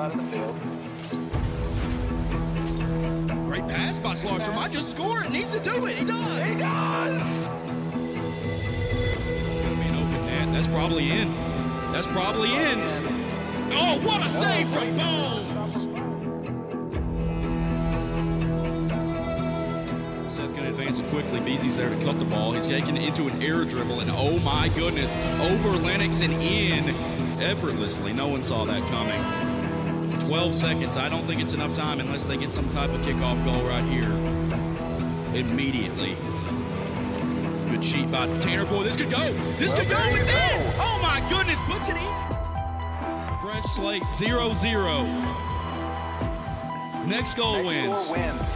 out in the field. Great pass by Slaughter. Might just score it. Needs to do it. He does. He does! It's going to be an open net. That's probably in. That's probably in. Oh, what a save from Bones! Seth going to advance it quickly. Beezy's there to cut the ball. He's taking it into an air dribble, and oh my goodness, over Lennox and in effortlessly. No one saw that coming. 12 seconds. I don't think it's enough time unless they get some type of kickoff goal right here. Immediately. Good cheat by Tanner Boy. This could go. This could go. It's in. Oh my goodness. Puts it in. Fresh slate 0-0. Next goal wins.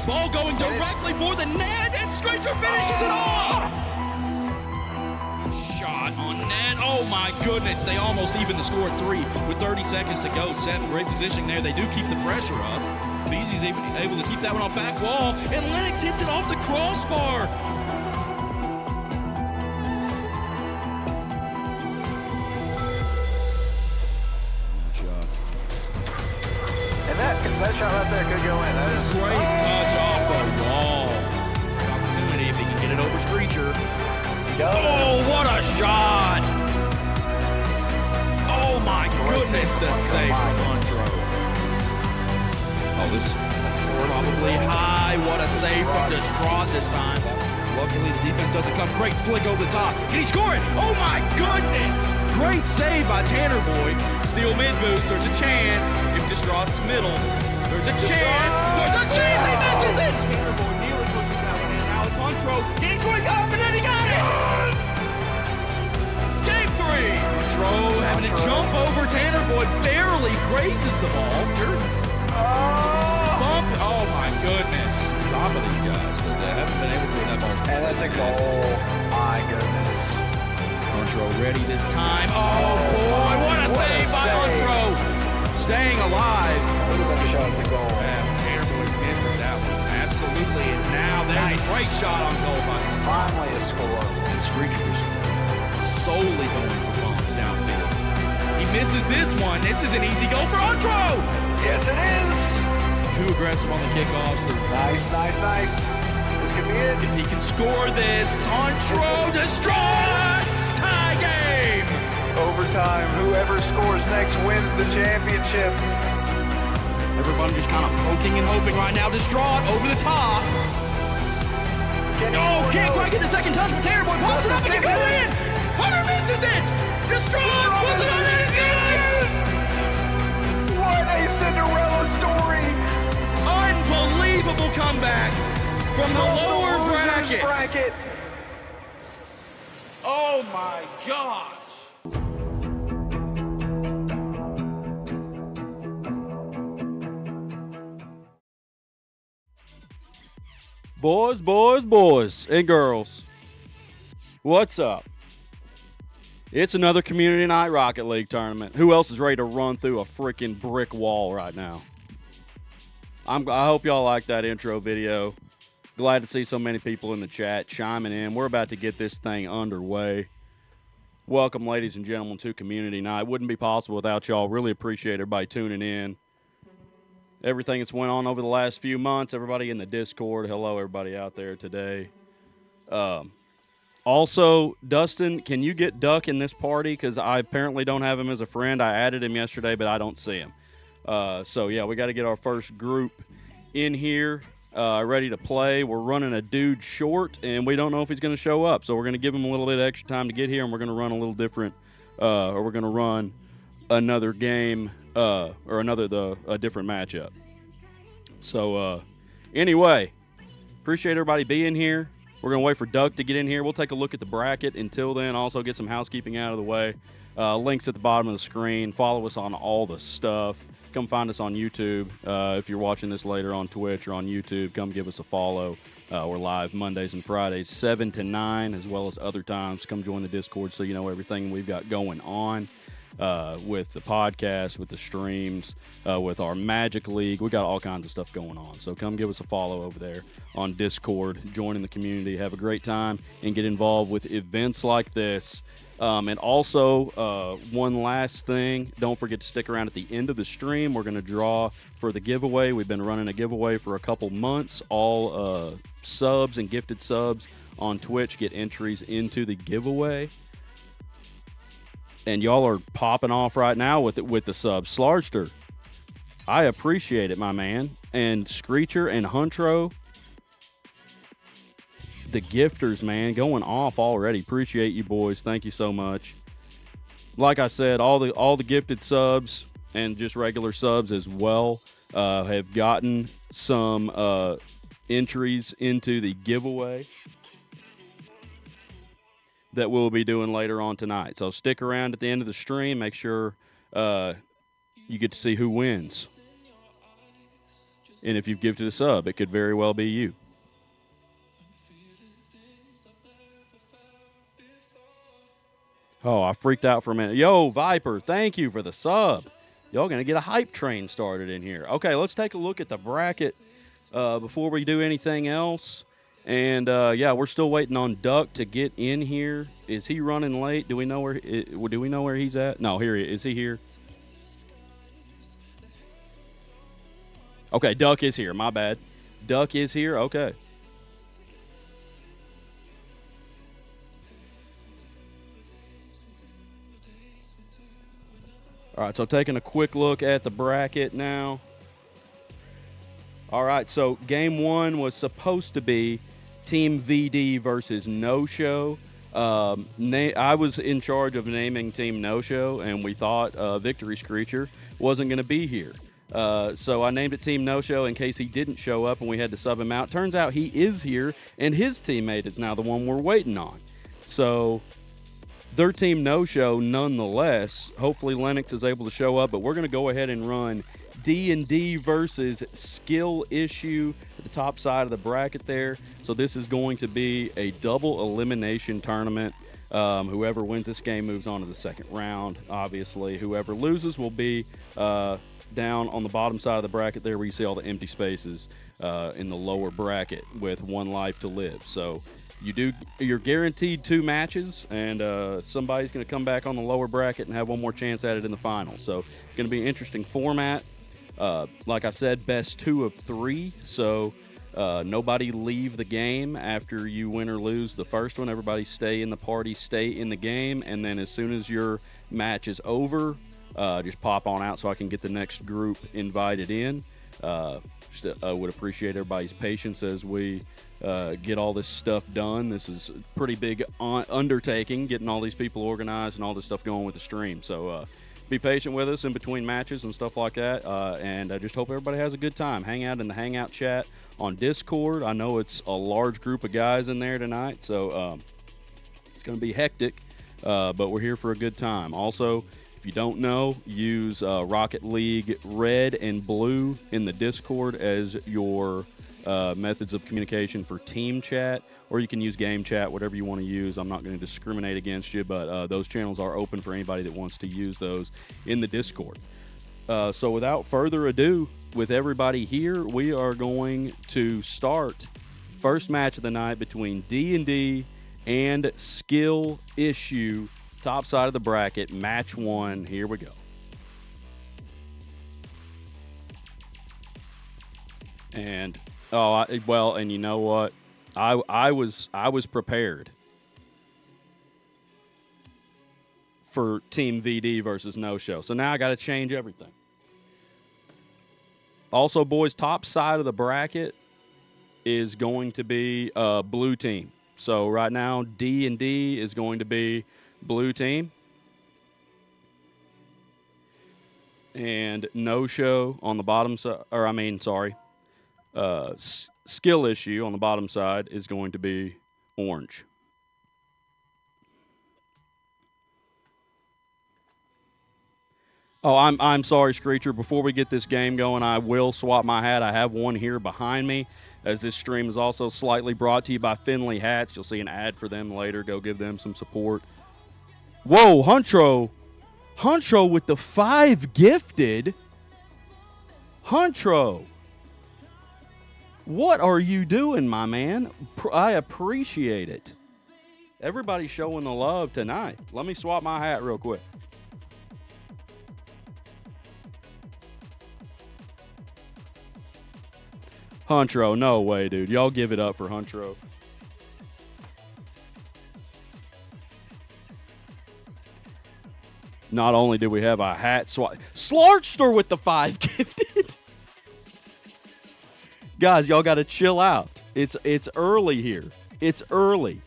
Ball going directly for the net, and Scraper finishes it off. Good shot on net. Oh my goodness, they almost even the score at 3 with 30 seconds to go. Seth, great positioning there. They do keep the pressure up. Beezy's able to keep that one on back wall, and Lennox hits it off the crossbar. That shot right there could go in. That is great touch off the wall. Opportunity if he can get it over Screecher. He does. Oh, what a shot! Oh my goodness, the save from Montro. Oh, this is probably high. What a save from Distraught this time. Luckily, the defense doesn't come. Great flick over the top. Can he score it? Oh my goodness! Great save by Tanner Boy. Steal mid boost. There's a chance. If Distraught's middle. There's a chance! There's a chance! He misses it! Tanner Boy nearly pushes that one in. Now it's Montro. Game 3 got up and then he got it! Game 3! Montro having to jump over Tanner Boy. Barely grazes the ball. Bump. Oh my goodness. Top of these guys. But they haven't been able to do that ball. And that's a goal. My goodness. Montro ready this time. Oh boy, what a save by Montro! Staying alive. Look at that shot at the goal. Tanner Boy misses that one. Absolutely. And now there's a great shot on goal by finally a score. And Screecher's solely going for bumps downfield. He misses this one. This is an easy goal for Montro! Yes, it is! Too aggressive on the kickoffs. Nice. This could be it. If he can score this, Montro destroys! Tie game! Overtime. Whoever scores next wins the championship. Everyone just kind of poking and hoping right now. Distraught over the top. Can't quite get the second touch, but Tanner Boy pops it up and it goes in! Hunter misses it! Distraught puts it on and it's in! What a Cinderella story! Unbelievable comeback from the lower bracket. Oh my gosh! Boys, and girls, what's up? It's another Community Night Rocket League tournament. Who else is ready to run through a freaking brick wall right now? I hope y'all like that intro video. Glad to see so many people in the chat chiming in. We're about to get this thing underway. Welcome, ladies and gentlemen, to Community Night. Wouldn't be possible without y'all. Really appreciate everybody tuning in. Everything that's went on over the last few months, everybody in the Discord. Hello, everybody out there today. Also, Dustin, can you get Duck in this party? Because I apparently don't have him as a friend. I added him yesterday, but I don't see him. So, yeah, we got to get our first group in here ready to play. We're running a dude short, and we don't know if he's going to show up. So we're going to give him a little bit of extra time to get here, and we're going to run a little different, or we're going to run another game or a different matchup. So, anyway, appreciate everybody being here. We're going to wait for Doug to get in here. We'll take a look at the bracket. Until then, also get some housekeeping out of the way. Links at the bottom of the screen. Follow us on all the stuff. Come find us on YouTube. If you're watching this later on Twitch or on YouTube, come give us a follow. We're live Mondays and Fridays, 7 to 9, as well as other times. Come join the Discord so you know everything we've got going on. with the podcast, with the streams, with our Magic League. We got all kinds of stuff going on. So come give us a follow over there on Discord. Join in the community, have a great time, and get involved with events like this. And also, one last thing, don't forget to stick around at the end of the stream. We're going to draw for the giveaway. We've been running a giveaway for a couple months. All subs and gifted subs on Twitch get entries into the giveaway. And y'all are popping off right now with the subs. Slarster, I appreciate it, my man. And Screecher and Huntro, the gifters, man, going off already. Appreciate you boys. Thank you so much. Like I said, all the gifted subs and just regular subs as well have gotten some entries into the giveaway that we'll be doing later on tonight. So stick around at the end of the stream. Make sure you get to see who wins. And if you've gifted a sub, it could very well be you. Oh, I freaked out for a minute. Yo, Viper, thank you for the sub. Y'all going to get a hype train started in here. Okay, let's take a look at the bracket before we do anything else. And, yeah, we're still waiting on Duck to get in here. Is he running late? Do we know where he's at? No, here he is. Is he here? Okay, Duck is here. My bad. Duck is here? Okay. All right, so taking a quick look at the bracket now. All right, so game one was supposed to be Team VD versus No Show. I was in charge of naming Team No Show, and we thought Victory Screecher wasn't going to be here. So I named it Team No Show in case he didn't show up and we had to sub him out. Turns out he is here, and his teammate is now the one we're waiting on. So their Team No Show nonetheless. Hopefully Lennox is able to show up, but we're going to go ahead and run D&D versus Skill Issue at the top side of the bracket there. So this is going to be a double elimination tournament. Whoever wins this game moves on to the second round. Obviously, whoever loses will be down on the bottom side of the bracket there where you see all the empty spaces in the lower bracket with one life to live. So you're guaranteed 2 matches, and somebody's going to come back on the lower bracket and have one more chance at it in the final. So it's going to be an interesting format. Like I said, best 2 of 3. So nobody leave the game after you win or lose the first one. Everybody stay in the party, stay in the game, and then as soon as your match is over, just pop on out so I can get the next group invited in. Would appreciate everybody's patience as we get all this stuff done. This is a pretty big undertaking, getting all these people organized and all this stuff going with the stream. So be patient with us in between matches and stuff like that. And I just hope everybody has a good time. Hang out in the Hangout chat on Discord. I know it's a large group of guys in there tonight, so it's going to be hectic, but we're here for a good time. Also, if you don't know, use Rocket League Red and Blue in the Discord as your methods of communication for team chat, or you can use game chat, whatever you want to use. I'm not going to discriminate against you, but those channels are open for anybody that wants to use those in the Discord. So without further ado, with everybody here, we are going to start first match of the night between D&D and Skill Issue. Top side of the bracket, match 1. Here we go. And and you know what? I was prepared for Team VD versus No Show. So now I got to change everything. Also, boys, top side of the bracket is going to be blue team. So right now, D&D is going to be blue team. And No Show on the bottom side, Skill Issue on the bottom side is going to be orange. Oh, I'm sorry, Screecher. Before we get this game going, I will swap my hat. I have one here behind me, as this stream is also slightly brought to you by Finley Hats. You'll see an ad for them later. Go give them some support. Whoa, Huntro. Huntro with the 5 gifted. Huntro, what are you doing, my man? I appreciate it. Everybody's showing the love tonight. Let me swap my hat real quick. Huntro, no way, dude. Y'all give it up for Huntro. Not only do we have a hat swap, Slarkster with the 5 gifted. Guys, y'all got to chill out. It's early here. It's early.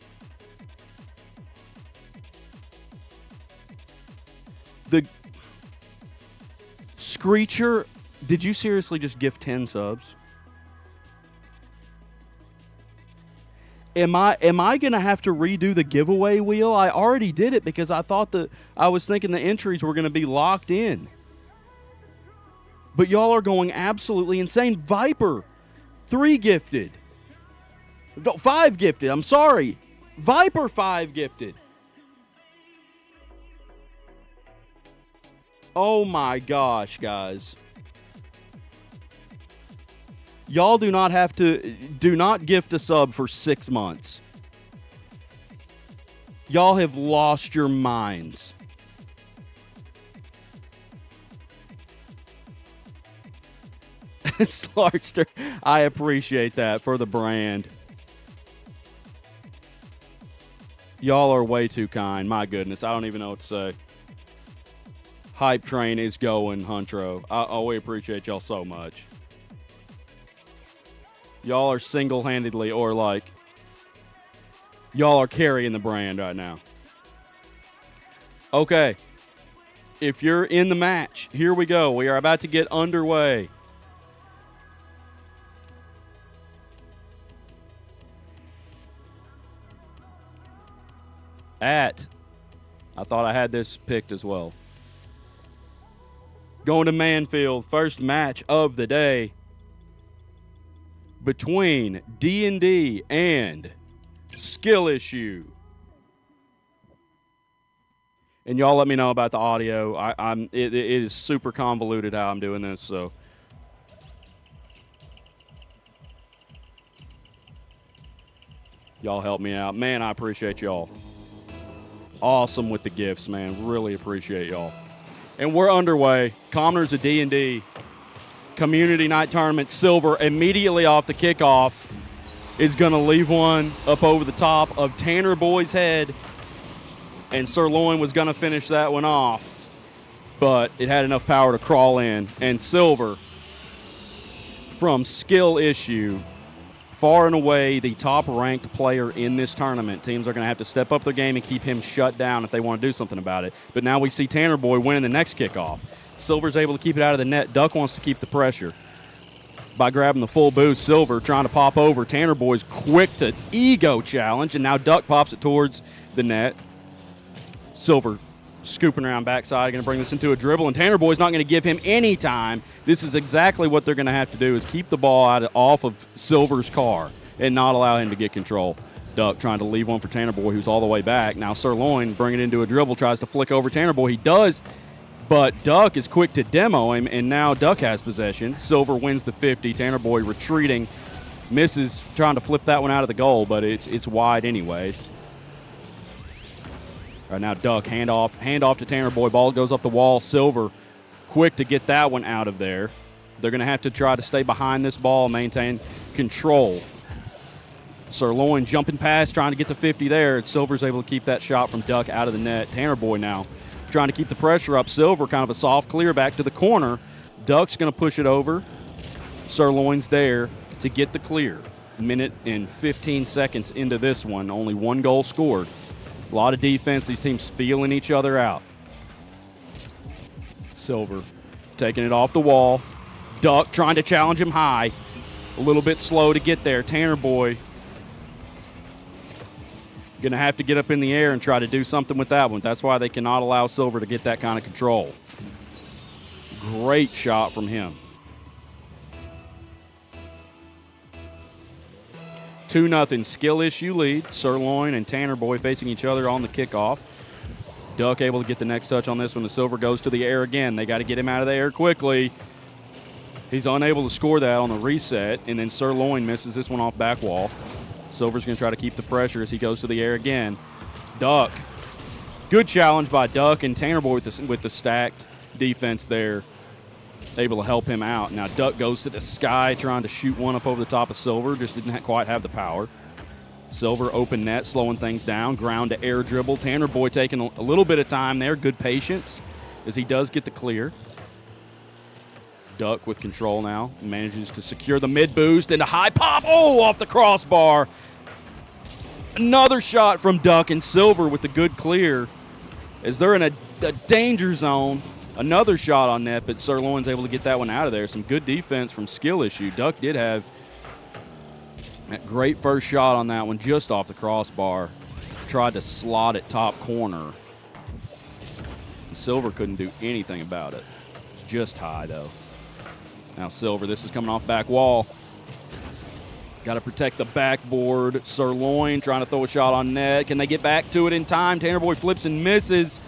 The Screecher, did you seriously just gift 10 subs? Am I going to have to redo the giveaway wheel? I already did it because I was thinking the entries were going to be locked in. But y'all are going absolutely insane. Viper, 3 gifted. 5 gifted, I'm sorry. Viper, 5 gifted. Oh my gosh, guys. Y'all do not gift a sub for 6 months. Y'all have lost your minds. Slarkster, I appreciate that for the brand. Y'all are way too kind. My goodness, I don't even know what to say. Hype train is going, Huntro. We appreciate y'all so much. Y'all are single-handedly y'all are carrying the brand right now. Okay. If you're in the match, here we go. We are about to get underway. I thought I had this picked as well. Going to Manfield, first match of the day between D&D and Skill Issue. And y'all let me know about the audio. It is super convoluted how I'm doing this, so. Y'all help me out. Man, I appreciate y'all. Awesome with the gifts, man. Really appreciate y'all. And we're underway. Commoners of D&D. Community Night Tournament Silver immediately off the kickoff is going to leave one up over the top of Tanner Boy's head. And Sirloin was going to finish that one off. But it had enough power to crawl in. And Silver from Skill Issue, far and away the top-ranked player in this tournament. Teams are going to have to step up their game and keep him shut down if they want to do something about it. But now we see Tanner Boy winning the next kickoff. Silver's able to keep it out of the net. Duck wants to keep the pressure by grabbing the full boost. Silver trying to pop over. Tanner Boy's quick to ego challenge, and now Duck pops it towards the net. Silver scooping around backside, going to bring this into a dribble, and Tanner Boy's not going to give him any time. This is exactly what they're going to have to do, is keep the ball off of Silver's car and not allow him to get control. Duck trying to leave one for Tanner Boy, who's all the way back. Now Sirloin bringing it into a dribble, tries to flick over Tanner Boy. He does, but Duck is quick to demo him, and now Duck has possession. Silver wins the 50. Tanner Boy retreating, misses trying to flip that one out of the goal, but it's wide anyway. Right now, Duck, hand off to Tanner Boy. Ball goes up the wall. Silver quick to get that one out of there. They're going to have to try to stay behind this ball, maintain control. Sirloin jumping past, trying to get the 50 there. And Silver's able to keep that shot from Duck out of the net. Tanner Boy now trying to keep the pressure up. Silver kind of a soft clear back to the corner. Duck's going to push it over. Sirloin's there to get the clear. Minute and 15 seconds into this one. Only one goal scored. A lot of defense. These teams feeling each other out. Silver taking it off the wall. Duck trying to challenge him high. A little bit slow to get there. Tanner Boy going to have to get up in the air and try to do something with that one. That's why they cannot allow Silver to get that kind of control. Great shot from him. 2-0 Skill Issue lead. Sirloin and Tanner Boy facing each other on the kickoff. Duck able to get the next touch on this one. The Silver goes to the air again. They got to get him out of the air quickly. He's unable to score that on the reset, and then Sirloin misses this one off back wall. Silver's going to try to keep the pressure as he goes to the air again. Duck. Good challenge by Duck, and Tanner Boy with the stacked defense there, able to help him out. Now Duck goes to the sky trying to shoot one up over the top of Silver. Just didn't quite have the power. Silver open net, slowing things down. Ground to air dribble. Tanner Boy taking a little bit of time there. Good patience as he does get the clear. Duck with control now. Manages to secure the mid boost and a high pop. Oh, off the crossbar. Another shot from Duck, and Silver with the good clear as they're in a danger zone. Another shot on net, but Sirloin's able to get that one out of there. Some good defense from Skill Issue. Duck did have that great first shot on that one just off the crossbar. Tried to slot it top corner. Silver couldn't do anything about it. It's just high, though. Now Silver, this is coming off back wall. Got to protect the backboard. Sirloin trying to throw a shot on net. Can they get back to it in time? Tanner Boy flips and misses.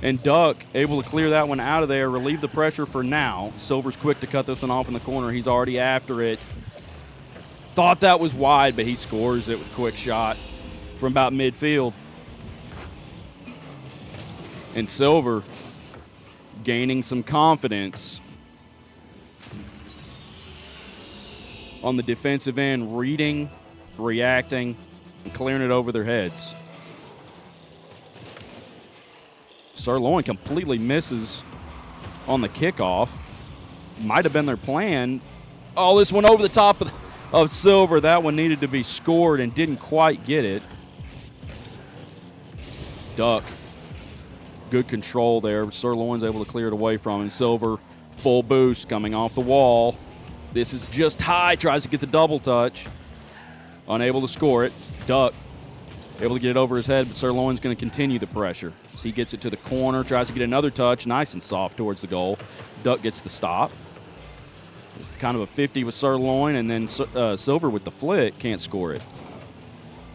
And Duck able to clear that one out of there, relieve the pressure for now. Silver's quick to cut this one off in the corner. He's already after it. Thought that was wide, but he scores it with a quick shot from about midfield. And Silver gaining some confidence on the defensive end, reading, reacting, and clearing it over their heads. Sirloin completely misses on the kickoff. Might have been their plan. Oh, this one over the top of Silver. That one needed to be scored and didn't quite get it. Duck. Good control there. Sirloin's able to clear it away from him. Silver, full boost coming off the wall. This is just high. Tries to get the double touch. Unable to score it. Duck able to get it over his head, but Sirloin's going to continue the pressure. So he gets it to the corner, tries to get another touch, nice and soft towards the goal. Duck gets the stop. It's kind of a 50 with Sirloin, and then Silver with the flick, can't score it.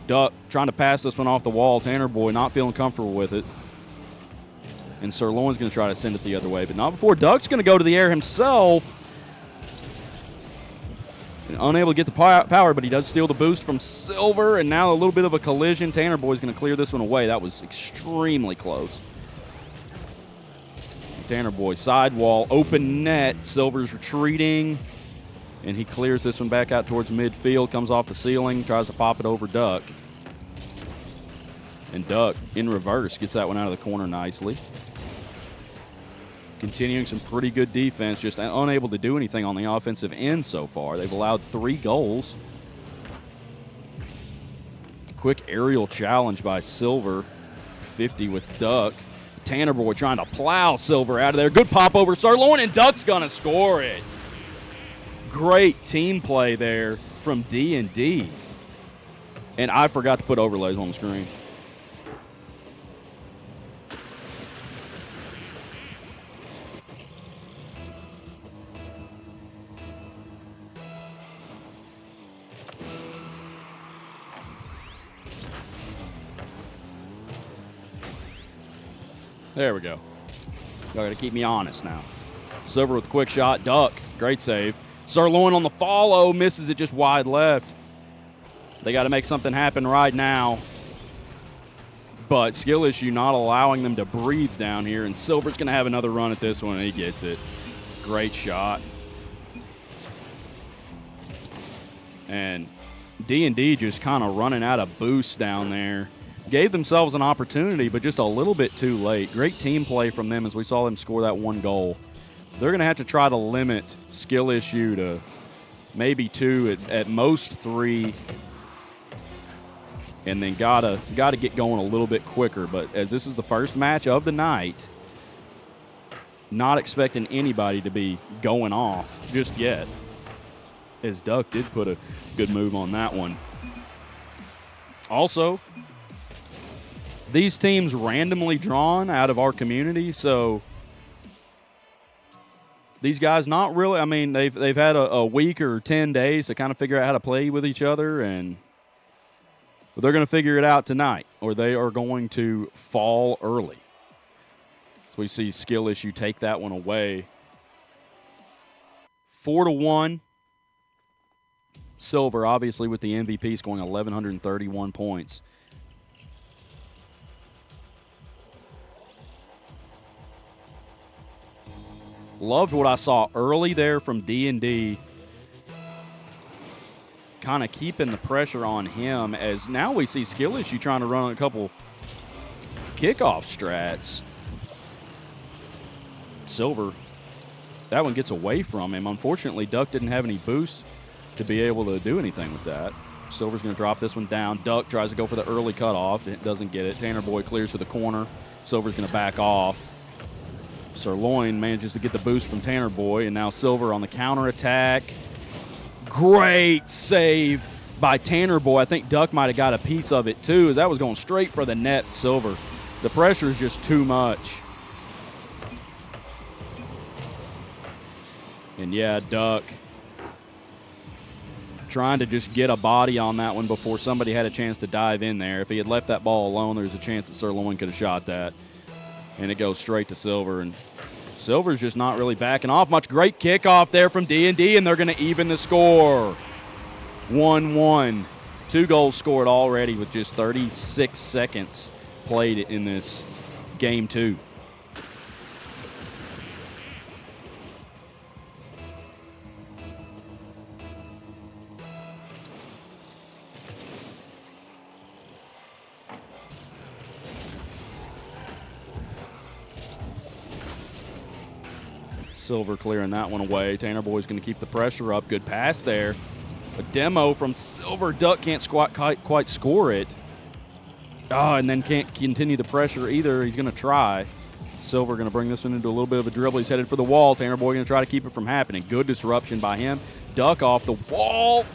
Duck trying to pass this one off the wall. Tanner Boy not feeling comfortable with it. And Sirloin's going to try to send it the other way, but not before Duck's going to go to the air himself. And unable to get the power, but he does steal the boost from Silver, and now a little bit of a collision. Tanner Boy's going to clear this one away. That was extremely close. Tanner Boy sidewall, open net. Silver's retreating, and he clears this one back out towards midfield, comes off the ceiling, tries to pop it over Duck. And Duck, in reverse, gets that one out of the corner nicely. Continuing some pretty good defense, just unable to do anything on the offensive end so far. They've allowed 3 goals. Quick aerial challenge by Silver. 50 with Duck. Tanner Boy trying to plow Silver out of there. Good pop over Sirloin, and Duck's going to score it. Great team play there from D&D. And I forgot to put overlays on the screen. There we go. Y'all got to keep me honest now. Silver with a quick shot. Duck, great save. Sirloin on the follow, misses it just wide left. They got to make something happen right now. But Skill Issue not allowing them to breathe down here, and Silver's going to have another run at this one, and he gets it. Great shot. And D&D just kind of running out of boost down there. Gave themselves an opportunity, but just a little bit too late. Great team play from them as we saw them score that 1 goal. They're going to have to try to limit Skill Issue to maybe 2, at most 3, and then gotta get going a little bit quicker. But as this is the first match of the night, not expecting anybody to be going off just yet, as Duck did put a good move on that one. Also, these teams randomly drawn out of our community, so these guys not really, I mean, they've had a week or 10 days to kind of figure out how to play with each other, and But they're going to figure it out tonight, or they are going to fall early. So we see skill issue take that one away. 4-1. Silver, obviously, with the MVP, scoring 1,131 points. Loved what I saw early there from D&D. Kind of keeping the pressure on him, as now we see skill issue trying to run a couple kickoff strats. Silver, that one gets away from him. Unfortunately, Duck didn't have any boost to be able to do anything with that. Silver's going to drop this one down. Duck tries to go for the early cutoff. It doesn't get it. Tanner Boy clears to the corner. Silver's going to back off. Sirloin manages to get the boost from Tanner Boy, and now Silver on the counterattack. Great save by Tanner Boy. I think Duck might have got a piece of it too. That was going straight for the net, Silver. The pressure is just too much. And yeah, Duck trying to just get a body on that one before somebody had a chance to dive in there. If he had left that ball alone, there's a chance that Sirloin could have shot that. And it goes straight to Silver, and Silver's just not really backing off much. Great kickoff there from D&D, and they're going to even the score. 1-1. 2 goals scored already with just 36 seconds played in this game 2. Silver clearing that one away. Tanner Boy's going to keep the pressure up. Good pass there. A demo from Silver. Duck can't quite score it. Oh, and then can't continue the pressure either. He's going to try. Silver going to bring this one into a little bit of a dribble. He's headed for the wall. Tanner Boy going to try to keep it from happening. Good disruption by him. Duck off the wall.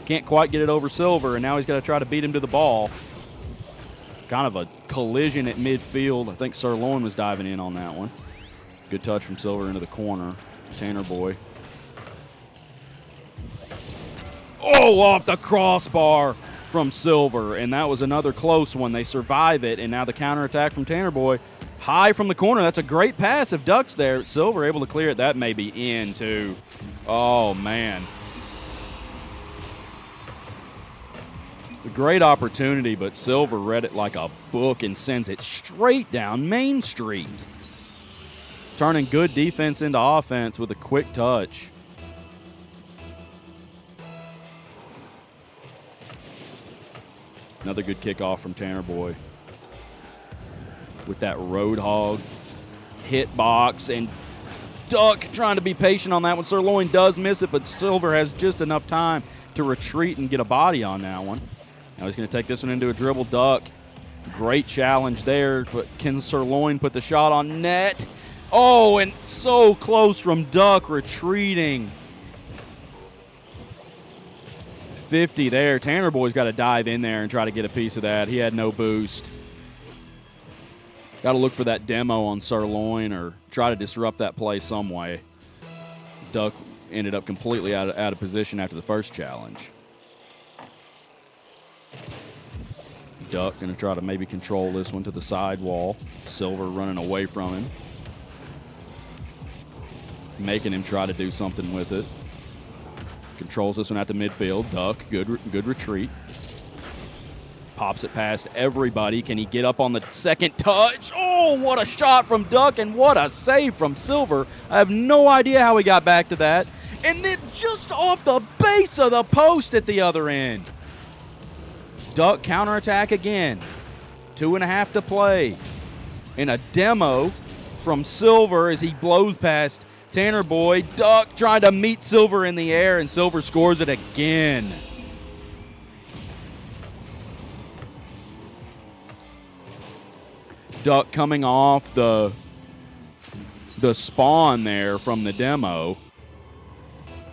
Can't quite get it over Silver, and now he's got to try to beat him to the ball. Kind of a collision at midfield. I think Sirloin was diving in on that one. Good touch from Silver into the corner. Tanner Boy. Oh, off the crossbar from Silver, and that was another close one. They survive it, and now the counterattack from Tanner Boy. High from the corner. That's a great pass if Duck's there. Silver able to clear it. That may be in, too. Oh, man. A great opportunity, but Silver read it like a book and sends it straight down Main Street. Turning good defense into offense with a quick touch. Another good kickoff from Tanner Boy. With that Roadhog hit box, and Duck trying to be patient on that one. Sirloin does miss it, but Silver has just enough time to retreat and get a body on that one. Now he's going to take this one into a dribble. Duck, great challenge there, but can Sirloin put the shot on net? Oh, and so close from Duck, retreating. 50 there. Tanner Boy's got to dive in there and try to get a piece of that. He had no boost. Got to look for that demo on Sirloin or try to disrupt that play some way. Duck ended up completely out of position after the first challenge. Duck going to try to maybe control this one to the side wall. Silver running away from him. Making him try to do something with it. Controls this one out to midfield. Duck, good retreat. Pops it past everybody. Can he get up on the second touch? Oh, what a shot from Duck, and what a save from Silver. I have no idea how he got back to that. And then just off the base of the post at the other end. Duck counterattack again. 2.5 to play. And a demo from Silver as he blows past Tanner Boy. Duck trying to meet Silver in the air, and Silver scores it again. Duck coming off the spawn there from the demo.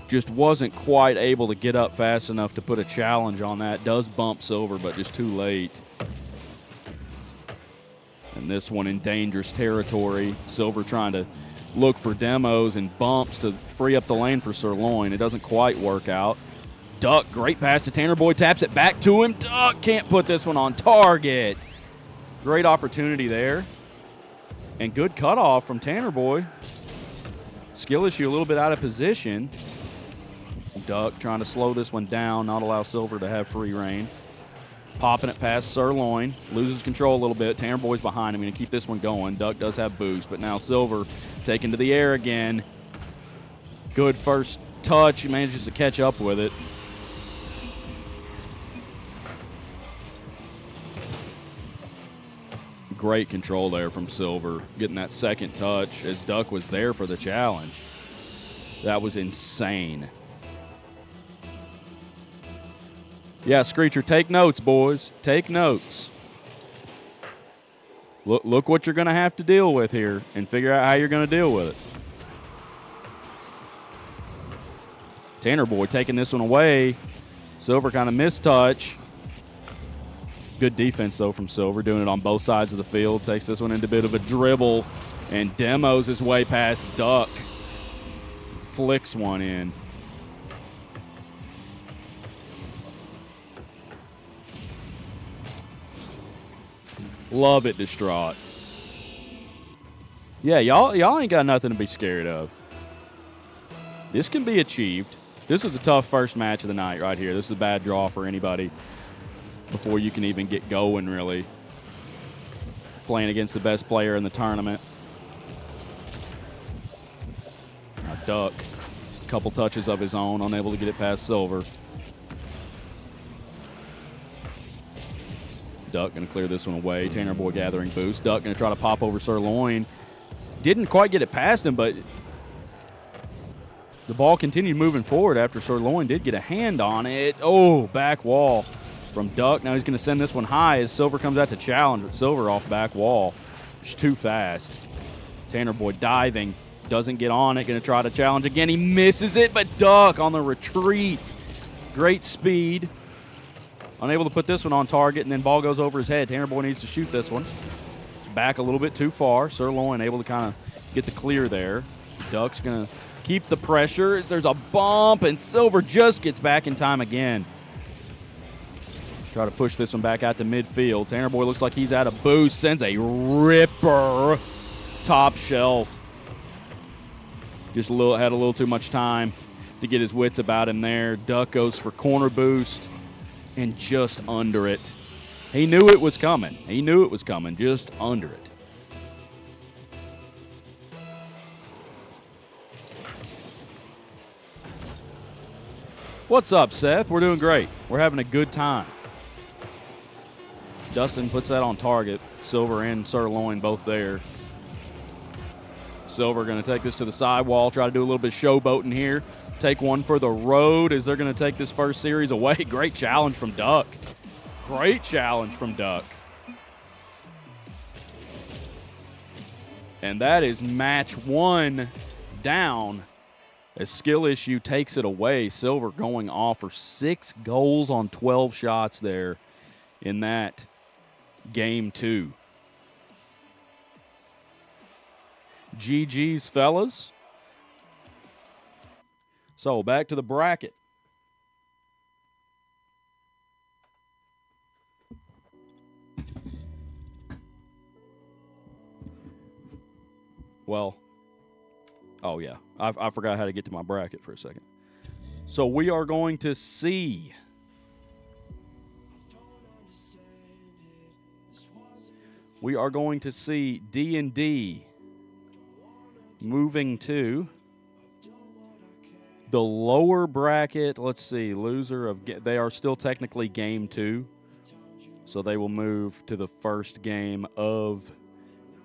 Just wasn't quite able to get up fast enough to put a challenge on that. Does bump Silver, but just too late. And this one in dangerous territory. Silver trying to look for demos and bumps to free up the lane for Sirloin. It doesn't quite work out. Duck, great pass to Tanner Boyd, taps it back to him. Duck can't put this one on target. Great opportunity there. And good cutoff from Tanner Boy. Skill issue a little bit out of position. Duck trying to slow this one down, not allow Silver to have free reign. Popping it past Sirloin. Loses control a little bit. Tanner Boy's behind him. Going to keep this one going. Duck does have boost, but now Silver taken to the air again. Good first touch. He manages to catch up with it. Great control there from Silver. Getting that second touch as Duck was there for the challenge. That was insane. Yeah, Screecher, take notes, boys. Take notes. Look what you're going to have to deal with here and figure out how you're going to deal with it. Tanner Boy taking this one away. Silver kind of mistouch. Good defense, though, from Silver, doing it on both sides of the field. Takes this one into a bit of a dribble and demos his way past Duck. Flicks one in. Love it, Distraught. Yeah, y'all ain't got nothing to be scared of. This can be achieved. This is a tough first match of the night right here. This is a bad draw for anybody before you can even get going, really. Playing against the best player in the tournament. Now Duck, a couple touches of his own, unable to get it past Silver. Duck going to clear this one away. Tanner Boy gathering boost. Duck going to try to pop over Sirloin. Didn't quite get it past him, but the ball continued moving forward after Sirloin did get a hand on it. Oh, back wall from Duck. Now he's going to send this one high as Silver comes out to challenge, but Silver off back wall. Just too fast. Tanner Boy diving. Doesn't get on it. Going to try to challenge again. He misses it, but Duck on the retreat. Great speed. Unable to put this one on target, and then ball goes over his head. Tanner Boy needs to shoot this one. It's back a little bit too far. Sirloin able to kind of get the clear there. Duck's going to keep the pressure. There's a bump, and Silver just gets back in time again. Try to push this one back out to midfield. Tanner Boy looks like he's out of boost. Sends a ripper top shelf. Just had a little too much time to get his wits about him there. Duck goes for corner boost. And just under it. He knew it was coming. He knew it was coming, just under it. What's up, Seth? We're doing great. We're having a good time. Dustin puts that on target. Silver and Sirloin both there. Silver going to take this to the sidewall, try to do a little bit of showboating here. Take one for the road as they're going to take this first series away. Great challenge from Duck. Great challenge from Duck. And that is match one down as Skill Issue takes it away. Silver going off for 6 goals on 12 shots there in that game two. GG's, fellas. So back to the bracket. Well, oh yeah, I forgot how to get to my bracket for a second. So we are going to see D&D moving to the lower bracket. Let's see, loser of they are still technically game 2, so they will move to the first game of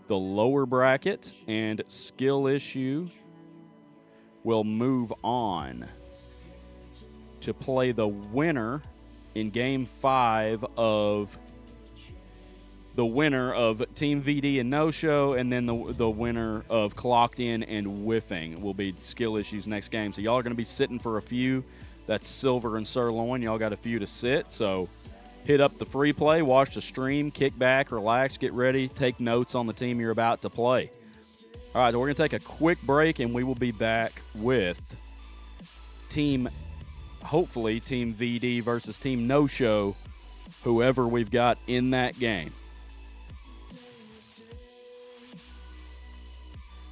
the lower bracket, and Skill Issue will move on to play the winner in game 5 of the winner of Team VD and No Show, and then the winner of Clocked In and Whiffing will be Skill Issue's next game. So y'all are going to be sitting for a few. That's Silver and Sirloin. Y'all got a few to sit. So hit up the free play, watch the stream, kick back, relax, get ready, take notes on the team you're about to play. All right, so we're going to take a quick break, and we will be back with Team hopefully Team VD versus Team No Show, whoever we've got in that game.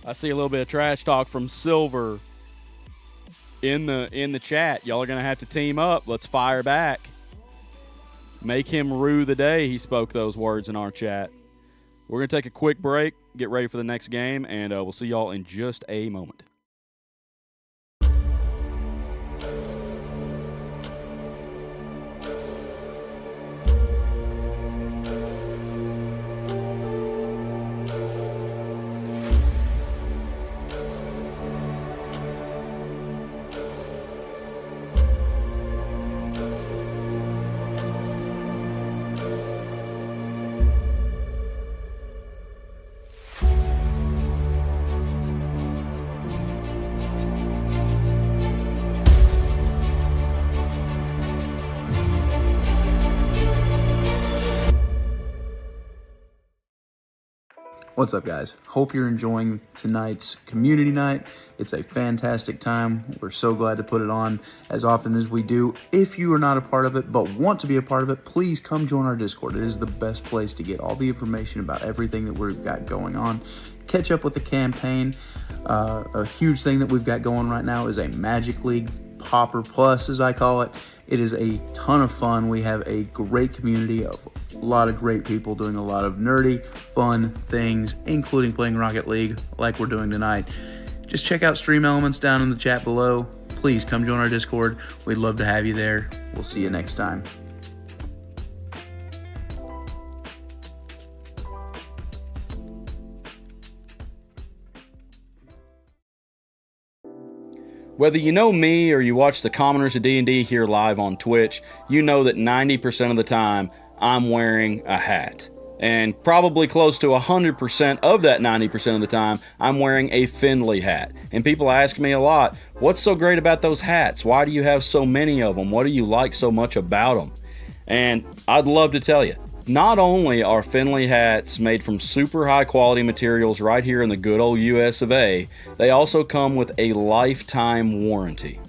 I see a little bit of trash talk from Silver in the chat. Y'all are going to have to team up. Let's fire back. Make him rue the day he spoke those words in our chat. We're going to take a quick break, get ready for the next game, and we'll see y'all in just a moment. What's up, guys? Hope you're enjoying tonight's community night. It's a fantastic time. We're so glad to put it on as often as we do. If you are not a part of it but want to be a part of it, please come join our Discord. It is the best place to get all the information about everything that we've got going on. Catch up with the campaign. A huge thing that we've got going right now is a Magic League Popper Plus, as I call it. It is a ton of fun. We have a great community of a lot of great people doing a lot of nerdy, fun things, including playing Rocket League like we're doing tonight. Just check out Stream Elements down in the chat below. Please come join our Discord. We'd love to have you there. We'll see you next time. Whether you know me or you watch the Commoners of D&D here live on Twitch, you know that 90% of the time I'm wearing a hat. And probably close to 100% of that 90% of the time, I'm wearing a Findlay hat. And people ask me a lot, what's so great about those hats? Why do you have so many of them? What do you like so much about them? And I'd love to tell you. Not only are Findlay hats made from super high quality materials right here in the good old US of A, they also come with a lifetime warranty.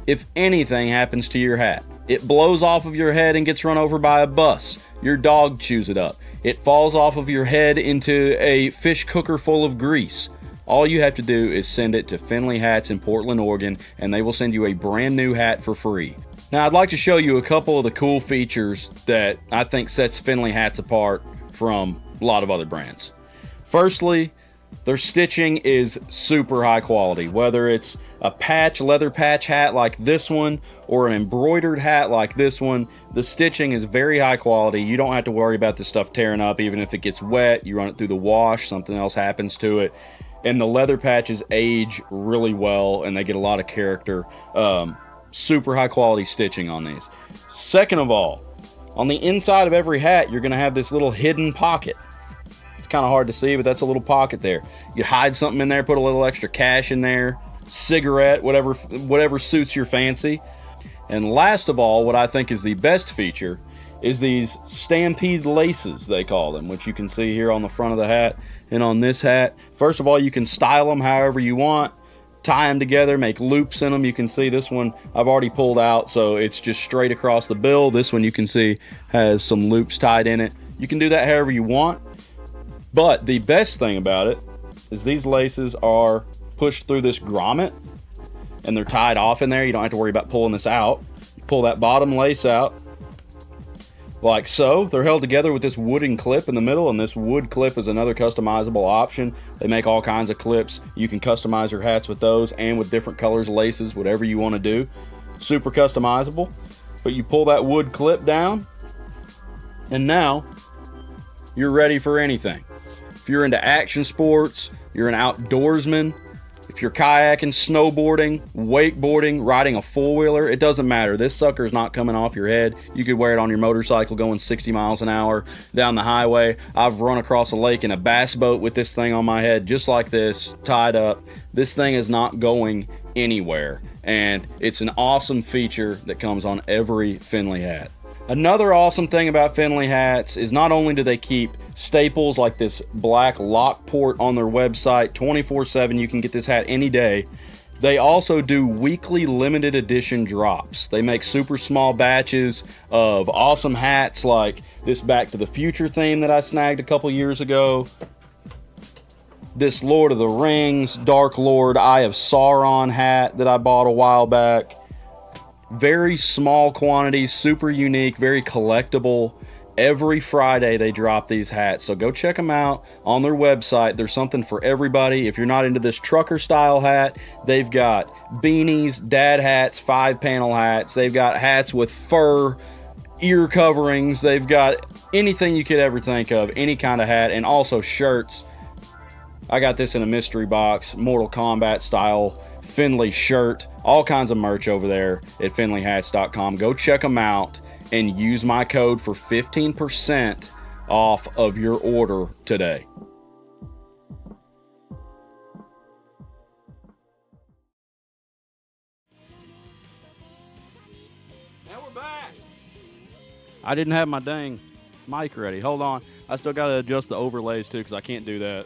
If anything happens to your hat, it blows off of your head and gets run over by a bus, your dog chews it up, it falls off of your head into a fish cooker full of grease, all you have to do is send it to Findlay Hats in Portland, Oregon, and they will send you a brand new hat for free. Now, I'd like to show you a couple of the cool features that I think sets Findlay hats apart from a lot of other brands. Firstly, their stitching is super high quality. Whether it's a leather patch hat like this one or an embroidered hat like this one, the stitching is very high quality. You don't have to worry about this stuff tearing up. Even if it gets wet, you run it through the wash, something else happens to it. And the leather patches age really well and they get a lot of character. Super high quality stitching on these. Second of all, on the inside of every hat, you're going to have this little hidden pocket. It's kind of hard to see, but that's a little pocket there. You hide something in there, put a little extra cash in there, cigarette, whatever suits your fancy. And last of all, what I think is the best feature is these Stampede laces, they call them, which you can see here on the front of the hat and on this hat. First of all, you can style them however you want. Tie them together, make loops in them. You can see this one I've already pulled out, so it's just straight across the bill. This one you can see has some loops tied in it. You can do that however you want, but the best thing about it is these laces are pushed through this grommet and they're tied off in there. You don't have to worry about pulling this out. You pull that bottom lace out like so. They're held together with this wooden clip in the middle, and this wood clip is another customizable option. They make all kinds of clips. You can customize your hats with those and with different colors, laces, whatever you want to do. Super customizable. But you pull that wood clip down, and now you're ready for anything. If you're into action sports, you're an outdoorsman, if you're kayaking, snowboarding, wakeboarding, riding a four-wheeler, it doesn't matter. This sucker is not coming off your head. You could wear it on your motorcycle going 60 miles an hour down the highway. I've run across a lake in a bass boat with this thing on my head just like this, tied up. This thing is not going anywhere, and it's an awesome feature that comes on every Findlay hat. Another awesome thing about Findlay hats is not only do they keep staples like this black lock port on their website 24/7, you can get this hat any day, They also do weekly limited edition drops. They make super small batches of awesome hats like this Back to the Future theme that I snagged a couple years ago. This Lord of the Rings, Dark Lord, Eye of Sauron hat that I bought a while back. Very small quantities, super unique, very collectible. Every Friday they drop these hats, so go check them out on their website. There's something for everybody. If you're not into this trucker style hat, they've got beanies, dad hats, 5-panel hats. They've got hats with fur, ear coverings. They've got anything you could ever think of, any kind of hat, and also shirts. I got this in a mystery box, Mortal Kombat style Finley shirt, all kinds of merch over there at finleyhats.com. Go check them out and use my code for 15% off of your order today. Now we're back. I didn't have my dang mic ready. Hold on. I still got to adjust the overlays too because I can't do that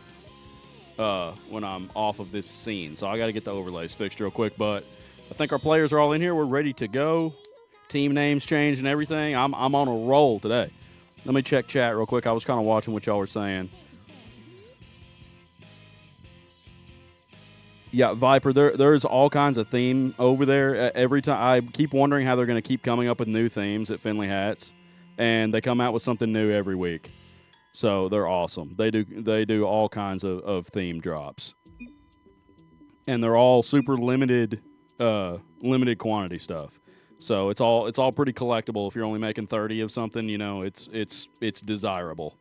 when I'm off of this scene. So I got to get the overlays fixed real quick. But I think our players are all in here. We're ready to go. Team names changed and everything. I'm on a roll today. Let me check chat real quick. I was kind of watching what y'all were saying. Yeah, Viper, there's all kinds of theme over there. Every time I keep wondering how they're going to keep coming up with new themes at Finley Hats, and they come out with something new every week. So they're awesome. They do all kinds of theme drops, and they're all super limited quantity stuff. So it's all pretty collectible. If you're only making 30 of something, you know, it's desirable.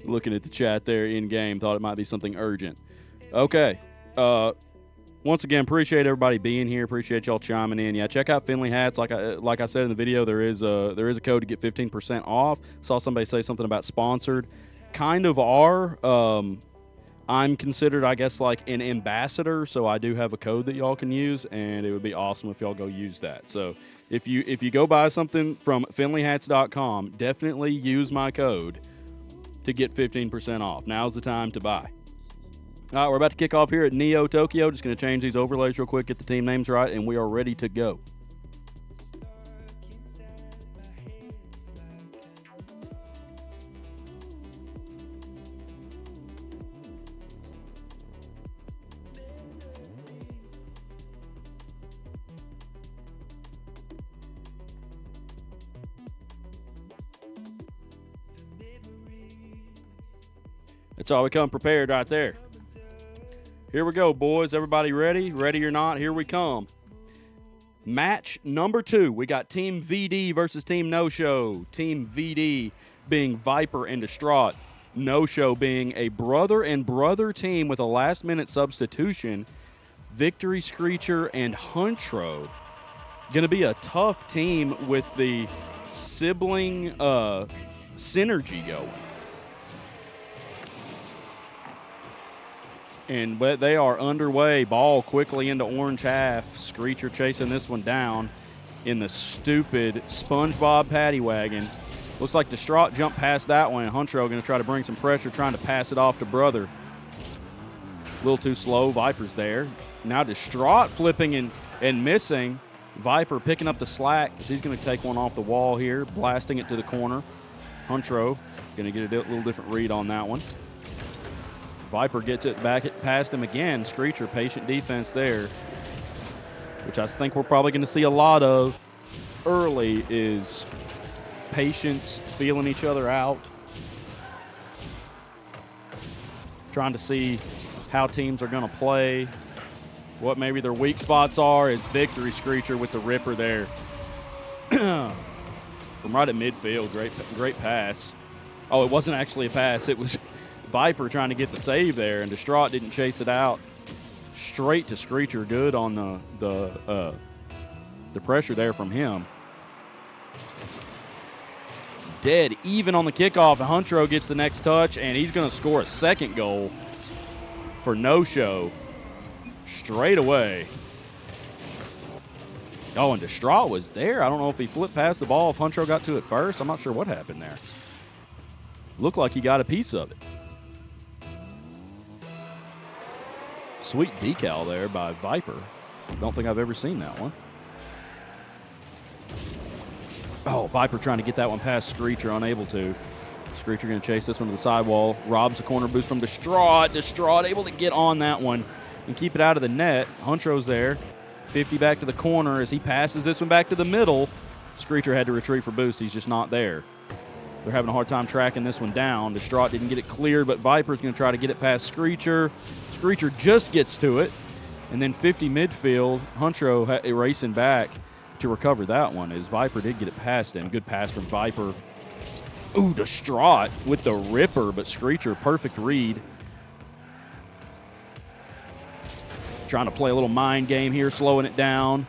Looking at the chat there in game, thought it might be something urgent. Okay. Once again, appreciate everybody being here. Appreciate y'all chiming in. Yeah, check out Finley Hats. Like I said in the video, there is a code to get 15% off. Saw somebody say something about sponsored. Kind of are. I'm considered, I guess, like an ambassador, so I do have a code that y'all can use, and it would be awesome if y'all go use that. So if you go buy something from finleyhats.com, definitely use my code to get 15% off. Now's the time to buy. All right, we're about to kick off here at Neo Tokyo. Just going to change these overlays real quick, get the team names right, and we are ready to go. That's all we come prepared right there. Here we go, boys. Everybody ready? Ready or not, here we come. Match number 2. We got Team VD versus Team No Show. Team VD being Viper and Distraught. No Show being a brother and brother team with a last-minute substitution. Victory Screecher and Huntro. Going to be a tough team with the sibling synergy going. But they are underway. Ball quickly into orange half. Screecher chasing this one down in the stupid SpongeBob paddy wagon. Looks like Distraught jumped past that one. Huntro going to try to bring some pressure, trying to pass it off to Brother. A little too slow. Viper's there. Now Distraught flipping and missing. Viper picking up the slack because he's going to take one off the wall here, blasting it to the corner. Huntro going to get a little different read on that one. Viper gets it back past him again. Screecher, patient defense there, which I think we're probably going to see a lot of early, is patience, feeling each other out, trying to see how teams are going to play, what maybe their weak spots are. Is Victory Screecher with the ripper there from right at midfield. Great pass. Oh, it wasn't actually a pass. It was Viper trying to get the save there, and Distraught didn't chase it out. Straight to Screecher. Good on the pressure there from him. Dead even on the kickoff, and Huntro gets the next touch, and he's going to score a second goal for No Show straight away. Oh, and Distraught was there. I don't know if he flipped past the ball, if Huntro got to it first. I'm not sure what happened there. Looked like he got a piece of it. Sweet decal there by Viper. Don't think I've ever seen that one. Oh, Viper trying to get that one past Screecher, unable to. Screecher going to chase this one to the sidewall. Robs the corner boost from Distraught. Distraught able to get on that one and keep it out of the net. Huntro's there. 50 back to the corner as he passes this one back to the middle. Screecher had to retreat for boost. He's just not there. They're having a hard time tracking this one down. Distraught didn't get it cleared, but Viper's going to try to get it past Screecher. Screecher just gets to it. And then 50 midfield, Huntro racing back to recover that one as Viper did get it past him. Good pass from Viper. Ooh, Distraught with the ripper, but Screecher, perfect read. Trying to play a little mind game here, slowing it down.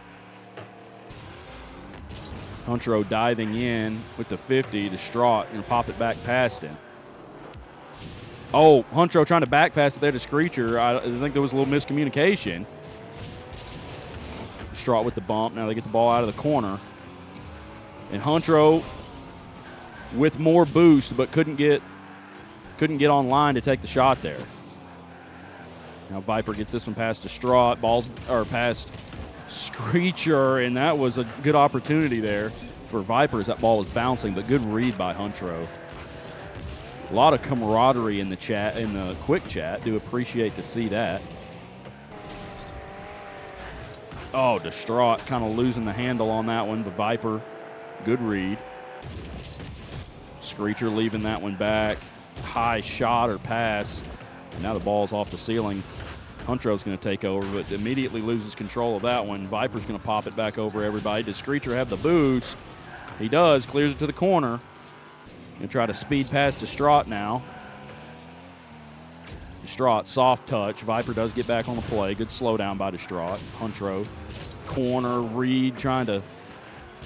Huntro diving in with the 50, Distraught, and pop it back past him. Oh, Huntro trying to back pass it there to Screecher. I think there was a little miscommunication. Distraught with the bump. Now they get the ball out of the corner. And Huntro with more boost, but couldn't get online to take the shot there. Now Viper gets this one past Distraught, past Screecher, and that was a good opportunity there for Viper as that ball was bouncing, but good read by Huntro. A lot of camaraderie in the chat, in the quick chat. Do appreciate to see that. Oh, Distraught kind of losing the handle on that one, but Viper, good read. Screecher leaving that one back. High shot or pass. And now the ball's off the ceiling. Huntro's going to take over, but immediately loses control of that one. Viper's going to pop it back over everybody. Does Screecher have the boost? He does. Clears it to the corner. Going to try to speed past Distraught now. Distraught, soft touch. Viper does get back on the play. Good slowdown by Distraught. Huntro, corner, Reed trying to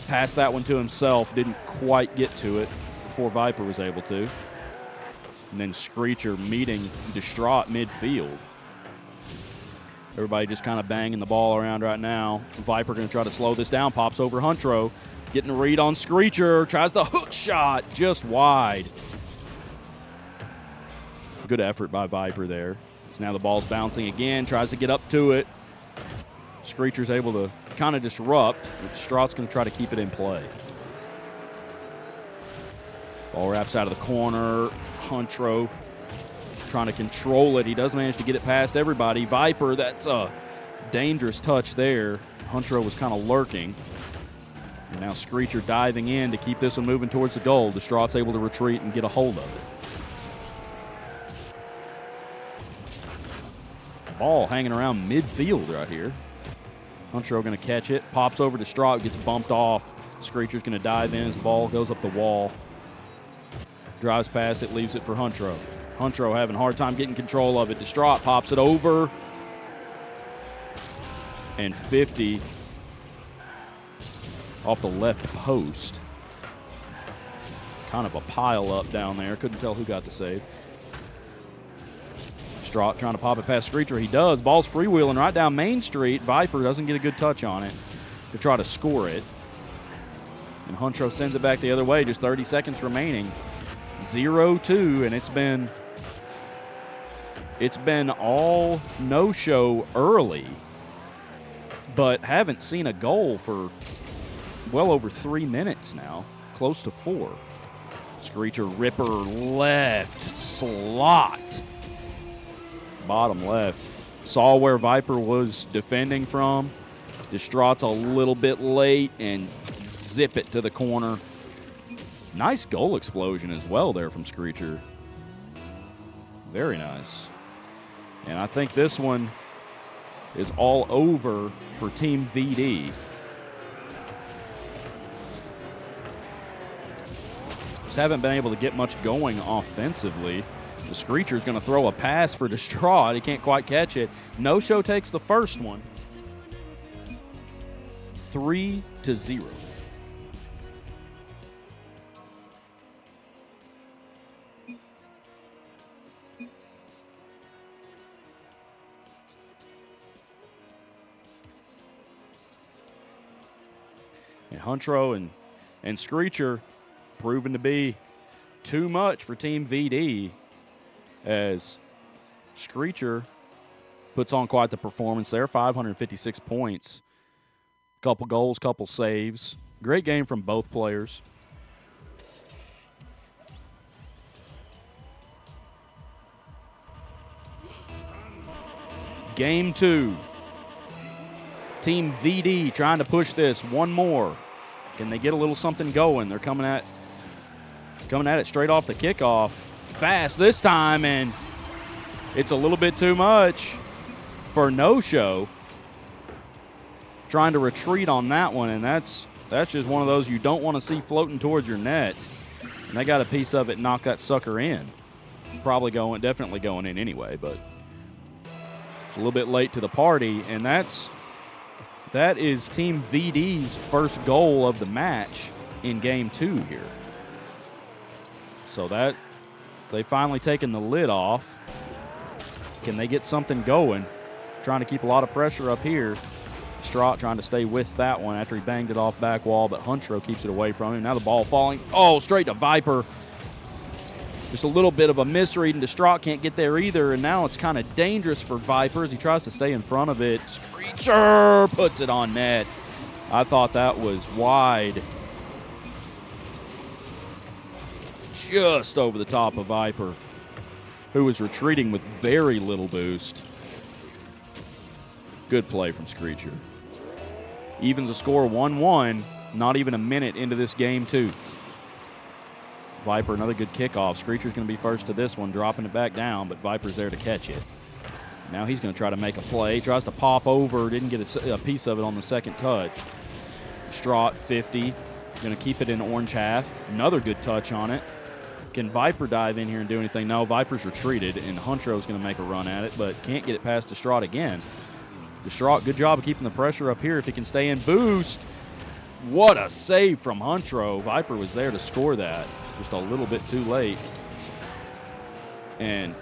pass that one to himself. Didn't quite get to it before Viper was able to. And then Screecher meeting Distraught midfield. Everybody just kind of banging the ball around right now. Viper going to try to slow this down. Pops over Huntro. Getting a read on Screecher. Tries the hook shot. Just wide. Good effort by Viper there. So now the ball's bouncing again. Tries to get up to it. Screecher's able to kind of disrupt. Distraught's going to try to keep it in play. Ball wraps out of the corner. Huntro trying to control it. He does manage to get it past everybody. Viper, that's a dangerous touch there. Huntro was kind of lurking. And now Screecher diving in to keep this one moving towards the goal. Distraught's able to retreat and get a hold of it. Ball hanging around midfield right here. Huntro going to catch it. Pops over Distraught, gets bumped off. Screecher's going to dive in as the ball goes up the wall. Drives past it, leaves it for Huntro. Huntro having a hard time getting control of it. Distraught pops it over. And 50 off the left post. Kind of a pile up down there. Couldn't tell who got the save. Distraught trying to pop it past Screecher. He does. Ball's freewheeling right down Main Street. Viper doesn't get a good touch on it to try to score it. And Huntro sends it back the other way. Just 30 seconds remaining. 0-2, and it's been all no-show early, but haven't seen a goal for well over 3 minutes now, close to 4. Screecher ripper left slot, bottom left. Saw where Viper was defending from. Distraught's a little bit late and zip it to the corner. Nice goal explosion as well there from Screecher. Very nice. And I think this one is all over for Team VD. Just haven't been able to get much going offensively. The Screecher's going to throw a pass for Distraught. He can't quite catch it. No-show takes the first one. 3-0. And Huntro and Screecher proven to be too much for Team VD as Screecher puts on quite the performance there. 556 points. Couple goals, couple saves. Great game from both players. Game 2. Team VD trying to push this one more. Can they get a little something going? They're coming at it straight off the kickoff. Fast this time, and it's a little bit too much for no-show. Trying to retreat on that one, and that's just one of those you don't want to see floating towards your net. And they got a piece of it and knocked that sucker in. Definitely going in anyway, but it's a little bit late to the party, and that is Team VD's first goal of the match in Game 2 here. So that they've finally taken the lid off. Can they get something going? Trying to keep a lot of pressure up here. Straught trying to stay with that one after he banged it off back wall, but Huntro keeps it away from him. Now the ball falling. Oh, straight to Viper. Just a little bit of a misread, and Distraught can't get there either, and now it's kind of dangerous for Viper as he tries to stay in front of it. Screecher puts it on net. I thought that was wide. Just over the top of Viper, who was retreating with very little boost. Good play from Screecher. Evens the score 1-1, not even a minute into this game 2. Viper, another good kickoff. Screecher's going to be first to this one, dropping it back down, but Viper's there to catch it. Now he's going to try to make a play. Tries to pop over, didn't get a piece of it on the second touch. Straught, 50, going to keep it in orange half. Another good touch on it. Can Viper dive in here and do anything? No, Viper's retreated, and Huntro's going to make a run at it, but can't get it past Distraught again. Distraught, good job of keeping the pressure up here if he can stay in boost. What a save from Huntro. Viper was there to score that. Just a little bit too late. And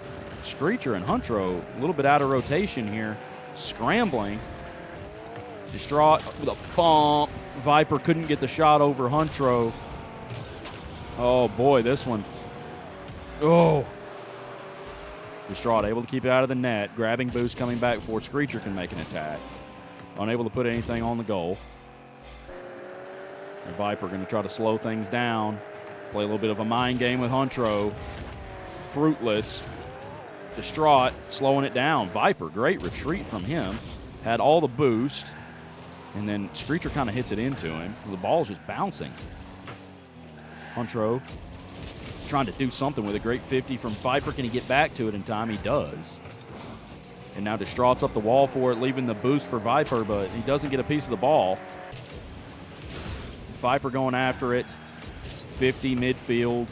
Screecher and Huntro a little bit out of rotation here. Scrambling. Distraught with a bump. Viper couldn't get the shot over Huntro. Oh, boy, this one. Oh. Distraught able to keep it out of the net. Grabbing boost coming back before Screecher can make an attack. Unable to put anything on the goal. And Viper going to try to slow things down. Play a little bit of a mind game with Huntro. Fruitless. Distraught slowing it down. Viper, great retreat from him. Had all the boost. And then Screecher kind of hits it into him. The ball's just bouncing. Huntro trying to do something with a great 50 from Viper. Can he get back to it in time? He does. And now Distraught's up the wall for it, leaving the boost for Viper, but he doesn't get a piece of the ball. Viper going after it. 50 midfield.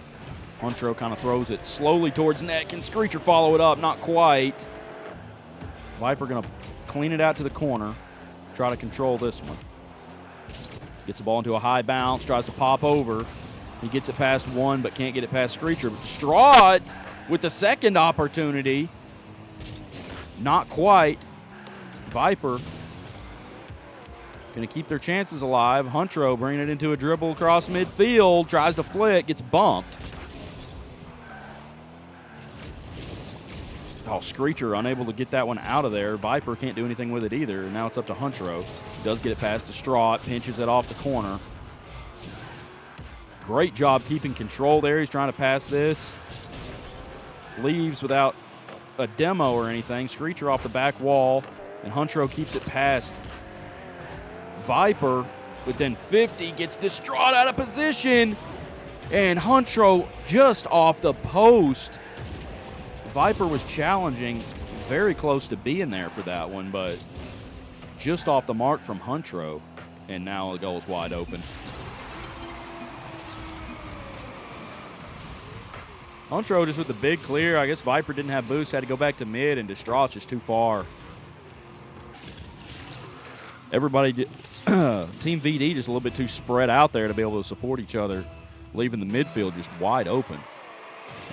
Huntro kind of throws it slowly towards net. Can Screecher follow it up? Not quite. Viper going to clean it out to the corner. Try to control this one. Gets the ball into a high bounce. Tries to pop over. He gets it past one, but can't get it past Screecher. Distraught with the second opportunity. Not quite. Viper going to keep their chances alive. Huntro bringing it into a dribble across midfield. Tries to flick. Gets bumped. Oh, Screecher unable to get that one out of there. Viper can't do anything with it either. Now it's up to Huntro. Does get it past Distraught. Pinches it off the corner. Great job keeping control there. He's trying to pass this. Leaves without a demo or anything. Screecher off the back wall. And Huntro keeps it past Viper. Within 50. Gets Distraught out of position. And Huntro just off the post. Viper was challenging. Very close to being there for that one. But just off the mark from Huntro. And now the goal is wide open. Huntro just with the big clear. I guess Viper didn't have boost, had to go back to mid, and Distraught's just too far. Everybody, Team VD just a little bit too spread out there to be able to support each other, leaving the midfield just wide open.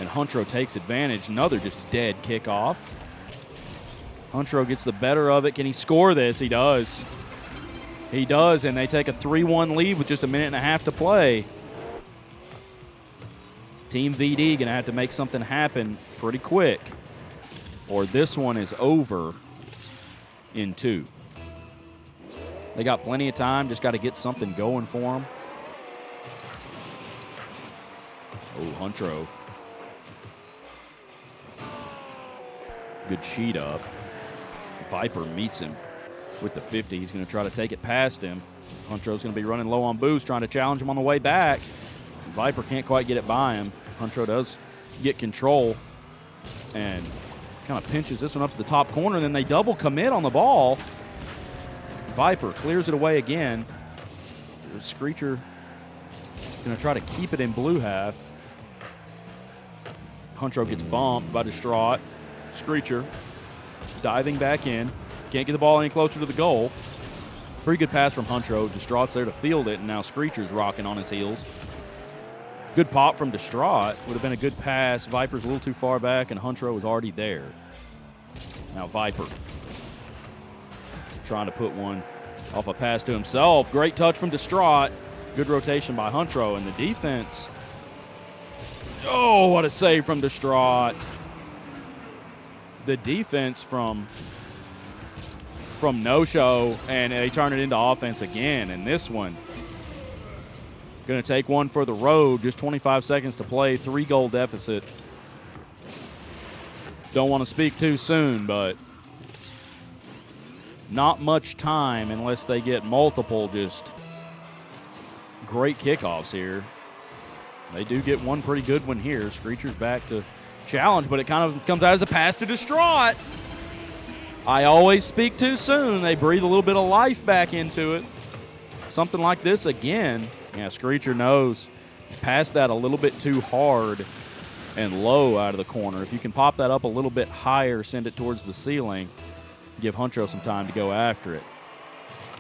And Huntro takes advantage. Another just dead kickoff. Huntro gets the better of it. Can he score this? He does. He does, and they take a 3-1 lead with just a minute and a half to play. Team VD going to have to make something happen pretty quick, or this one is over in 2. They got plenty of time, just got to get something going for them. Oh, Huntro. Good sheet up. Viper meets him with the 50. He's going to try to take it past him. Huntro's going to be running low on boost, trying to challenge him on the way back. Viper can't quite get it by him. Huntro does get control and kind of pinches this one up to the top corner. And then they double commit on the ball. Viper clears it away again. Screecher going to try to keep it in blue half. Huntro gets bumped by Distraught. Screecher diving back in. Can't get the ball any closer to the goal. Pretty good pass from Huntro. Distraught's there to field it, and now Screecher's rocking on his heels. Good pop from Distraught. Would have been a good pass. Viper's a little too far back, and Huntro was already there. Now Viper trying to put one off a pass to himself. Great touch from Distraught. Good rotation by Huntro, and the defense. Oh, what a save from Distraught. The defense from No-Show, and they turn it into offense again. And this one, going to take one for the road. Just 25 seconds to play, 3-goal deficit. Don't want to speak too soon, but not much time unless they get multiple just great kickoffs here. They do get one pretty good one here. Screecher's back to challenge, but it kind of comes out as a pass to Distraught. I always speak too soon. They breathe a little bit of life back into it. Something like this again. Yeah, Screecher knows. Passed that a little bit too hard and low out of the corner. If you can pop that up a little bit higher, send it towards the ceiling, give Huntro some time to go after it.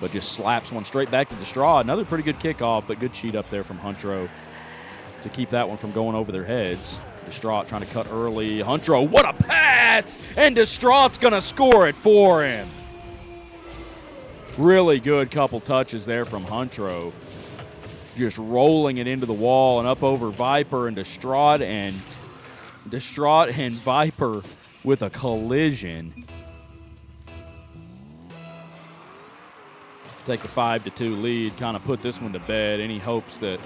But just slaps one straight back to Distraught. Another pretty good kickoff, but good sheet up there from Huntro to keep that one from going over their heads. Distraught trying to cut early. Huntro, what a pass! And Distraught's going to score it for him. Really good couple touches there from Huntro. Just rolling it into the wall and up over Viper and Distraught and Viper with a collision. Take the 5-2 lead, kind of put this one to bed. Any hopes that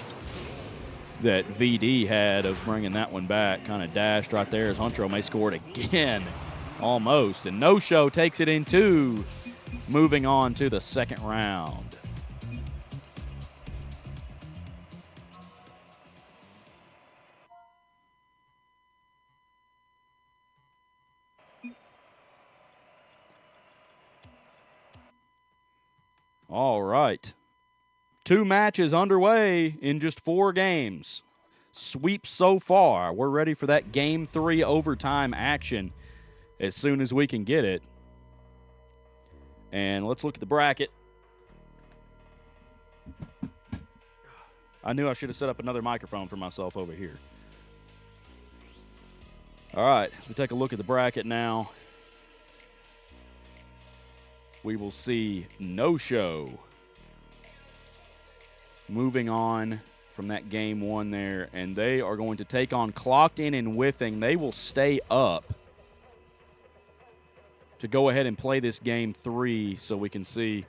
VD had of bringing that one back kind of dashed right there as Huntro may score it again, almost. And No-Show takes it in 2, moving on to the second round. All right. 2 matches underway in just 4 games. Sweeps so far. We're ready for that Game 3 overtime action as soon as we can get it. And let's look at the bracket. I knew I should have set up another microphone for myself over here. All right, we'll take a look at the bracket now. We will see No-Show moving on from that game 1 there, and they are going to take on Clocked In and Whiffing. They will stay up to go ahead and play this game 3 so we can see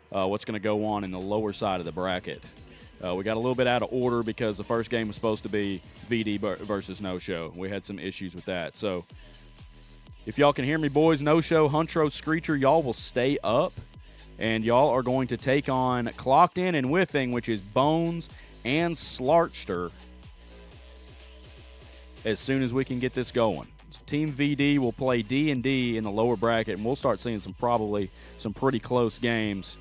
what's going to go on in the lower side of the bracket. We got a little bit out of order because the first game was supposed to be VD versus No-Show. We had some issues with that. So if y'all can hear me, boys, No-Show, Huntro, Screecher, y'all will stay up. And y'all are going to take on Clocked In and Whiffing, which is Bones and Slarchster, as soon as we can get this going. So Team VD will play D&D in the lower bracket, and we'll start seeing probably some pretty close games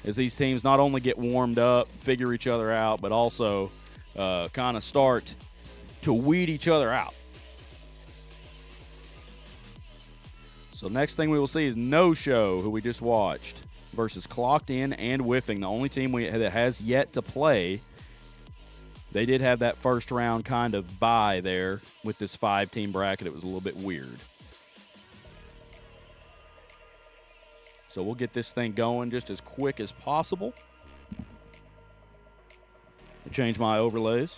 as these teams not only get warmed up, figure each other out, but also kind of start to weed each other out. So next thing we will see is No-Show, who we just watched, versus Clocked In and Whiffing, the only team that has yet to play. They did have that first round kind of bye there with this 5-team bracket. It was a little bit weird. So we'll get this thing going just as quick as possible. I'll change my overlays.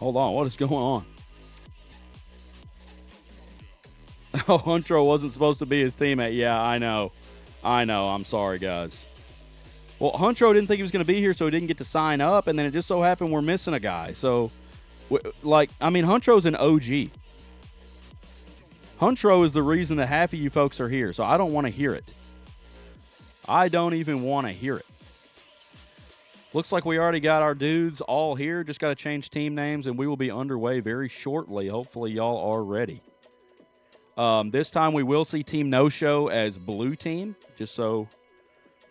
Hold on, what is going on? Oh, Huntro wasn't supposed to be his teammate. Yeah, I know. I'm sorry, guys. Well, Huntro didn't think he was going to be here, so he didn't get to sign up, and then it just so happened we're missing a guy. So, Huntro's an OG. Huntro is the reason that half of you folks are here, so I don't want to hear it. I don't even want to hear it. Looks like we already got our dudes all here. Just got to change team names, and we will be underway very shortly. Hopefully, y'all are ready. This time, we will see Team No-Show as blue team, just so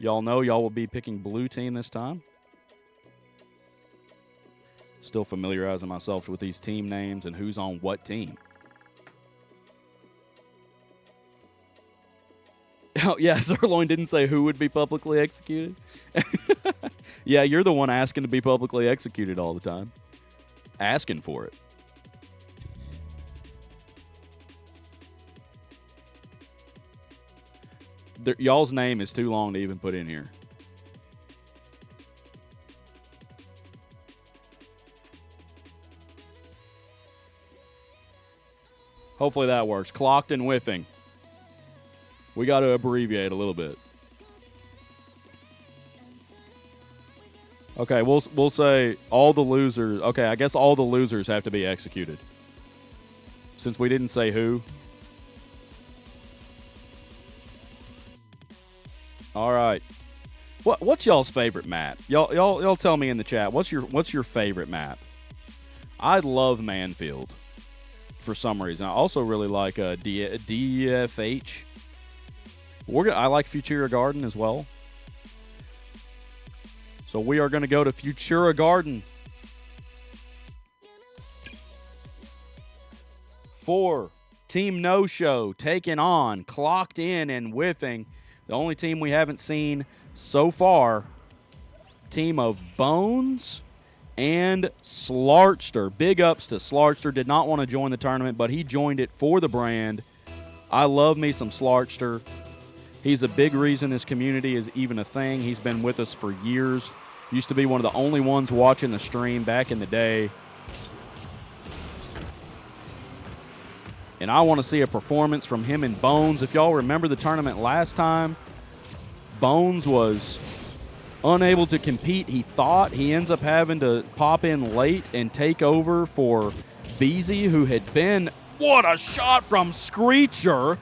y'all know. Y'all will be picking blue team this time. Still familiarizing myself with these team names and who's on what team. Oh, yeah, Sirloin didn't say who would be publicly executed. Yeah, you're the one asking to be publicly executed all the time. Asking for it. Y'all's name is too long to even put in here. Hopefully that works. Clocked and whiffing. We got to abbreviate a little bit. Okay, we'll say all the losers. Okay, I guess all the losers have to be executed. Since we didn't say who. All right. What's y'all's favorite map? Y'all tell me in the chat. What's your favorite map? I love Manfield for some reason. I also really like DFH. I like Futura Garden as well. So we are going to go to Futura Garden for Team No-Show taking on Clocked In and Whiffing. The only team we haven't seen so far, team of Bones and Slarkster. Big ups to Slarkster. Did not want to join the tournament, but he joined it for the brand. I love me some Slarkster. He's a big reason this community is even a thing. He's been with us for years. Used to be one of the only ones watching the stream back in the day. And I want to see a performance from him and Bones. If y'all remember the tournament last time, Bones was unable to compete. He thought he ends up having to pop in late and take over for Beezy, who had been, what a shot from Screecher.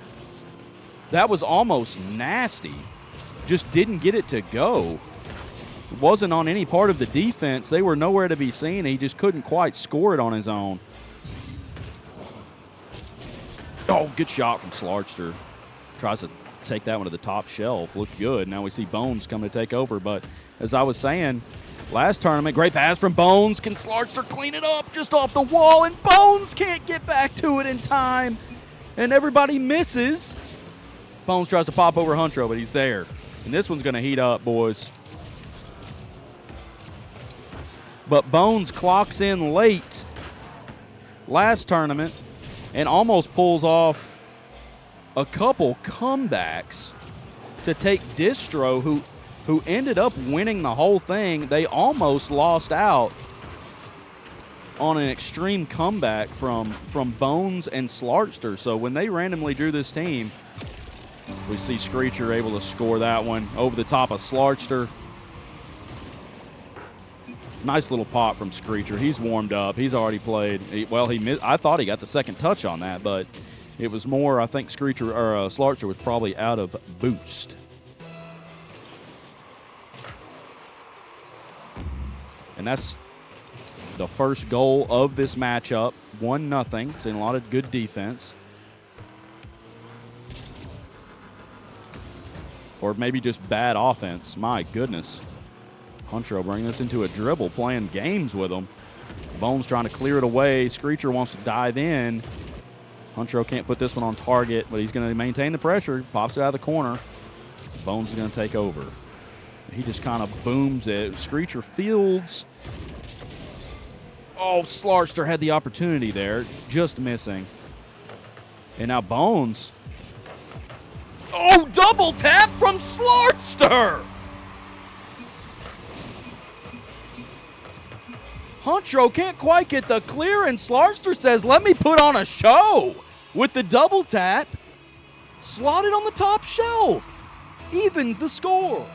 That was almost nasty. Just didn't get it to go. It wasn't on any part of the defense. They were nowhere to be seen. He just couldn't quite score it on his own. Oh, good shot from Slarkster. Tries to take that one to the top shelf. Looked good. Now we see Bones coming to take over. But as I was saying, last tournament, great pass from Bones. Can Slarkster clean it up just off the wall? And Bones can't get back to it in time. And everybody misses. Bones tries to pop over Huntro, but he's there. And this one's going to heat up, boys. But Bones clocks in late last tournament and almost pulls off a couple comebacks to take Distro, who ended up winning the whole thing. They almost lost out on an extreme comeback from Bones and Slarkster. So when they randomly drew this team, we see Screecher able to score that one over the top of Slarkster. Nice little pop from Screecher. He's warmed up. He's already played. I thought he got the second touch on that, but it was more, I think Slarkster was probably out of boost. And that's the first goal of this matchup. 1-0. Seeing a lot of good defense. Or maybe just bad offense. My goodness. Huntro bringing this into a dribble, playing games with him. Bones trying to clear it away. Screecher wants to dive in. Huntro can't put this one on target, but he's going to maintain the pressure. Pops it out of the corner. Bones is going to take over. He just kind of booms it. Screecher fields. Oh, Slarkster had the opportunity there, just missing. And now Bones. Oh, double tap from Slarkster! Huntro can't quite get the clear, and Slarster says, let me put on a show with the double tap. Slotted on the top shelf. Evens the score.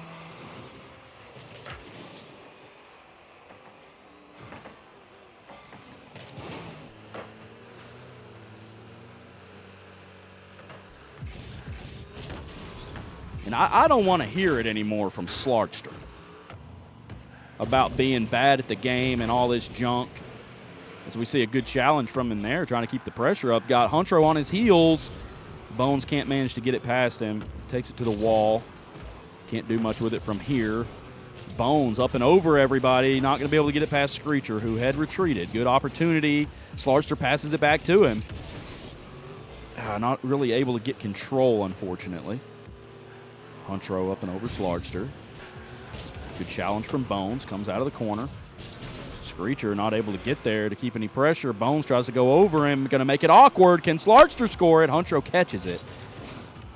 And I don't want to hear it anymore from Slarster about being bad at the game and all this junk. As we see a good challenge from him there, trying to keep the pressure up. Got Huntro on his heels. Bones can't manage to get it past him. Takes it to the wall. Can't do much with it from here. Bones up and over everybody. Not going to be able to get it past Screecher, who had retreated. Good opportunity. Slarster passes it back to him. Not really able to get control, unfortunately. Huntro up and over Slarster. Good challenge from Bones. Comes out of the corner. Screecher not able to get there to keep any pressure. Bones tries to go over him. Going to make it awkward. Can Slarster score it? Huntro catches it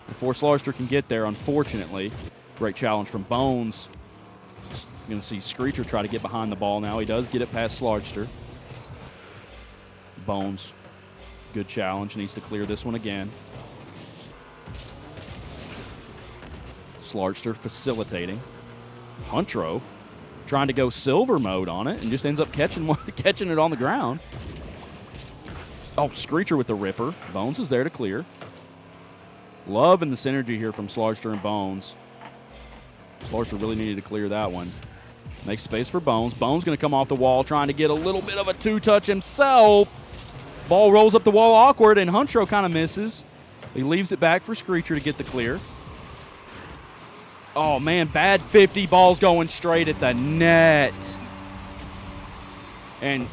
before Slarster can get there, unfortunately. Great challenge from Bones. Going to see Screecher try to get behind the ball now. He does get it past Slarster. Bones. Good challenge. Needs to clear this one again. Slarster facilitating. Huntro trying to go silver mode on it and just ends up catching it on the ground. Oh, Screecher with the ripper. Bones is there to clear. Loving the synergy here from Slarster and Bones. Slarster really needed to clear that one. Makes space for Bones. Bones going to come off the wall trying to get a little bit of a two-touch himself. Ball rolls up the wall awkward, and Huntro kind of misses. He leaves it back for Screecher to get the clear. Oh, man, bad 50. Ball's going straight at the net. And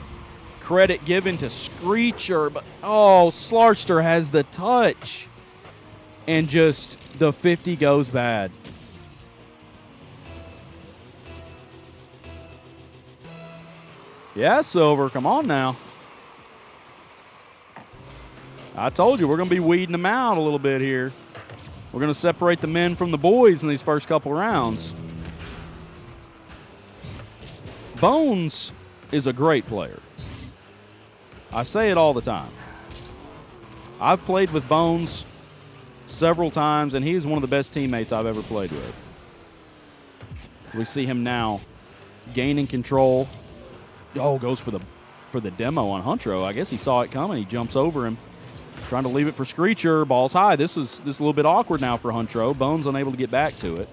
credit given to Screecher, but, oh, Slarster has the touch. And just the 50 goes bad. Yeah, Silver, come on now. I told you, we're going to be weeding them out a little bit here. We're going to separate the men from the boys in these first couple rounds. Bones is a great player. I say it all the time. I've played with Bones several times, and he's one of the best teammates I've ever played with. We see him now gaining control. Oh, goes for the demo on Huntro. I guess he saw it coming. He jumps over him. Trying to leave it for Screecher. Ball's high. This is a little bit awkward now for Huntro. Bones unable to get back to it.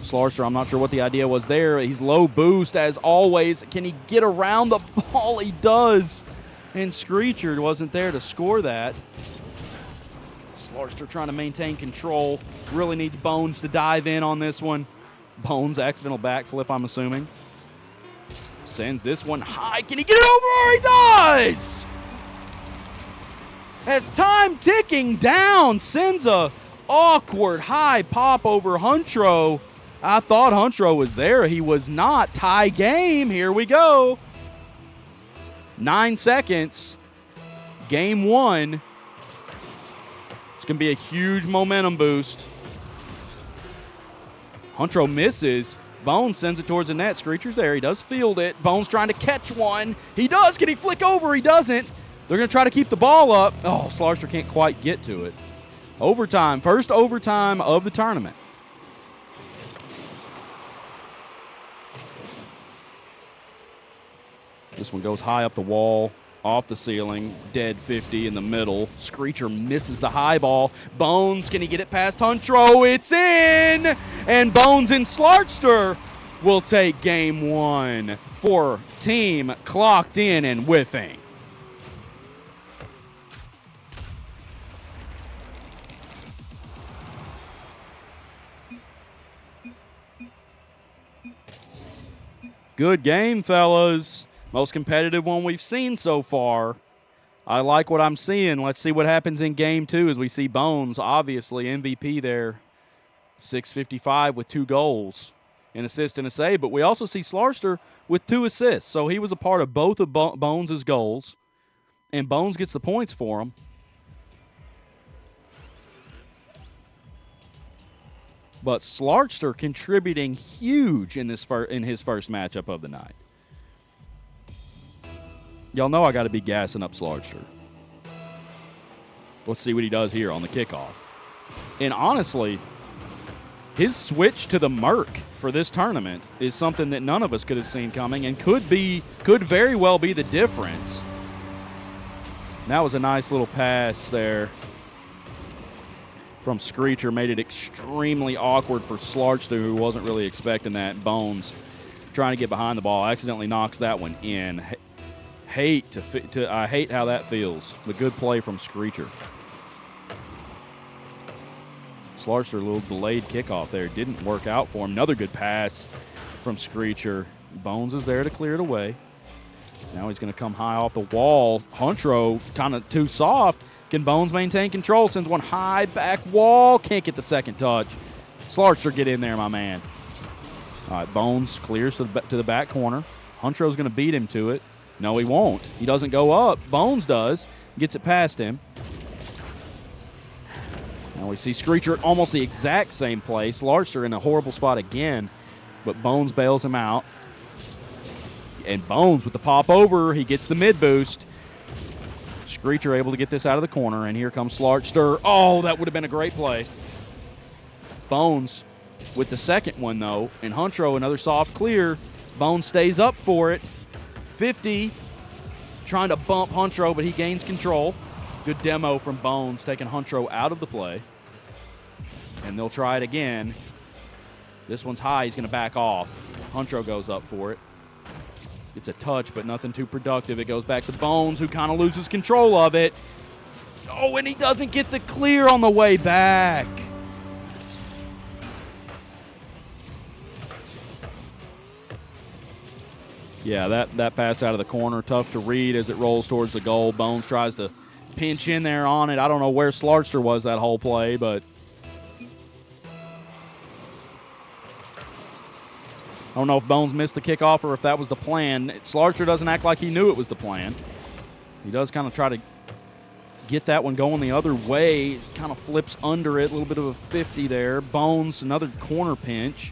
Slarster, I'm not sure what the idea was there. He's low boost as always. Can he get around the ball? He does. And Screecher wasn't there to score that. Slarster trying to maintain control. Really needs Bones to dive in on this one. Bones, accidental backflip, I'm assuming. Sends this one high. Can he get it over? He does! As time ticking down, sends a awkward high pop over Huntro. I thought Huntro was there. He was not. Tie game. Here we go. 9 seconds. Game 1. It's going to be a huge momentum boost. Huntro misses. Bones sends it towards the net. Screecher's there. He does field it. Bones trying to catch one. He does. Can he flick over? He doesn't. They're going to try to keep the ball up. Oh, Slarster can't quite get to it. Overtime. First overtime of the tournament. This one goes high up the wall, off the ceiling, dead 50 in the middle. Screecher misses the high ball. Bones, can he get it past Huntro? It's in! And Bones and Slarster will take game 1 for team clocked in and whiffing. Good game, fellas. Most competitive one we've seen so far. I like what I'm seeing. Let's see what happens in game 2 as we see Bones, obviously MVP there. 655 with 2 goals, an assist and a save. But we also see Slarster with 2 assists. So he was a part of both of Bones' goals. And Bones gets the points for him. But Slarkster contributing huge in his first matchup of the night. Y'all know I got to be gassing up Slarkster. Let's see what he does here on the kickoff. And honestly, his switch to the Merc for this tournament is something that none of us could have seen coming and could very well be the difference. And that was a nice little pass there from Screecher. Made it extremely awkward for Slarkster, who wasn't really expecting that. Bones trying to get behind the ball, accidentally knocks that one in. I hate how that feels. The good play from Screecher. Slarkster, a little delayed kickoff there. Didn't work out for him. Another good pass from Screecher. Bones is there to clear it away. Now he's going to come high off the wall. Huntro kind of too soft. Can Bones maintain control? Sends one high back wall. Can't get the second touch. Slarkster, get in there, my man. All right, Bones clears to the back corner. Huntro's going to beat him to it. No, he won't. He doesn't go up. Bones does. Gets it past him. Now we see Screecher almost the exact same play. Slarkster in a horrible spot again, but Bones bails him out. And Bones with the pop over, he gets the mid boost. Screecher able to get this out of the corner, and here comes Slarkster. Oh, that would have been a great play. Bones with the second one, though, and Huntro another soft clear. Bones stays up for it. 50, trying to bump Huntro, but he gains control. Good demo from Bones, taking Huntro out of the play. And they'll try it again. This one's high. He's going to back off. Huntro goes up for it. It's a touch, but nothing too productive. It goes back to Bones, who kind of loses control of it. Oh, and he doesn't get the clear on the way back. Yeah, that pass out of the corner, tough to read as it rolls towards the goal. Bones tries to pinch in there on it. I don't know where Slarkster was that whole play, but I don't know if Bones missed the kickoff or if that was the plan. Slarkster doesn't act like he knew it was the plan. He does kind of try to get that one going the other way. Kind of flips under it, a little bit of a 50 there. Bones, another corner pinch.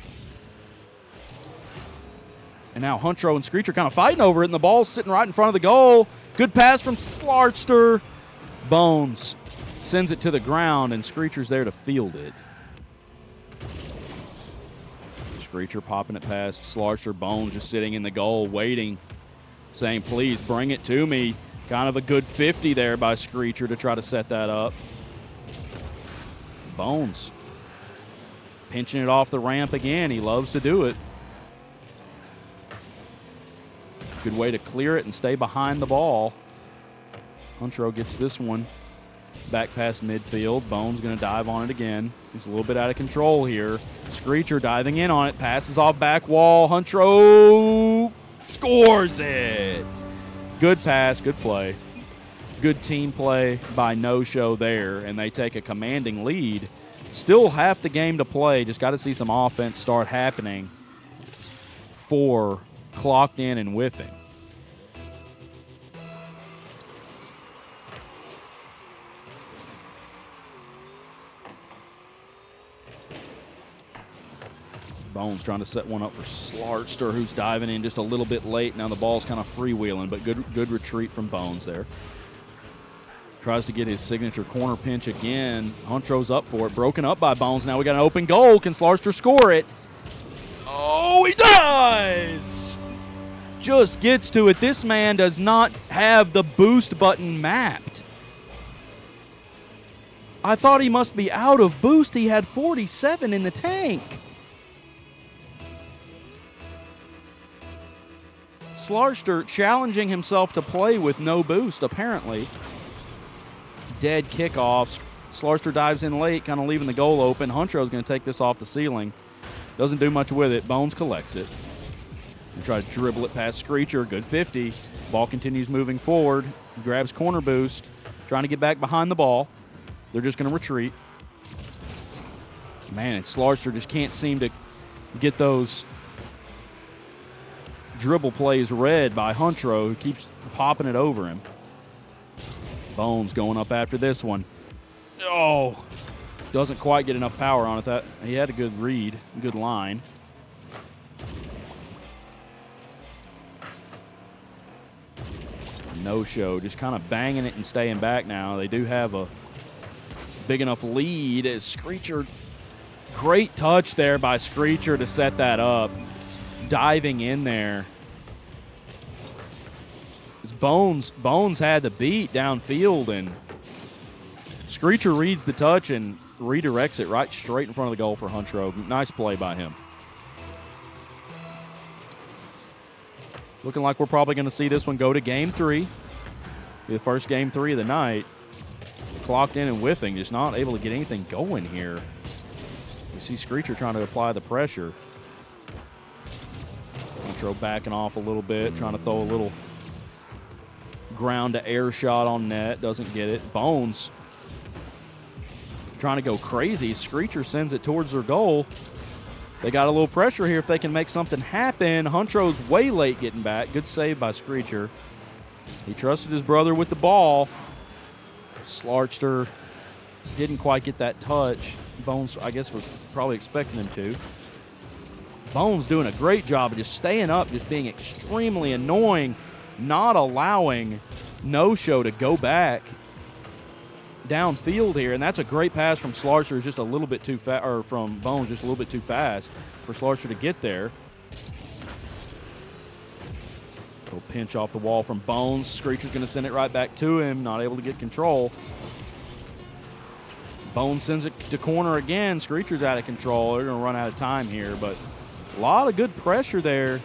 And now Huntro and Screecher kind of fighting over it, and the ball's sitting right in front of the goal. Good pass from Slarkster. Bones sends it to the ground, and Screecher's there to field it. Screecher popping it past Slarkster. Bones just sitting in the goal, waiting, saying, please bring it to me. Kind of a good 50 there by Screecher to try to set that up. Bones pinching it off the ramp again. He loves to do it. Good way to clear it and stay behind the ball. Huntro gets this one back past midfield. Bones going to dive on it again. He's a little bit out of control here. Screecher diving in on it. Passes off back wall. Huntro scores it. Good pass, good play. Good team play by No Show there, and they take a commanding lead. Still half the game to play. Just got to see some offense start happening for Clocked In and Whiffing. Bones trying to set one up for Slarkster, who's diving in just a little bit late. Now the ball's kind of freewheeling, but good retreat from Bones there. Tries to get his signature corner pinch again. Huntro's up for it. Broken up by Bones. Now we got an open goal. Can Slarkster score it? Oh, he does! Just gets to it. This man does not have the boost button mapped. I thought he must be out of boost. He had 47 in the tank. Slarkster challenging himself to play with no boost, apparently. Dead kickoff. Slarkster dives in late, kind of leaving the goal open. Huntro's going to take this off the ceiling. Doesn't do much with it. Bones collects it. And try to dribble it past Screecher. Good 50. Ball continues moving forward. He grabs corner boost. Trying to get back behind the ball. They're just going to retreat. Man, and Slarkster just can't seem to get those dribble plays read by Huntro, who keeps popping it over him. Bones going up after this one. Oh, doesn't quite get enough power on it. That he had a good read, good line. No show, just kind of banging it and staying back now. They do have a big enough lead as Screecher. Great touch there by Screecher to set that up. Diving in there. Bones had the beat downfield, and Screecher reads the touch and redirects it right straight in front of the goal for Huntro. Nice play by him. Looking like we're probably going to see this one go to Game 3. The first Game 3 of the night. Clocked in and whiffing, just not able to get anything going here. You see Screecher trying to apply the pressure. Huntro backing off a little bit, trying to throw a little ground to air shot on net. Doesn't get it. Bones trying to go crazy. Screecher sends it towards their goal. They got a little pressure here if they can make something happen. Huntro's way late getting back. Good save by Screecher. He trusted his brother with the ball. Slarchster didn't quite get that touch. Bones, I guess, was probably expecting him to. Bones doing a great job of just staying up, just being extremely annoying, not allowing No-Show to go back downfield here. And that's a great pass from Slarchster, just a little bit too fast, or from Bones, just a little bit too fast for Slarchster to get there. Little pinch off the wall from Bones. Screecher's going to send it right back to him, not able to get control. Bones sends it to corner again. Screecher's out of control. They're going to run out of time here, but a lot of good pressure there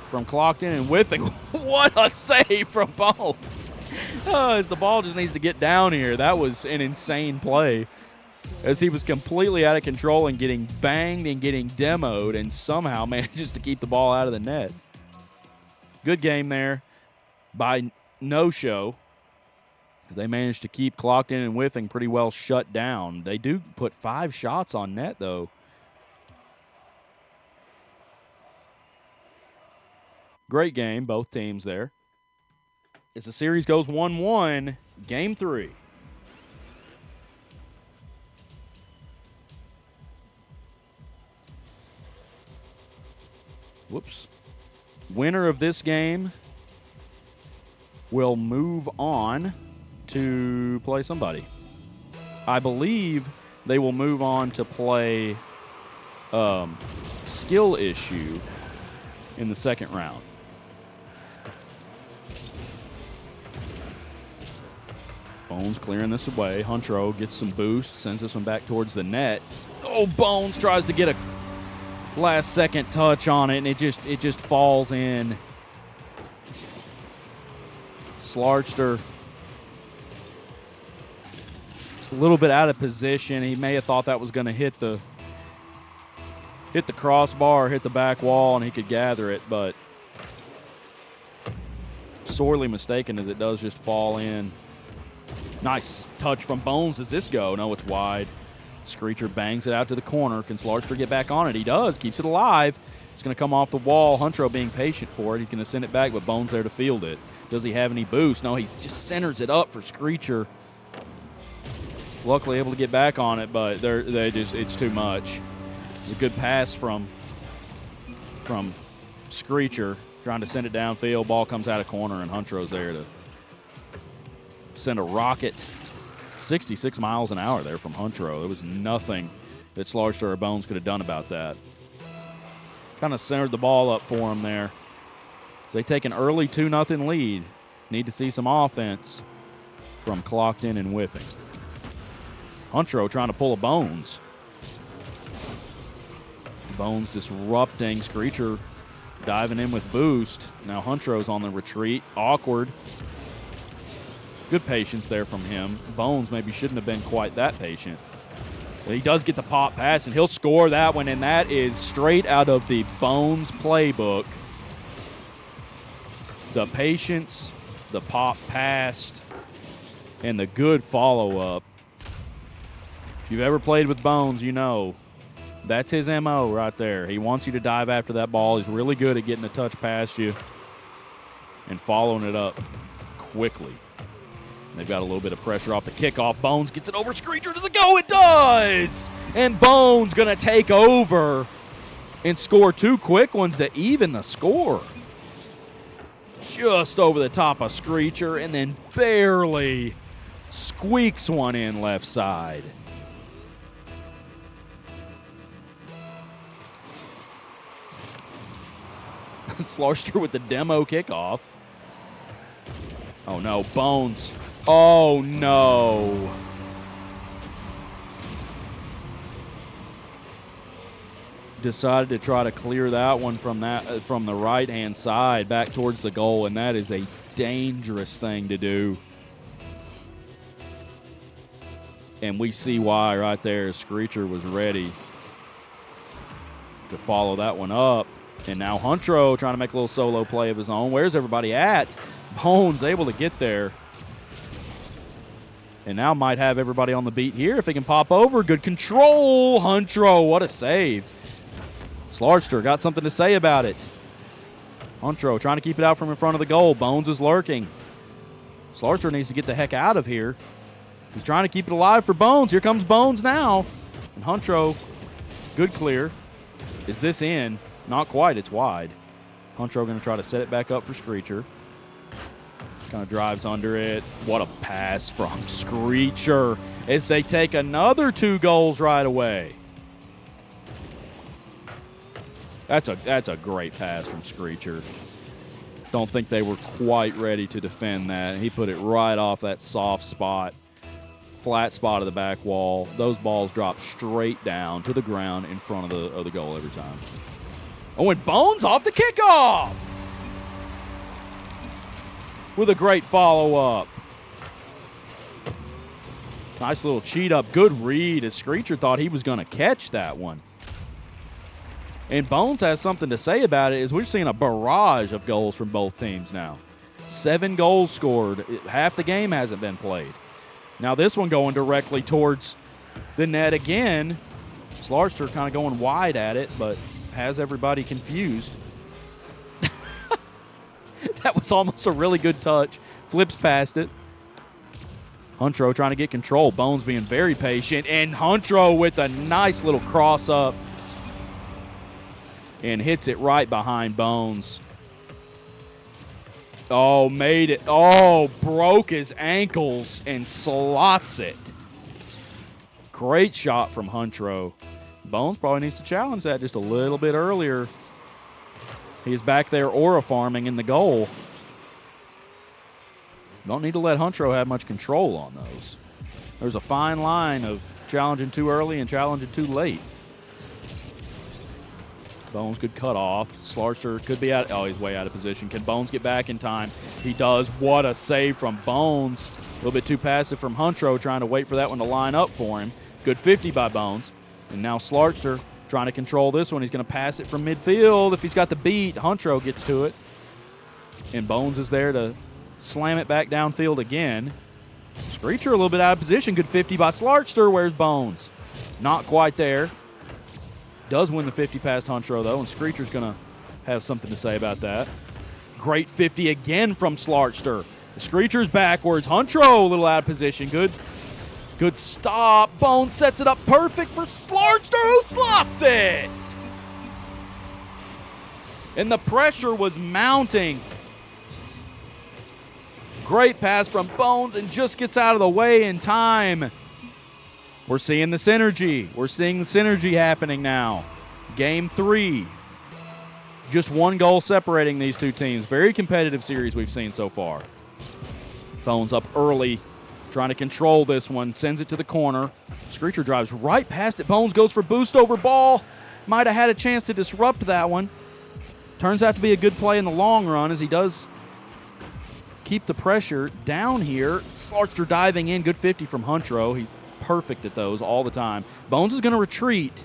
from Clocked In and whiffing. What a save from Bones. As the ball just needs to get down here. That was an insane play, as he was completely out of control and getting banged and getting demoed, and somehow manages to keep the ball out of the net. Good game there by No-Show. They managed to keep Clocked In and whiffing pretty well shut down. They do put 5 shots on net, though. Great game, both teams there. As the series goes 1-1, Game 3. Whoops. Winner of this game will move on to play somebody. I believe they will move on to play Skill Issue in the second round. Bones clearing this away. Huntro gets some boost, sends this one back towards the net. Oh, Bones tries to get a last-second touch on it, and it just falls in. Slarchster a little bit out of position. He may have thought that was going to hit the crossbar, hit the back wall, and he could gather it, but sorely mistaken, as it does just fall in. Nice touch from Bones. Does this go? No, it's wide. Screecher bangs it out to the corner. Can Slarchster get back on it? He does. Keeps it alive. It's going to come off the wall. Huntro being patient for it. He's going to send it back, but Bones there to field it. Does he have any boost? No, he just centers it up for Screecher. Luckily able to get back on it, but it's too much. A good pass from Screecher, trying to send it downfield. Ball comes out of corner, and Huntro's there to send a rocket 66 miles an hour there from Huntro. There was nothing that Slarchster or Bones could have done about that. Kind of centered the ball up for him there. So they take an early 2-0 lead. Need to see some offense from Clocked In and whiffing. Huntro trying to pull a Bones. Bones disrupting. Screecher diving in with boost. Now Huntro's on the retreat. Awkward. Good patience there from him. Bones maybe shouldn't have been quite that patient. But he does get the pop pass, and he'll score that one, and that is straight out of the Bones playbook. The patience, the pop pass, and the good follow-up. If you've ever played with Bones, you know that's his MO right there. He wants you to dive after that ball. He's really good at getting a touch past you and following it up quickly. They've got a little bit of pressure off the kickoff. Bones gets it over. Screecher, does it go? It does! And Bones going to take over and score 2 quick ones to even the score. Just over the top of Screecher and then barely squeaks one in left side. Slarster with the demo kickoff. Oh, no. Bones. Oh, no. Decided to try to clear that one from the right-hand side back towards the goal, and that is a dangerous thing to do. And we see why right there. Screecher was ready to follow that one up. And now Huntro trying to make a little solo play of his own. Where's everybody at? Bones able to get there. And now might have everybody on the beat here if they can pop over. Good control. Huntro, what a save. Slarster got something to say about it. Huntro trying to keep it out from in front of the goal. Bones is lurking. Slarster needs to get the heck out of here. He's trying to keep it alive for Bones. Here comes Bones now. And Huntro, good clear. Is this in? Not quite. It's wide. Huntro going to try to set it back up for Screecher. Kind of drives under it. What a pass from Screecher as they take another 2 goals right away. That's a great pass from Screecher. Don't think they were quite ready to defend that. He put it right off that soft spot, flat spot of the back wall. Those balls drop straight down to the ground in front of the goal every time. Oh, and Bones off the kickoff with a great follow-up. Nice little cheat up. Good read as Screecher thought he was going to catch that one. And Bones has something to say about it, as we've seen a barrage of goals from both teams now. 7 goals scored. Half the game hasn't been played. Now this one going directly towards the net again. Slarster kind of going wide at it, but has everybody confused. That was almost a really good touch. Flips past it. Huntro trying to get control. Bones being very patient. And Huntro with a nice little cross up. And hits it right behind Bones. Oh, made it. Oh, broke his ankles and slots it. Great shot from Huntro. Bones probably needs to challenge that just a little bit earlier. He's back there aura farming in the goal. Don't need to let Huntro have much control on those. There's a fine line of challenging too early and challenging too late. Bones could cut off. Slarster could be out. Oh, he's way out of position. Can Bones get back in time? He does. What a save from Bones. A little bit too passive from Huntro, trying to wait for that one to line up for him. Good 50 by Bones. And now Slarster trying to control this one. He's going to pass it from midfield. If he's got the beat, Huntro gets to it. And Bones is there to slam it back downfield again. Screecher a little bit out of position. Good 50 by Slarster. Where's Bones? Not quite there. Does win the 50 past Huntro, though, and Screecher's going to have something to say about that. Great 50 again from Slarster. The Screecher's backwards. Huntro a little out of position. Good stop. Bones sets it up perfect for Slarster, who slots it. And the pressure was mounting. Great pass from Bones and just gets out of the way in time. We're seeing the synergy. We're seeing the synergy happening now. Game 3. Just 1 goal separating these two teams. Very competitive series we've seen so far. Bones up early, trying to control this one. Sends it to the corner. Screecher drives right past it. Bones goes for boost over ball. Might have had a chance to disrupt that one. Turns out to be a good play in the long run as he does keep the pressure down here. Slarster diving in. Good 50 from Huntro. He's perfect at those all the time. Bones is going to retreat.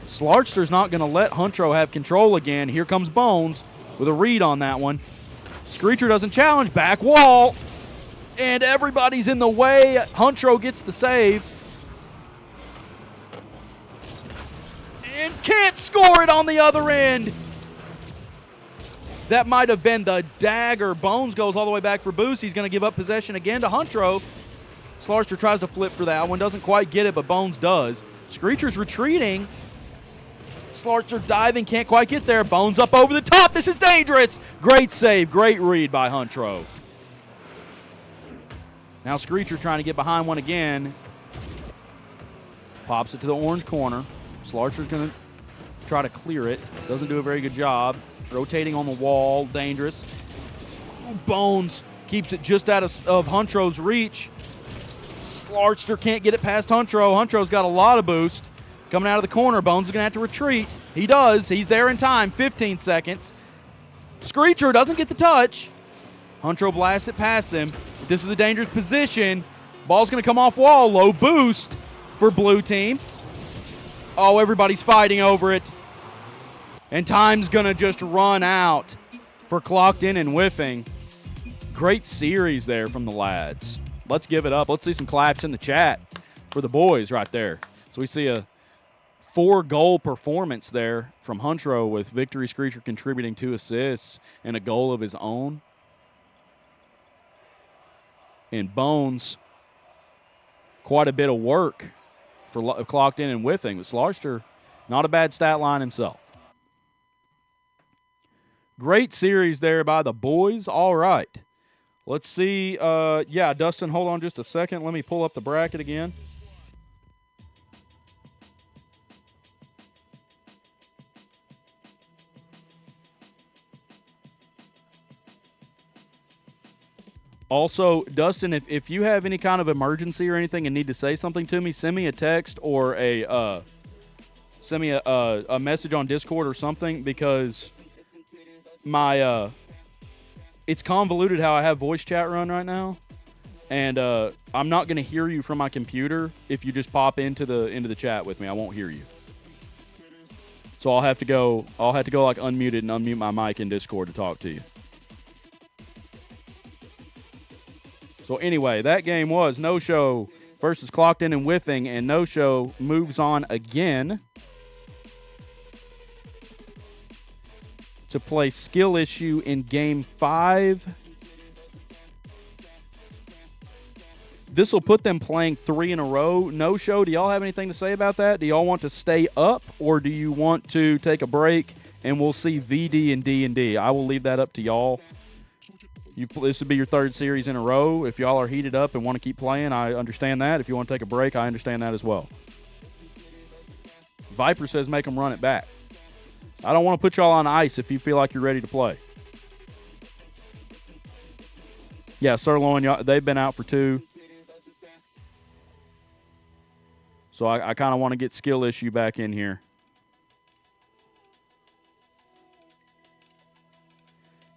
Slarster's not going to let Huntro have control again. Here comes Bones with a read on that one. Screecher doesn't challenge. Back wall. And everybody's in the way. Huntro gets the save. And can't score it on the other end. That might have been the dagger. Bones goes all the way back for Boost. He's going to give up possession again to Huntro. Slarster tries to flip for that one. Doesn't quite get it, but Bones does. Screecher's retreating. Slarster diving, can't quite get there. Bones up over the top. This is dangerous. Great save, great read by Huntro. Now Screecher trying to get behind one again. Pops it to the orange corner. Slarster's going to try to clear it. Doesn't do a very good job. Rotating on the wall, dangerous. Bones keeps it just out of Huntro's reach. Slarster can't get it past Huntro. Huntro's got a lot of boost. Coming out of the corner, Bones is going to have to retreat. He does. He's there in time. 15 seconds. Screecher doesn't get the touch. Huntro blasts it past him. This is a dangerous position. Ball's going to come off wall. Low boost for blue team. Oh, everybody's fighting over it. And time's going to just run out for Clocked In and Whiffing. Great series there from the lads. Let's give it up. Let's see some claps in the chat for the boys right there. So we see a 4-goal performance there from Huntro with Victory Screecher contributing 2 assists and a goal of his own. And Bones, quite a bit of work for Clocked In and Whiffing. But Slarster, not a bad stat line himself. Great series there by the boys. All right. Let's see. Yeah, Dustin, hold on just a second. Let me pull up the bracket again. Also, Dustin, if you have any kind of emergency or anything and need to say something to me, send me a text or send me a message on Discord or something, because my it's convoluted how I have voice chat run right now, and I'm not going to hear you from my computer if you just pop into the chat with me. I won't hear you. So I'll have to go like unmuted and unmute my mic in Discord to talk to you. So anyway, that game was No Show versus Clocked In and Whiffing, and No Show moves on again to play Skill Issue in Game 5. This will put them playing 3 in a row. No Show, do y'all have anything to say about that? Do y'all want to stay up, or do you want to take a break and we'll see VD and D&D? I will leave that up to y'all. This would be your 3rd series in a row. If y'all are heated up and want to keep playing, I understand that. If you want to take a break, I understand that as well. Viper says make them run it back. I don't want to put y'all on ice if you feel like you're ready to play. Yeah, Sirloin, they've been out for 2. So I kind of want to get Skill Issue back in here.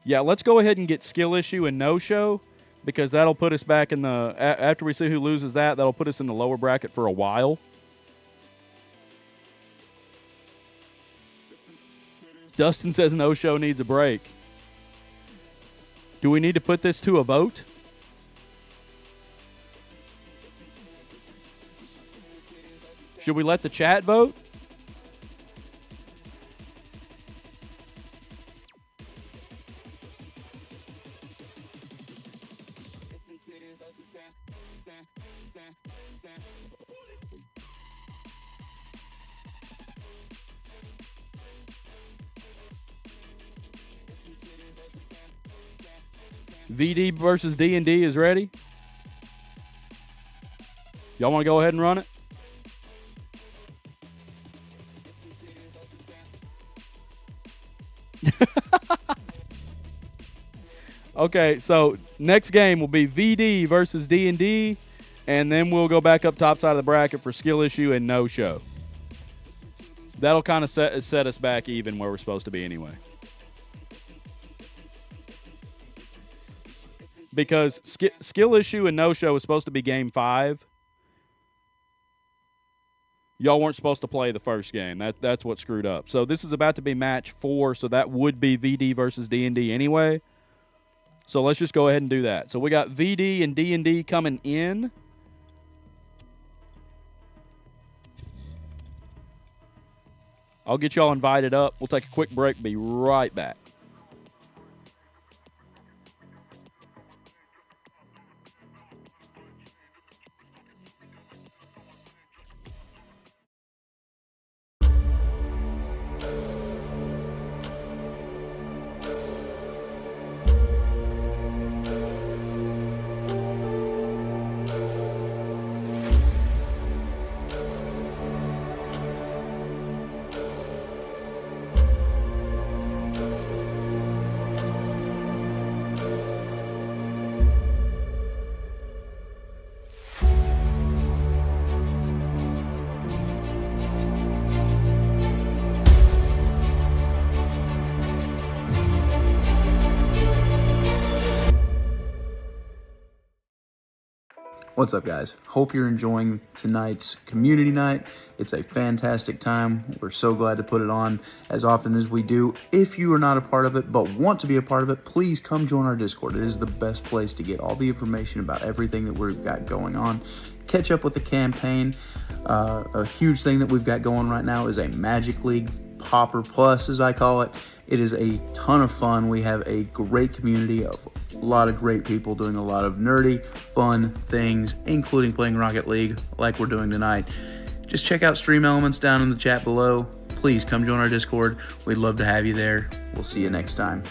Yeah, let's go ahead and get Skill Issue and No Show, because that'll put us back in the... After we see who loses that'll put us in the lower bracket for a while. Dustin says No Show needs a break. Do we need to put this to a vote? Should we let the chat vote? VD versus D&D is ready. Y'all want to go ahead and run it? Okay, so next game will be VD versus D&D, and then we'll go back up top side of the bracket for Skill Issue and No Show. That'll kind of set us back even where we're supposed to be anyway. Because Skill Issue and No Show is supposed to be Game 5. Y'all weren't supposed to play the first game. That's what screwed up. So this is about to be match 4, so that would be VD versus D&D anyway. So let's just go ahead and do that. So we got VD and D&D coming in. I'll get y'all invited up. We'll take a quick break. Be right back. What's up, guys? Hope you're enjoying tonight's community night. It's a fantastic time. We're so glad to put it on as often as we do. If you are not a part of it but want to be a part of it, please come join our Discord. It is the best place to get all the information about everything that we've got going on. Catch up with the campaign. A huge thing that we've got going right now is a Magic League Popper Plus, as I call it. It is a ton of fun. We have a great community of a lot of great people doing a lot of nerdy, fun things, including playing Rocket League like we're doing tonight. Just check out Stream Elements down in the chat below. Please come join our Discord. We'd love to have you there. We'll see you next time.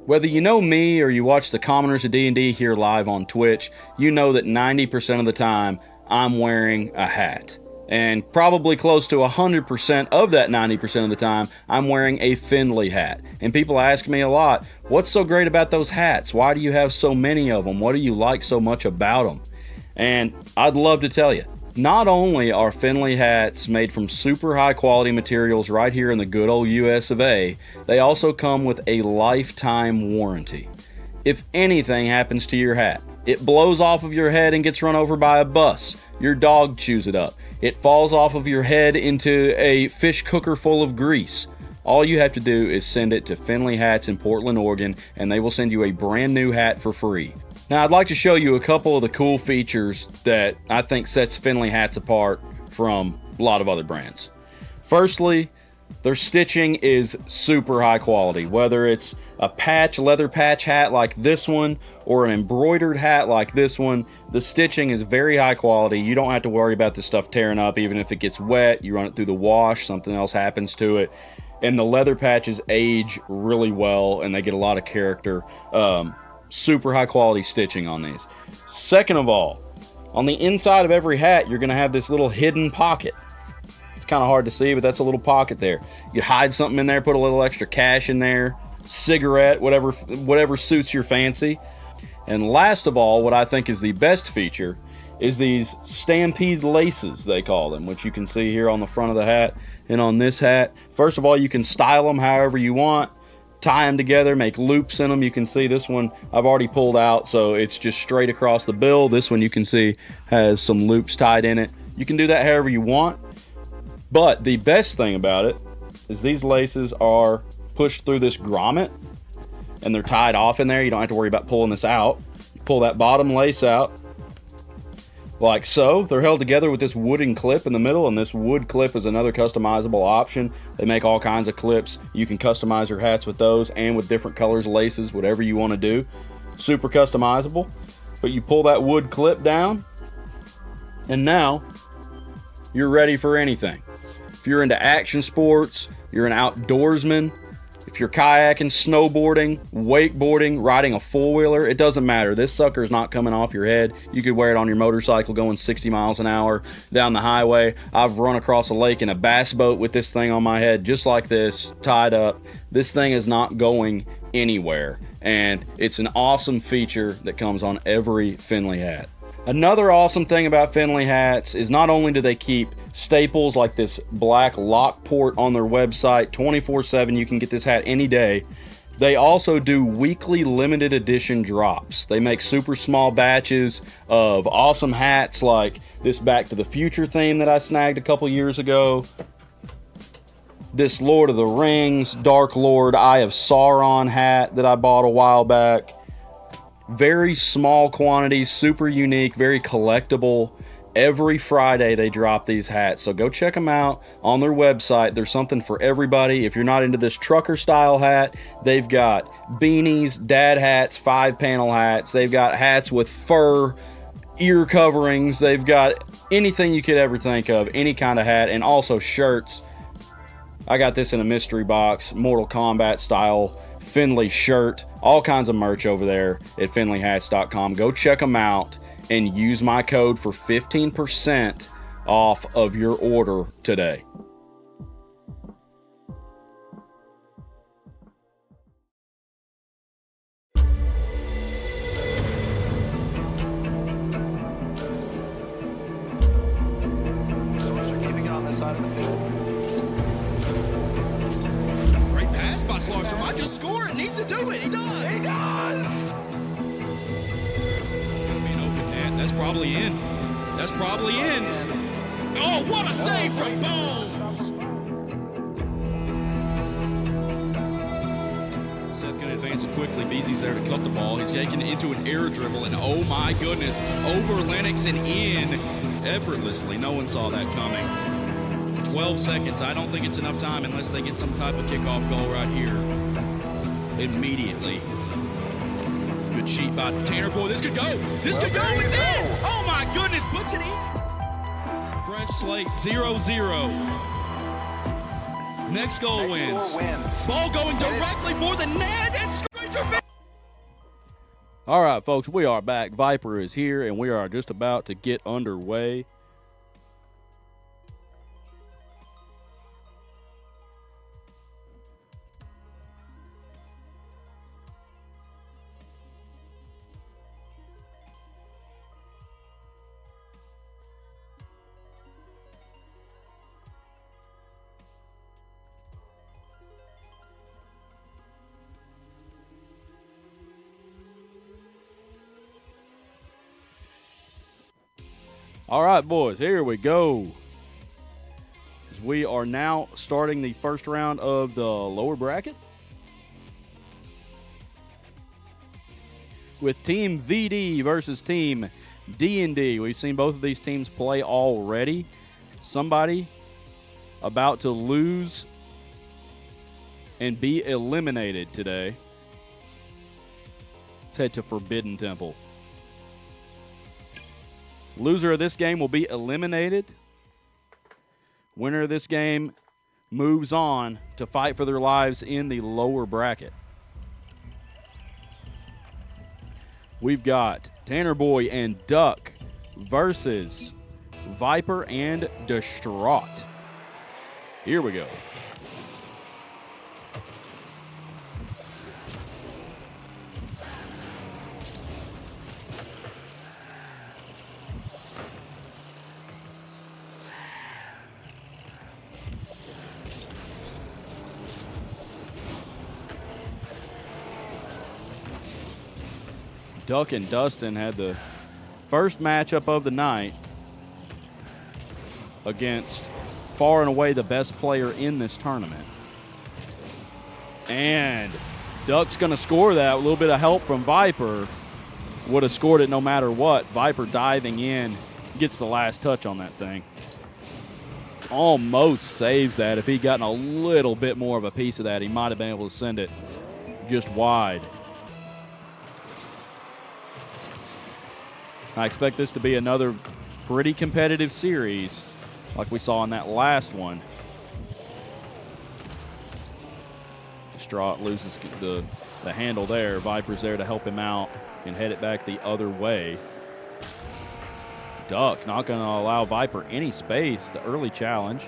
Whether you know me or you watch the Commoners of D&D here live on Twitch, you know that 90% of the time I'm wearing a hat. And probably close to 100% of that 90% of the time, I'm wearing a Finley hat. And people ask me a lot, what's so great about those hats? Why do you have so many of them? What do you like so much about them? And I'd love to tell you. Not only are Finley hats made from super high quality materials right here in the good old US of A, they also come with a lifetime warranty. If anything happens to your hat, it blows off of your head and gets run over by a bus, your dog chews it up, it falls off of your head into a fish cooker full of grease, all you have to do is send it to Finley Hats in Portland, Oregon, and they will send you a brand new hat for free. Now, I'd like to show you a couple of the cool features that I think sets Finley hats apart from a lot of other brands. Firstly, their stitching is super high quality. Whether it's a leather patch hat like this one or an embroidered hat like this one, the stitching is very high quality. You don't have to worry about this stuff tearing up even if it gets wet. You run it through the wash, something else happens to it. And the leather patches age really well and they get a lot of character. Super high quality stitching on these. Second of all, on the inside of every hat, you're going to have this little hidden pocket. It's kind of hard to see, but that's a little pocket there. You hide something in there, put a little extra cash in there, cigarette, whatever suits your fancy. And last of all, what I think is the best feature is these stampede laces, they call them, which you can see here on the front of the hat and on this hat. First of all, you can style them however you want. Tie them together, make loops in them. You can see this one I've already pulled out, so it's just straight across the bill. This one you can see has some loops tied in it. You can do that however you want, but the best thing about it is these laces are pushed through this grommet and they're tied off in there. You don't have to worry about pulling this out. You pull that bottom lace out like so. They're held together with this wooden clip in the middle, and this wood clip is another customizable option. They make all kinds of clips. You can customize your hats with those and with different colors, laces, whatever you want to do. Super customizable. But you pull that wood clip down, and now you're ready for anything. If you're into action sports, you're an outdoorsman, if you're kayaking, snowboarding, wakeboarding, riding a four-wheeler, it doesn't matter. This sucker is not coming off your head. You could wear it on your motorcycle going 60 miles an hour down the highway. I've run across a lake in a bass boat with this thing on my head just like this, tied up. This thing is not going anywhere, and it's an awesome feature that comes on every Finley hat. Another awesome thing about Finley hats is not only do they keep staples like this black lock port on their website 24/7, you can get this hat any day. They also do weekly limited edition drops. They make super small batches of awesome hats like this Back to the Future theme that I snagged a couple years ago. This Lord of the Rings, Dark Lord, Eye of Sauron hat that I bought a while back. Very small quantities, super unique, very collectible. Every Friday they drop these hats, so go check them out on their website. There's something for everybody. If you're not into this trucker style hat, they've got beanies, dad hats, 5-panel hats. They've got hats with fur, ear coverings. They've got anything you could ever think of, any kind of hat, and also shirts. I got this in a mystery box, Mortal Kombat style Finley shirt, all kinds of merch over there at finleyhats.com. Go check them out and use my code for 15% off of your order today. Keeping it on this side of the field. by Slaughter. Might just score it. Needs to do it. He does. He does! It's going to be an open net. That's probably in. That's probably in. Oh, what a save from Bones! Seth going to advance it quickly. Beezy's there to cut the ball. He's taking it into an air dribble, and oh my goodness, over Lennox and in effortlessly. No one saw that coming. 12 seconds. I don't think it's enough time unless they get some type of kickoff goal right here. Immediately. Good sheet by Tanner Boy. This could go. This could go. It's in. Oh my goodness. Puts it in. French Slate 0-0. Next goal wins. Ball going directly for the net and Stranger Things. All right, folks, we are back. Viper is here, and we are just about to get underway. All right, boys, here we go. As we are now starting the first round of the lower bracket with Team VD versus Team D&D. We've seen both of these teams play already. Somebody about to lose and be eliminated today. Let's head to Forbidden Temple. Loser of this game will be eliminated. Winner of this game moves on to fight for their lives in the lower bracket. We've got Tanner Boy and Duck versus Viper and Distraught. Here we go. Duck and Dustin had the first matchup of the night against far and away the best player in this tournament. And Duck's going to score that. A little bit of help from Viper. Would have scored it no matter what. Viper diving in, gets the last touch on that thing. Almost saves that. If he'd gotten a little bit more of a piece of that, he might have been able to send it just wide. I expect this to be another pretty competitive series like we saw in that last one. Distraught loses the handle there. Viper's there to help him out and head it back the other way. Duck not going to allow Viper any space. The early challenge.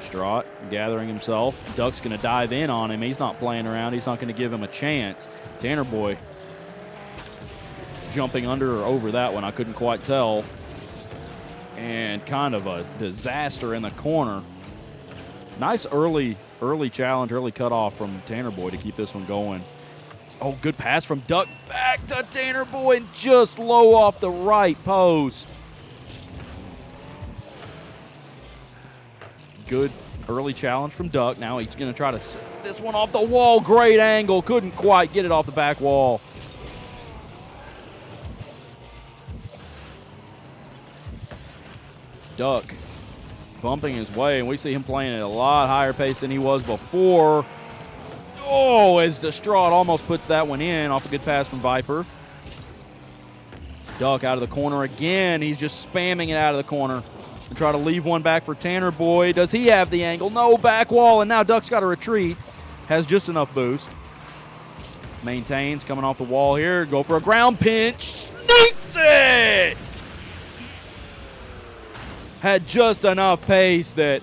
Distraught gathering himself. Duck's going to dive in on him. He's not playing around. He's not going to give him a chance. Tanner Boy jumping under or over that one, I couldn't quite tell. And kind of a disaster in the corner. Nice early challenge, early cutoff from Tanner Boy to keep this one going. Oh, good pass from Duck back to Tanner Boy and just low off the right post. Good early challenge from Duck. Now he's going to try to set this one off the wall. Great angle. Couldn't quite get it off the back wall. Duck bumping his way, and we see him playing at a lot higher pace than he was before. Oh, as Distraught almost puts that one in off a good pass from Viper. Duck out of the corner again. He's just spamming it out of the corner to try to leave one back for Tanner Boy. Does he have the angle? No, back wall, and now Duck's got to retreat. Has just enough boost. Maintains, coming off the wall here. Go for a ground pinch. Sneaks it! Had just enough pace that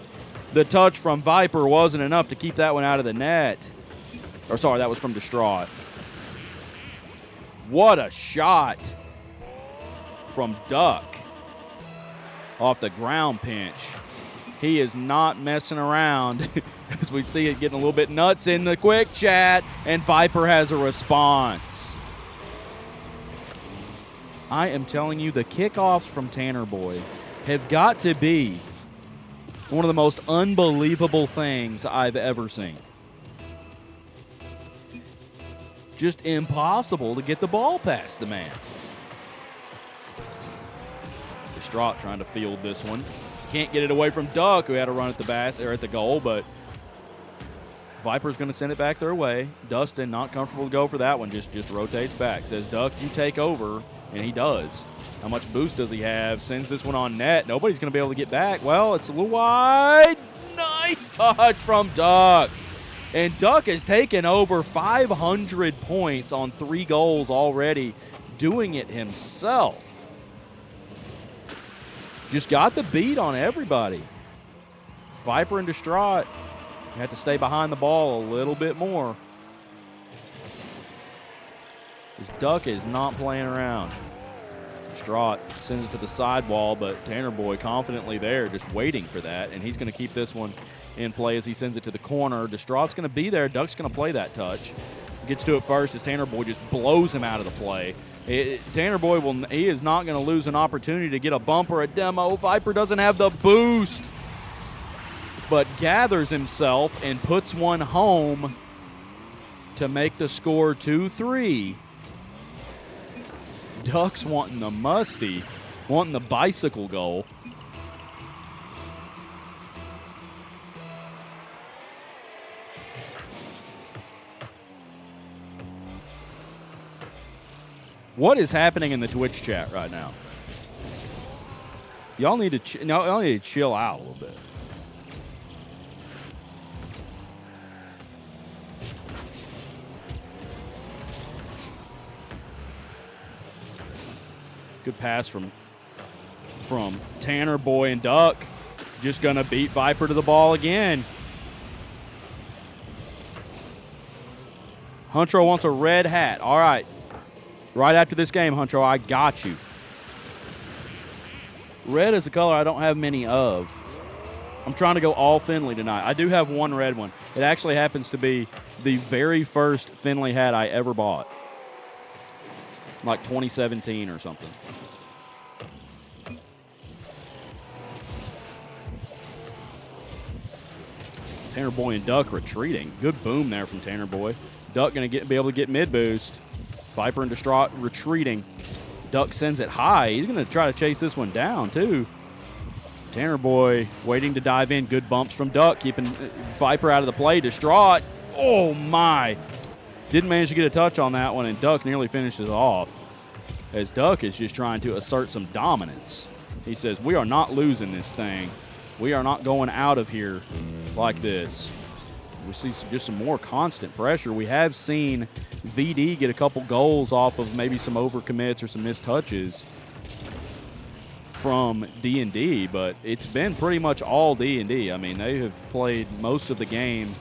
the touch from Viper wasn't enough to keep that one out of the net. Or sorry, that was from Distraught. What a shot from Duck off the ground pinch. He is not messing around as we see it getting a little bit nuts in the quick chat, and Viper has a response. I am telling you, the kickoffs from Tanner Boy have got to be one of the most unbelievable things I've ever seen. Just impossible to get the ball past the man. Distraught trying to field this one. Can't get it away from Duck, who had a run at the basket or at the goal, but Viper's going to send it back their way. Dustin not comfortable to go for that one, just rotates back. Says, Duck, you take over, and he does. How much boost does he have? Sends this one on net. Nobody's going to be able to get back. Well, it's a little wide. Nice touch from Duck. And Duck has taken over 500 points on 3 goals already, doing it himself. Just got the beat on everybody. Viper and Distraught have to stay behind the ball a little bit more. This Duck is not playing around. Distraught sends it to the sidewall, but Tanner Boy confidently there, just waiting for that, and he's going to keep this one in play as he sends it to the corner. Distraught's going to be there. Duck's going to play that touch. Gets to it first as Tanner Boy just blows him out of the play. Tanner Boy he is not going to lose an opportunity to get a bump or a demo. Viper doesn't have the boost, but gathers himself and puts one home to make the score 2-3. Ducks wanting the musty, wanting the bicycle goal. What is happening in the Twitch chat right now? Y'all need to chill out a little bit. Good pass from Tanner Boy, and Duck just going to beat Viper to the ball again. Huntro wants a red hat. All right. Right after this game, Huntro, I got you. Red is a color I don't have many of. I'm trying to go all Finley tonight. I do have one red one. It actually happens to be the very first Finley hat I ever bought. Like 2017 or something. Tanner Boy and Duck retreating. Good boom there from Tanner Boy. Duck going to be able to get mid boost. Viper and Distraught retreating. Duck sends it high. He's going to try to chase this one down, too. Tanner Boy waiting to dive in. Good bumps from Duck, keeping Viper out of the play. Distraught. Oh, my. Didn't manage to get a touch on that one, and Duck nearly finishes off. As Duck is just trying to assert some dominance. He says, we are not losing this thing. We are not going out of here like this. We see just some more constant pressure. We have seen VD get a couple goals off of maybe some overcommits or some missed touches from D&D, but it's been pretty much all D&D. I mean, they have played most of the game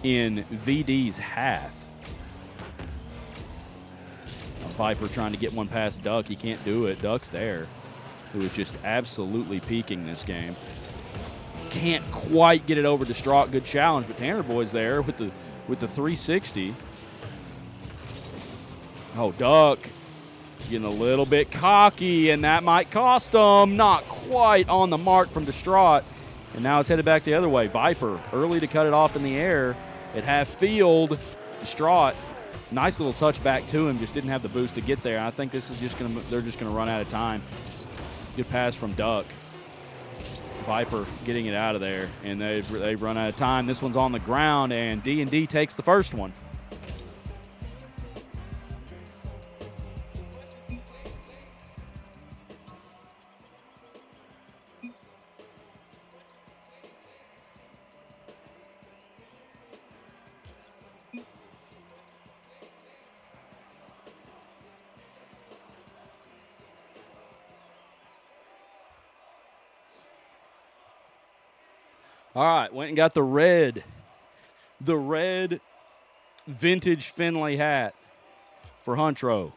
in VD's half. Viper trying to get one past Duck. He can't do it. Duck's there, who is just absolutely peaking this game. Can't quite get it over Distraught. Good challenge, but Tanner Boy's there with the 360. Oh, Duck getting a little bit cocky, and that might cost him. Not quite on the mark from Distraught, and now it's headed back the other way. Viper early to cut it off in the air at half field. Distraught, nice little touch back to him, just didn't have the boost to get there. I think this is they're just gonna run out of time. Good pass from Duck. Viper getting it out of there, and they've run out of time. This one's on the ground, and D&D takes the first one. All right, went and got the red vintage Finley hat for Huntro.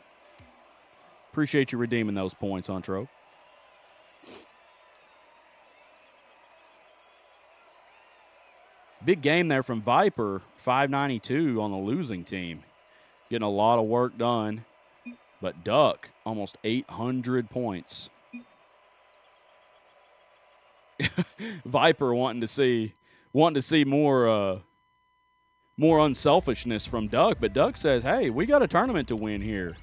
Appreciate you redeeming those points, Huntro. Big game there from Viper, 592 on the losing team. Getting a lot of work done. But Duck, almost 800 points. Viper wanting to see more unselfishness from Duck, but Duck says, hey, we got a tournament to win here.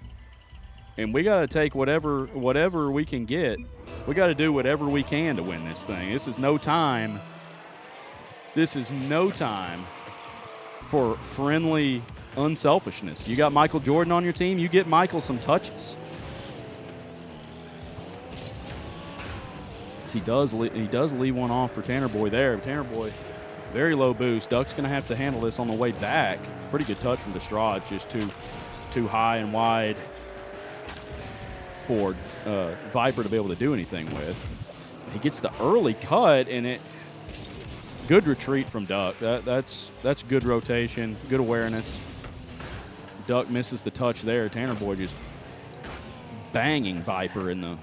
And we got to take whatever we can get. We got to do whatever we can to win this thing. This is no time for friendly unselfishness. You got Michael Jordan on your team, you get Michael some touches. He does leave one off for Tanner Boy there. Tanner Boy, very low boost. Duck's going to have to handle this on the way back. Pretty good touch from Destrade, just too high and wide for Viper to be able to do anything with. He gets the early cut, and good retreat from Duck. That's good rotation, good awareness. Duck misses the touch there. Tanner Boy just banging Viper in the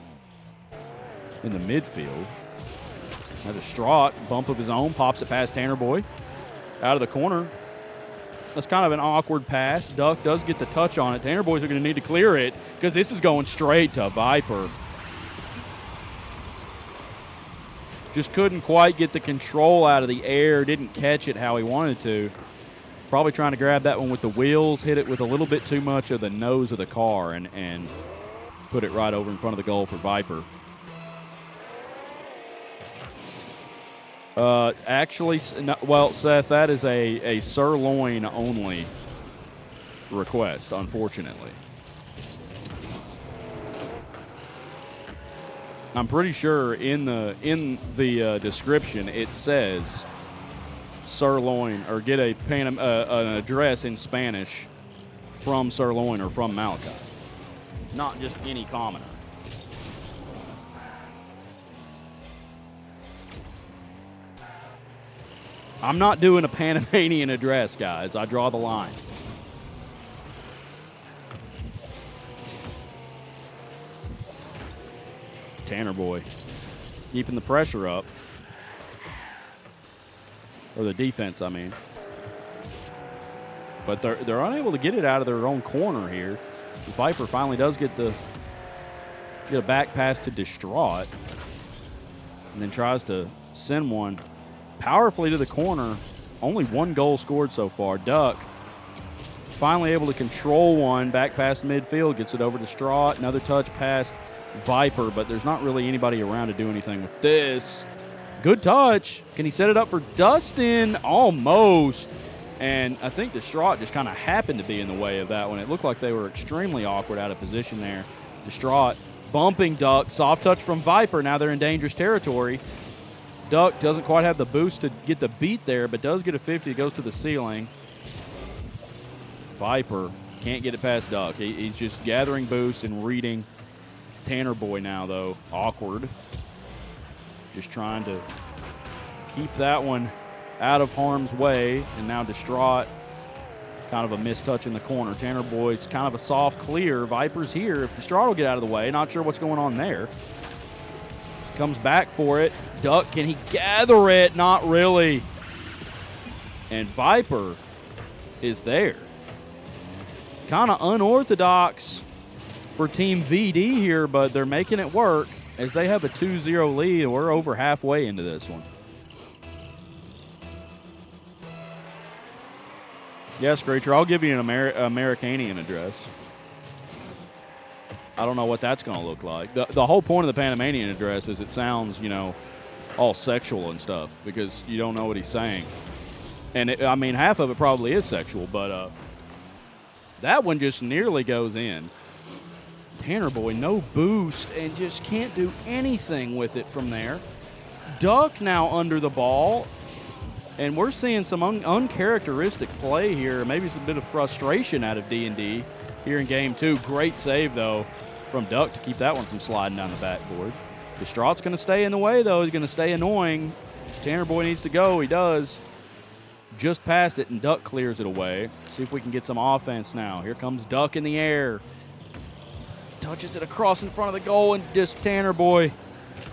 midfield. Now Destrade, bump of his own, pops it past Tanner Boy. Out of the corner. That's kind of an awkward pass. Duck does get the touch on it. Tanner Boys are going to need to clear it because this is going straight to Viper. Just couldn't quite get the control out of the air. Didn't catch it how he wanted to. Probably trying to grab that one with the wheels. Hit it with a little bit too much of the nose of the car and put it right over in front of the goal for Viper. Actually, well, Seth, that is a sirloin only request, unfortunately. I'm pretty sure in the description it says sirloin, or get an address in Spanish from Sirloin or from Malachi, not just any commoner. I'm not doing a Panamanian address, guys. I draw the line. Tanner Boy keeping the pressure up. Or the defense, I mean. But they're unable to get it out of their own corner here. Viper finally does get a back pass to Destrade. And then tries to send one powerfully to the corner. Only one goal scored so far. Duck finally able to control one back past midfield. Gets it over to Destrade. Another touch past Viper, but there's not really anybody around to do anything with this. Good touch. Can he set it up for Dustin? Almost. And I think Destrade just kind of happened to be in the way of that one. It looked like they were extremely awkward out of position there. Destrade bumping Duck. Soft touch from Viper. Now they're in dangerous territory. Duck doesn't quite have the boost to get the beat there, but does get a 50. It goes to the ceiling. Viper can't get it past Duck. He's just gathering boost and reading. Tanner Boy now, though, awkward. Just trying to keep that one out of harm's way. And now Destrade, kind of a missed touch in the corner. Tanner Boy's kind of a soft clear. Viper's here. If Destrade will get out of the way, not sure what's going on there. Comes back for it. Duck, can he gather it? Not really. And Viper is there. Kind of unorthodox for Team VD here, but they're making it work as they have a 2-0 lead, and we're over halfway into this one. Yes, Screecher, I'll give you an Americanian address. I don't know what that's going to look like. The whole point of the Panamanian address is it sounds, all sexual and stuff because you don't know what he's saying. And, half of it probably is sexual, but that one just nearly goes in. Tanner Boy, no boost, and just can't do anything with it from there. Duck now under the ball, and we're seeing some uncharacteristic play here. Maybe it's a bit of frustration out of D&D here in Game 2. Great save, though, from Duck to keep that one from sliding down the backboard. Destrade's going to stay in the way, though. He's going to stay annoying. Tanner Boy needs to go. He does. Just past it, and Duck clears it away. See if we can get some offense now. Here comes Duck in the air. Touches it across in front of the goal, and just Tanner Boy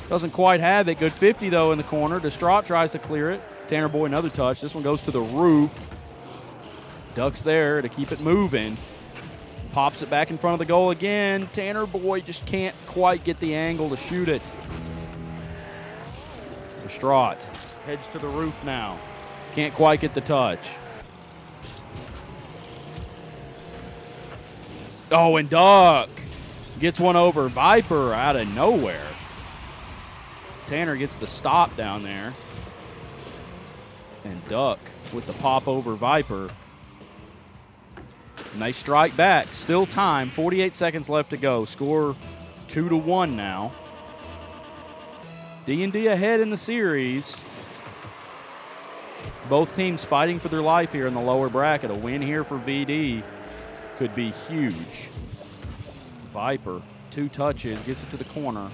doesn't quite have it. Good 50, though, in the corner. Destrade tries to clear it. Tanner Boy, another touch. This one goes to the roof. Duck's there to keep it moving. Pops it back in front of the goal again. Tanner Boy just can't quite get the angle to shoot it. Distraught heads to the roof now. Can't quite get the touch. Oh, and Duck gets one over Viper out of nowhere. Tanner gets the stop down there. And Duck with the pop over Viper. And they strike back. Still time. 48 seconds left to go. Score 2-1 now. D&D ahead in the series. Both teams fighting for their life here in the lower bracket. A win here for VD could be huge. Viper, 2 touches, gets it to the corner.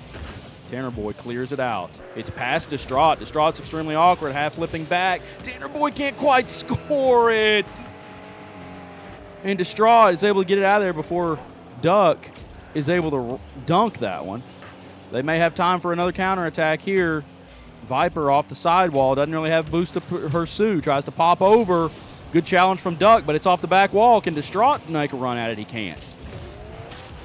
Tanner Boy clears it out. It's past Distraught. Distraught's extremely awkward, half flipping back. Tanner Boy can't quite score it. And Distraught is able to get it out of there before Duck is able to dunk that one. They may have time for another counterattack here. Viper off the sidewall, doesn't really have boost to pursue, tries to pop over. Good challenge from Duck, but it's off the back wall. Can Distraught make a run at it? He can't.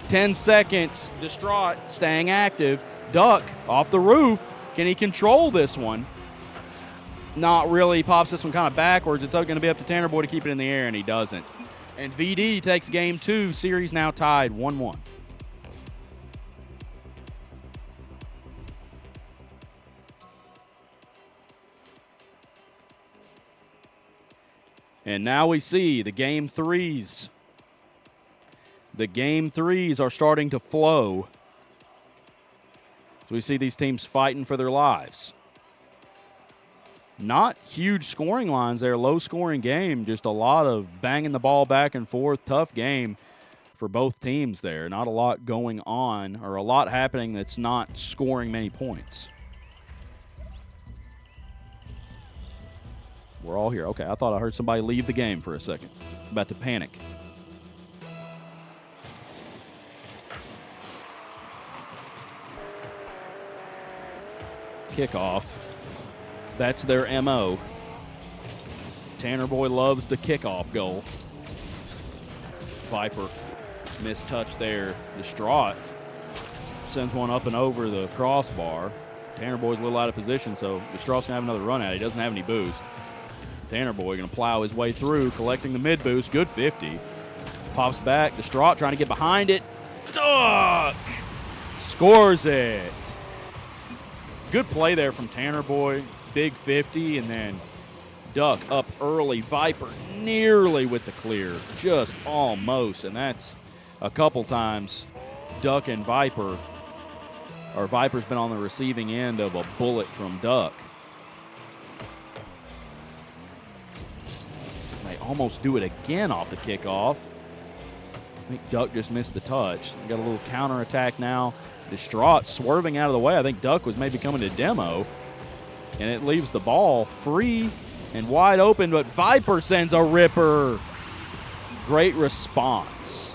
10 seconds, Distraught staying active. Duck off the roof. Can he control this one? Not really. He pops this one kind of backwards. It's going to be up to Tanner Boy to keep it in the air, and he doesn't. And VD takes game 2. Series now tied 1-1. And now we see the game 3s. The game 3s are starting to flow. So we see these teams fighting for their lives. Not huge scoring lines there, low scoring game, just a lot of banging the ball back and forth, tough game for both teams there. Not a lot going on, or a lot happening that's not scoring many points. We're all here. Okay, I thought I heard somebody leave the game for a second. About to panic. Kickoff. That's their MO. Tanner Boy loves the kickoff goal. Viper, missed touch there. Distraught sends one up and over the crossbar. Tanner Boy's a little out of position, so Distraught's going to have another run at it. He doesn't have any boost. Tanner Boy going to plow his way through, collecting the mid boost. Good 50. Pops back. Distraught trying to get behind it. Duck! Scores it. Good play there from Tanner Boy. Big 50, and then Duck up early. Viper nearly with the clear. Just almost, and that's a couple times Duck and Viper, or Viper's been on the receiving end of a bullet from Duck. They almost do it again off the kickoff. I think Duck just missed the touch. We got a little counterattack now. Distraught swerving out of the way. I think Duck was maybe coming to demo. And it leaves the ball free and wide open, but Viper sends a ripper. Great response.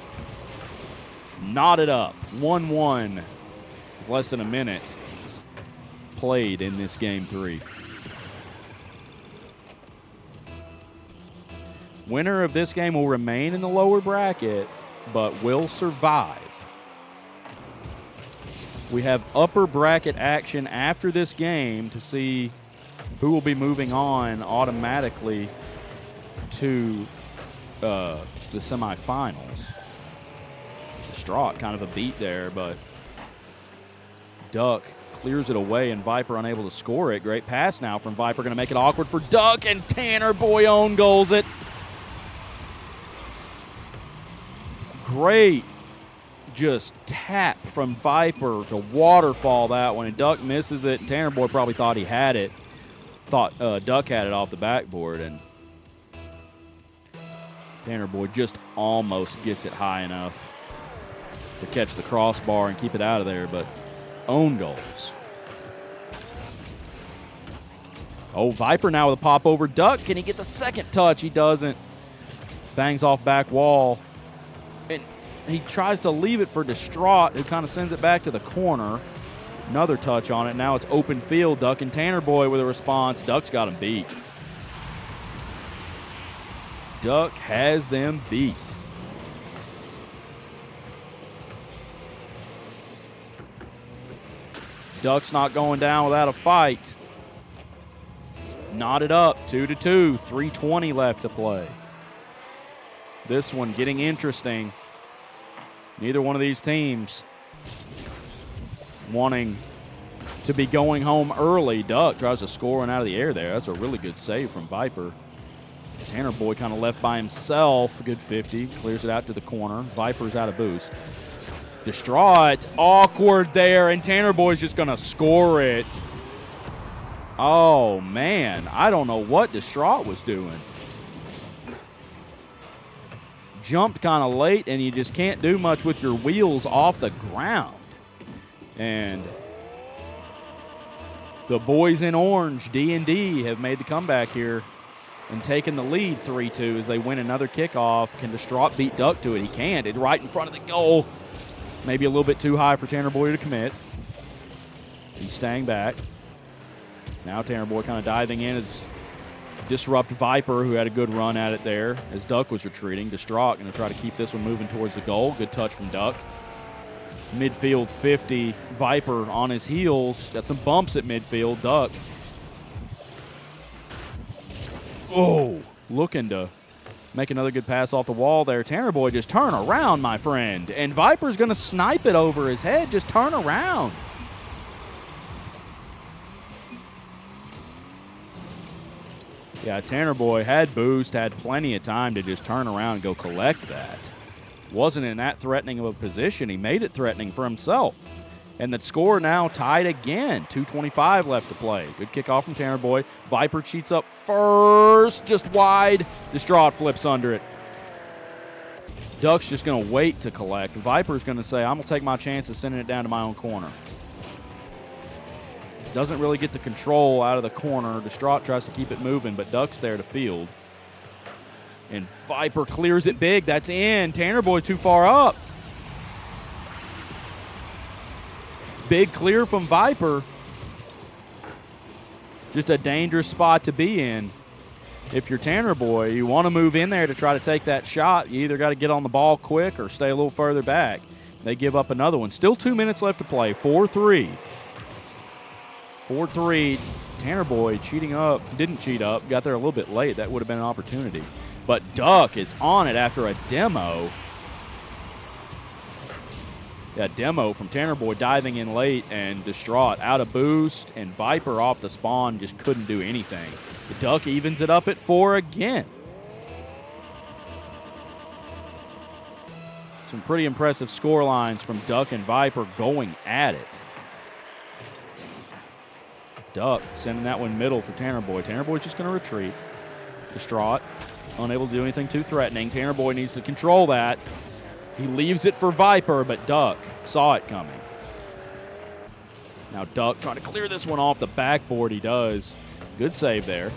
Knotted up. 1-1 with less than a minute played in this game 3. Winner of this game will remain in the lower bracket, but will survive. We have upper bracket action after this game to see who will be moving on automatically to the semifinals. Distraught, kind of a beat there, but Duck clears it away and Viper unable to score it. Great pass now from Viper, going to make it awkward for Duck, and Tanner Boy own goals it. Great just tap from Viper to waterfall that one, and Duck misses it. Tanner Boy probably thought he had it. Thought Duck had it off the backboard, and Tanner Boy just almost gets it high enough to catch the crossbar and keep it out of there, but own goals. Oh, Viper now with a pop over Duck. Can he get the second touch? He doesn't. Bangs off back wall. And he tries to leave it for Distraught, who kind of sends it back to the corner. Another touch on it. Now it's open field. Duck and Tanner Boy with a response. Duck's got him beat. Duck has them beat. Duck's not going down without a fight. Knotted up, 2-2, 3:20 left to play. This one getting interesting. Neither one of these teams wanting to be going home early. Duck tries to score one out of the air there. That's a really good save from Viper. Tanner Boy kind of left by himself. A good 50. Clears it out to the corner. Viper's out of boost. Distraught. Awkward there, and Tanner Boy's just going to score it. Oh, man. I don't know what Distraught was doing. Jumped kind of late, and you just can't do much with your wheels off the ground. And the boys in orange, D&D, have made the comeback here and taken the lead 3-2 as they win another kickoff. Can Distraught beat Duck to it? He can't. It's right in front of the goal. Maybe a little bit too high for Tanner Boy to commit. He's staying back. Now Tanner Boy kind of diving in as disrupt Viper, who had a good run at it there as Duck was retreating. Distraught going to try to keep this one moving towards the goal. Good touch from Duck. Midfield 50. Viper on his heels. Got some bumps at midfield. Duck. Oh, looking to make another good pass off the wall there. Tanner Boy, just turn around, my friend. And Viper's going to snipe it over his head. Just turn around. Yeah, Tanner Boy had boost, had plenty of time to just turn around and go collect that. Wasn't in that threatening of a position. He made it threatening for himself. And the score now tied again. 2:25 left to play. Good kickoff from Tanner Boy. Viper cheats up first, just wide. Distraught flips under it. Duck's just going to wait to collect. Viper's going to say, I'm going to take my chances sending it down to my own corner. Doesn't really get the control out of the corner. Distraught tries to keep it moving, but Duck's there to field. And Viper clears it big. That's in. Tanner Boy too far up. Big clear from Viper. Just a dangerous spot to be in. If you're Tanner Boy, you want to move in there to try to take that shot. You either got to get on the ball quick or stay a little further back. They give up another one. Still 2 minutes left to play. 4-3. 4-3. Tanner Boy cheating up. Didn't cheat up. Got there a little bit late. That would have been an opportunity. But Duck is on it after a demo. A demo from Tanner Boy diving in late, and Distraught out of boost, and Viper off the spawn just couldn't do anything. The Duck evens it up at 4 again. Some pretty impressive score lines from Duck and Viper going at it. Duck sending that one middle for Tanner Boy. Tanner Boy's just going to retreat. Distraught, unable to do anything too threatening. Tanner Boy needs to control that. He leaves it for Viper, but Duck saw it coming. Now Duck trying to clear this one off the backboard. He does. Good save there.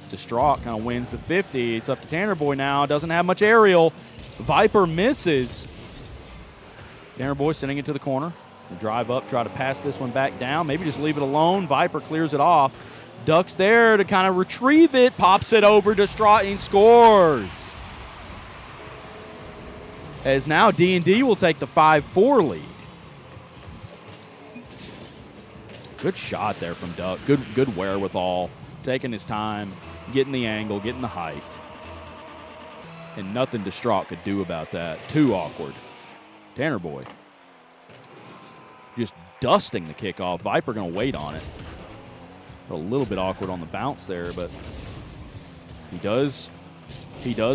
Distraught kind of wins the 50. It's up to Tanner Boy now. Doesn't have much aerial. Viper misses. Tanner Boy sending it to the corner. Drive up, try to pass this one back down. Maybe just leave it alone. Viper clears it off. Duck's there to kind of retrieve it. Pops it over. Distraught and scores. As now D&D will take the 5-4 lead. Good shot there from Duck. Good wherewithal. Taking his time, getting the angle, getting the height. And nothing Distraught could do about that. Too awkward. Tanner Boy just dusting the kickoff. Viper going to wait on it. A little bit awkward on the bounce there, but he does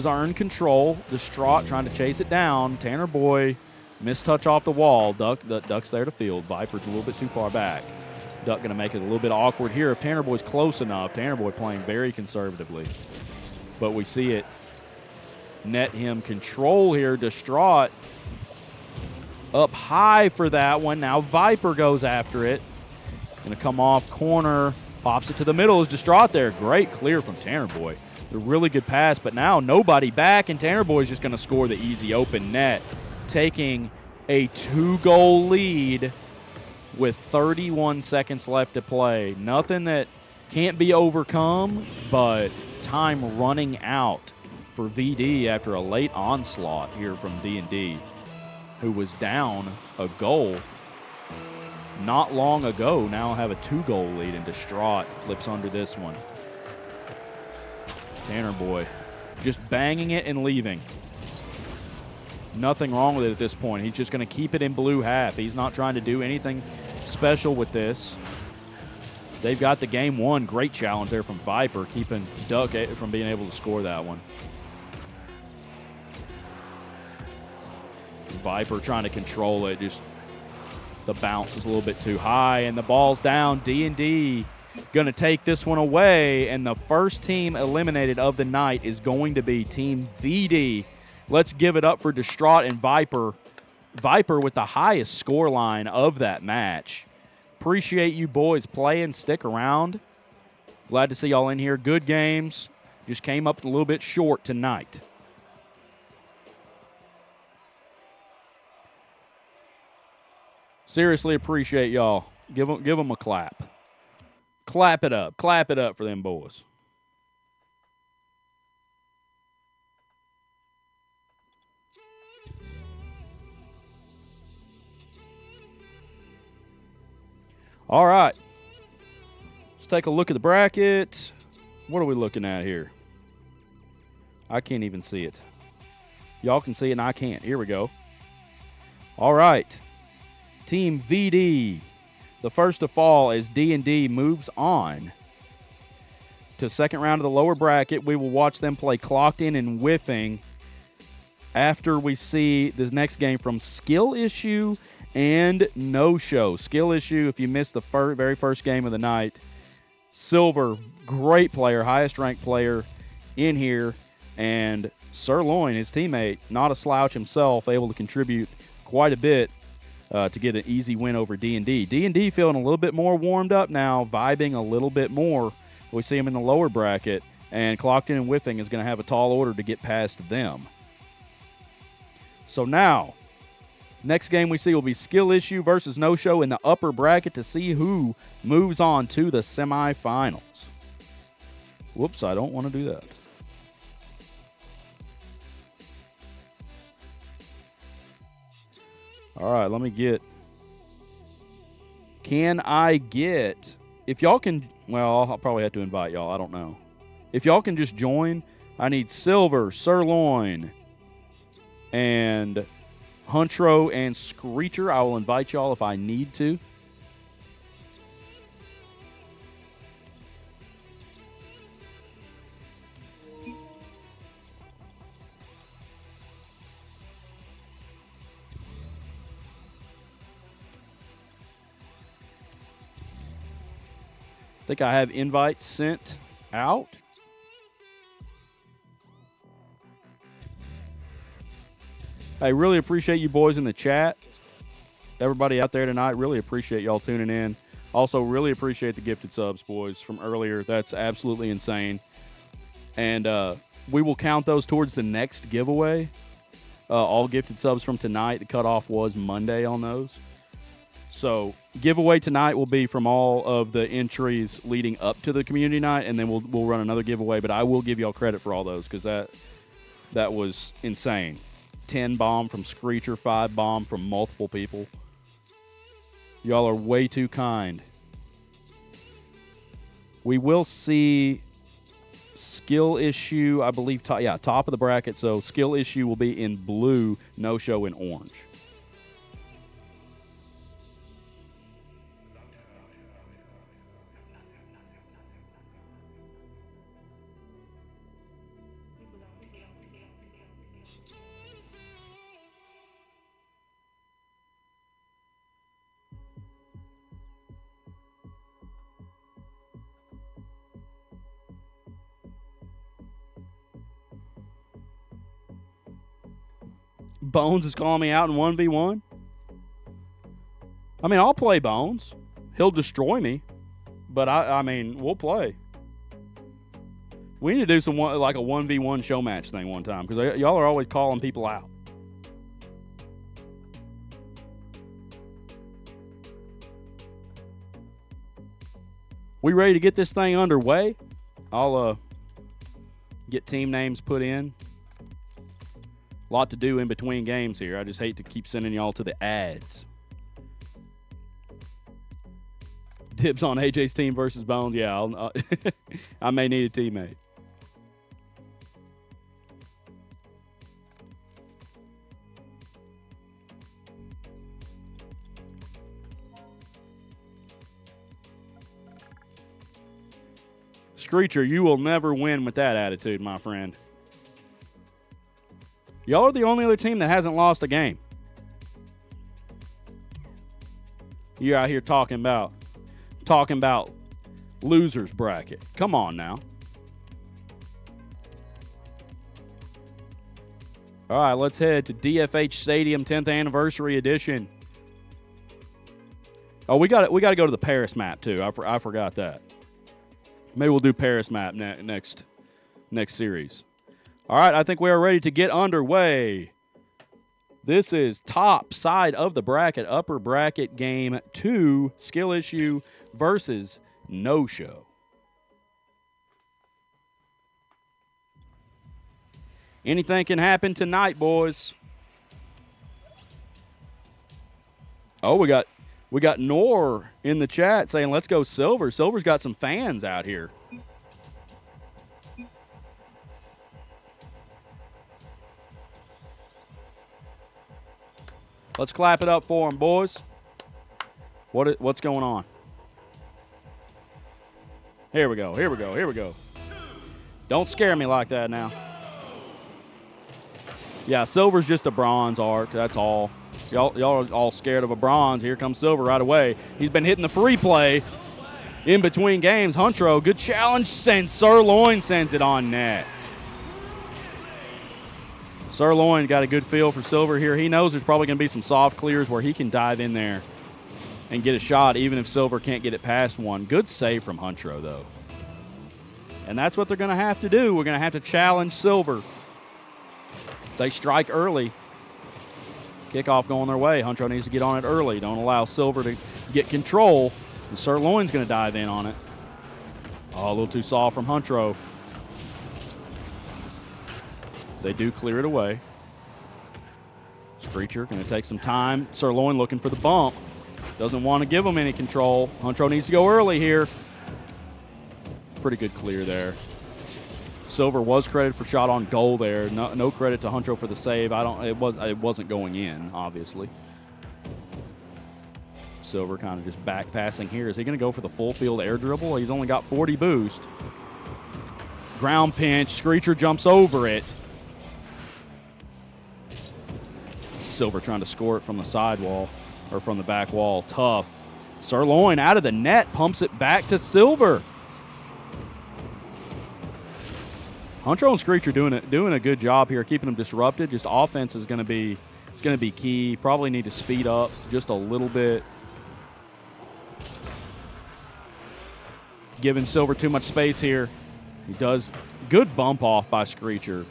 earn control. Distraught trying to chase it down. Tanner Boy mistouch off the wall. Duck's there to field. Viper's a little bit too far back. Duck going to make it a little bit awkward here. If Tanner Boy's close enough, Tanner Boy playing very conservatively. But we see it net him control here. Distraught up high for that one. Now Viper goes after it. Going to come off corner. Pops it to the middle. Is Distraught there. Great clear from Tanner Boy. A really good pass, but now nobody back, and Tanner Boy is just going to score the easy open net, taking a 2-goal lead with 31 seconds left to play. Nothing that can't be overcome, but time running out for VD after a late onslaught here from D&D, who was down a goal not long ago. Now have a 2-goal lead, and Distraught flips under this one. Tanner boy just banging it and leaving. Nothing wrong with it at this point. He's just going to keep it in blue half. He's not trying to do anything special with this. They've got the game won. Great challenge there from Viper, keeping Duck from being able to score that one. Viper trying to control it. Just the bounce was a little bit too high, and the ball's down. D&D going to take this one away, and the first team eliminated of the night is going to be Team VD. Let's give it up for Distraught and Viper. Viper with the highest score line of that match. Appreciate you boys playing. Stick around. Glad to see y'all in here. Good games. Just came up a little bit short tonight. Seriously appreciate y'all. Give them a clap. Clap it up. Clap it up for them boys. All right. Let's take a look at the bracket. What are we looking at here? I can't even see it. Y'all can see it and I can't. Here we go. All right. Team VD. The first to fall as D&D moves on to second round of the lower bracket. We will watch them play Clocked In and Whiffing after we see this next game from Skill Issue and No Show. Skill Issue, if you missed the very first game of the night, Silver, great player, highest ranked player in here, and Sirloin, his teammate, not a slouch himself, able to contribute quite a bit to get an easy win over D&D. D&D feeling a little bit more warmed up now, vibing a little bit more. We see him in the lower bracket, and Clocked In and Whiffing is going to have a tall order to get past them. So now, next game we see will be Skill Issue versus No Show in the upper bracket to see who moves on to the semifinals. Whoops, I don't want to do that. All right, let me get... Can I get... If y'all can... Well, I'll probably have to invite y'all. I don't know. If y'all can just join, I need Silver, Sirloin, and Huntro and Screecher. I will invite y'all if I need to. I think I have invites sent out. I really appreciate you boys in the chat. Everybody out there tonight, really appreciate y'all tuning in. Also, really appreciate the gifted subs, boys, from earlier. That's absolutely insane. And we will count those towards the next giveaway. All gifted subs from tonight. The cutoff was Monday on those. So giveaway tonight will be from all of the entries leading up to the community night, and then we'll run another giveaway. But I will give y'all credit for all those because that was insane. 10 bomb from Screecher, 5 bomb from multiple people. Y'all are way too kind. We will see Skill Issue, I believe, top of the bracket. So Skill Issue will be in blue, No Show in orange. Bones is calling me out in 1v1. I mean, I'll play Bones. He'll destroy me. But, I mean, we'll play. We need to do some like a 1v1 show match thing one time because y'all are always calling people out. We ready to get this thing underway? I'll get team names put in. A lot to do in between games here. I just hate to keep sending y'all to the ads. Dibs on AJ's team versus Bones. Yeah, I may need a teammate. Screecher, you will never win with that attitude, my friend. Y'all are the only other team that hasn't lost a game. You're out here talking about losers bracket. Come on now. All right, let's head to DFH Stadium 10th Anniversary Edition. Oh, we got to go to the Paris map too. I forgot that. Maybe we'll do Paris map next series. All right, I think we are ready to get underway. This is top side of the bracket, upper bracket game 2, skill issue versus no-show. Anything can happen tonight, boys. Oh, we got Nor in the chat saying, let's go Silver. Silver's got some fans out here. Let's clap it up for them, boys. What's going on? Here we go. Don't scare me like that now. Yeah, Silver's just a bronze arc, that's all. Y'all are all scared of a bronze. Here comes Silver right away. He's been hitting the free play in between games. Huntro, good challenge. Sirloin sends it on net. Sirloin got a good feel for Silver here. He knows there's probably going to be some soft clears where he can dive in there and get a shot, even if Silver can't get it past one. Good save from Huntro, though. And that's what they're going to have to do. We're going to have to challenge Silver. They strike early. Kickoff going their way. Huntro needs to get on it early. Don't allow Silver to get control. And Sirloin's going to dive in on it. Oh, a little too soft from Huntro. They do clear it away. Screecher going to take some time. Sirloin looking for the bump. Doesn't want to give him any control. Huntro needs to go early here. Pretty good clear there. Silver was credited for shot on goal there. No credit to Huntro for the save. It wasn't going in, obviously. Silver kind of just back passing here. Is he going to go for the full field air dribble? He's only got 40 boost. Ground pinch. Screecher jumps over it. Silver trying to score it from the sidewall or from the back wall. Tough. Sirloin out of the net, pumps it back to Silver. Huntro and Screecher doing a good job here, keeping them disrupted. Just offense is going to be key. Probably need to speed up just a little bit. Giving Silver too much space here. He does good bump off by Screecher.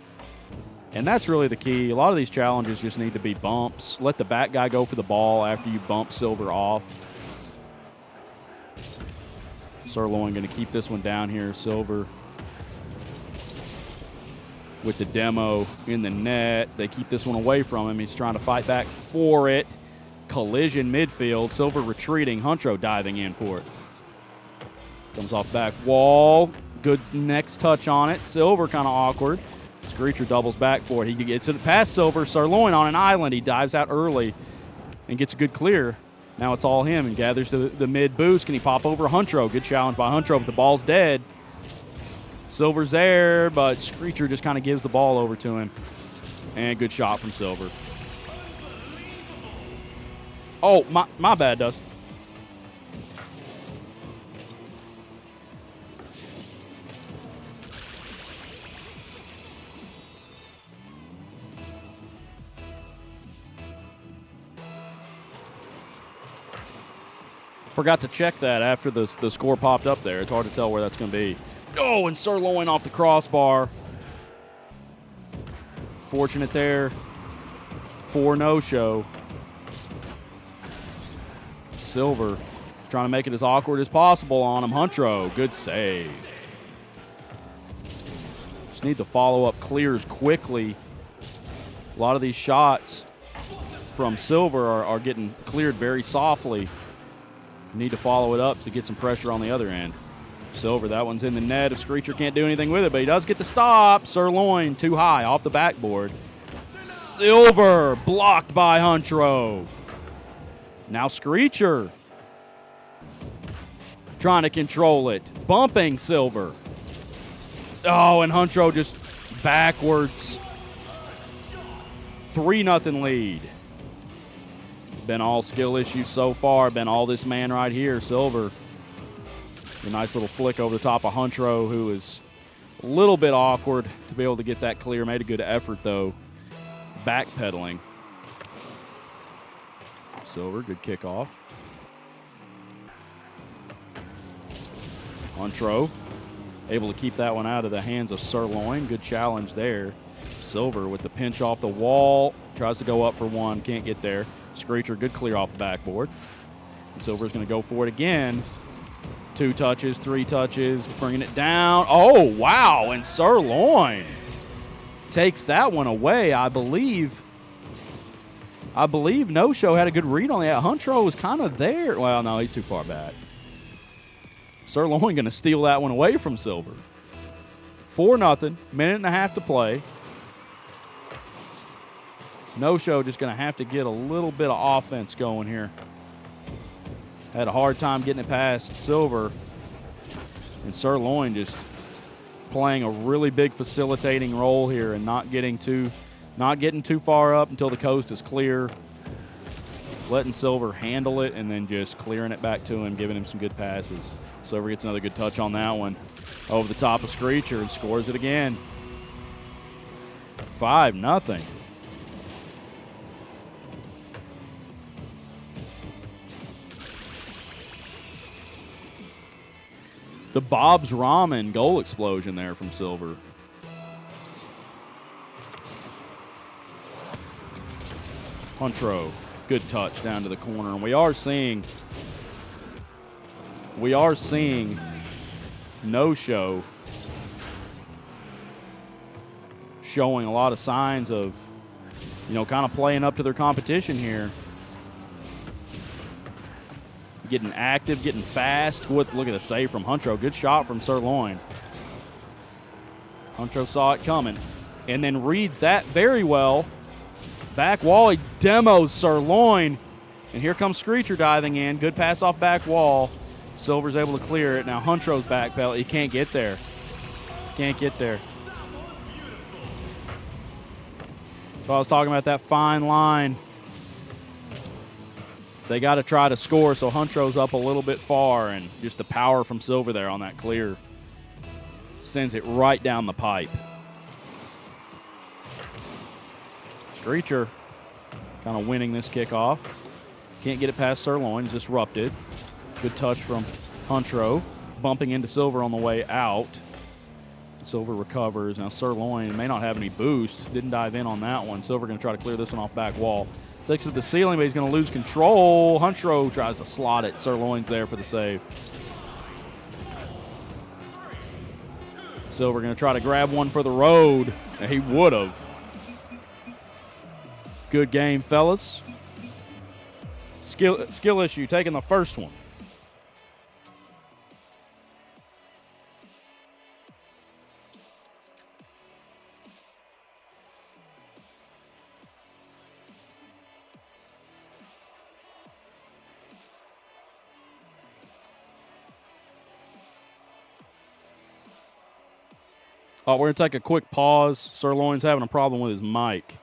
And that's really the key. A lot of these challenges just need to be bumps. Let the back guy go for the ball after you bump Silver off. Sirloin going to keep this one down here. Silver with the demo in the net. They keep this one away from him. He's trying to fight back for it. Collision midfield. Silver retreating. Huntro diving in for it. Comes off back wall. Good next touch on it. Silver kind of awkward. Screecher doubles back for it. He gets it past Silver. Sirloin on an island. He dives out early and gets a good clear. Now it's all him and gathers the mid boost. Can he pop over Huntro? Good challenge by Huntro, but the ball's dead. Silver's there, but Screecher just kind of gives the ball over to him. And good shot from Silver. Oh, my bad, Dust. Forgot to check that after the score popped up there. It's hard to tell where that's going to be. Oh, and Sirloin off the crossbar. Fortunate there for no-show. Silver trying to make it as awkward as possible on him. Huntro, good save. Just need the follow-up clears quickly. A lot of these shots from Silver are getting cleared very softly. Need to follow it up to get some pressure on the other end. Silver, that one's in the net. If Screecher can't do anything with it, but he does get the stop. Sirloin too high off the backboard. Silver blocked by Huntro. Now Screecher trying to control it. Bumping Silver. Oh, and Huntro just backwards. 3-0 lead. Been all skill issues so far. Been all this man right here, Silver. A nice little flick over the top of Huntro, who is a little bit awkward to be able to get that clear. Made a good effort, though. Backpedaling. Silver, good kickoff. Huntro, able to keep that one out of the hands of Sirloin. Good challenge there. Silver with the pinch off the wall. Tries to go up for one. Can't get there. Screecher, good clear off the backboard. And Silver's going to go for it again. 2 touches, 3 touches, bringing it down. Oh, wow, and Sirloin takes that one away. I believe No Show had a good read on that. Huntro was kind of there. Well, no, he's too far back. Sirloin going to steal that one away from Silver. 4-0, minute and a half to play. No Show just going to have to get a little bit of offense going here. Had a hard time getting it past Silver. And Sirloin just playing a really big facilitating role here and not getting too far up until the coast is clear. Letting Silver handle it and then just clearing it back to him, giving him some good passes. Silver gets another good touch on that one. Over the top of Screecher and scores it again. 5-0. The Bob's Ramen goal explosion there from Silver. Huntro, good touch down to the corner. And we are seeing No Show showing a lot of signs of, kind of playing up to their competition here. Getting active, getting fast. Look at the save from Huntro. Good shot from Sirloin. Huntro saw it coming and then reads that very well. Back wall, he demos Sirloin. And here comes Screecher diving in. Good pass off back wall. Silver's able to clear it. Now Huntro's back pedal. He can't get there. Can't get there. So I was talking about that fine line. They got to try to score, so Huntro's up a little bit far, and just the power from Silver there on that clear sends it right down the pipe. Screecher kind of winning this kickoff. Can't get it past Sirloin, disrupted. Good touch from Huntro, bumping into Silver on the way out. Silver recovers. Now Sirloin may not have any boost. Didn't dive in on that one. Silver going to try to clear this one off back wall. Takes it to the ceiling, but he's going to lose control. Huntro tries to slot it. Sirloin's there for the save. Silver going to try to grab one for the road. He would have. Good game, fellas. Skill issue taking the first one. We're going to take a quick pause. Sirloin's having a problem with his mic.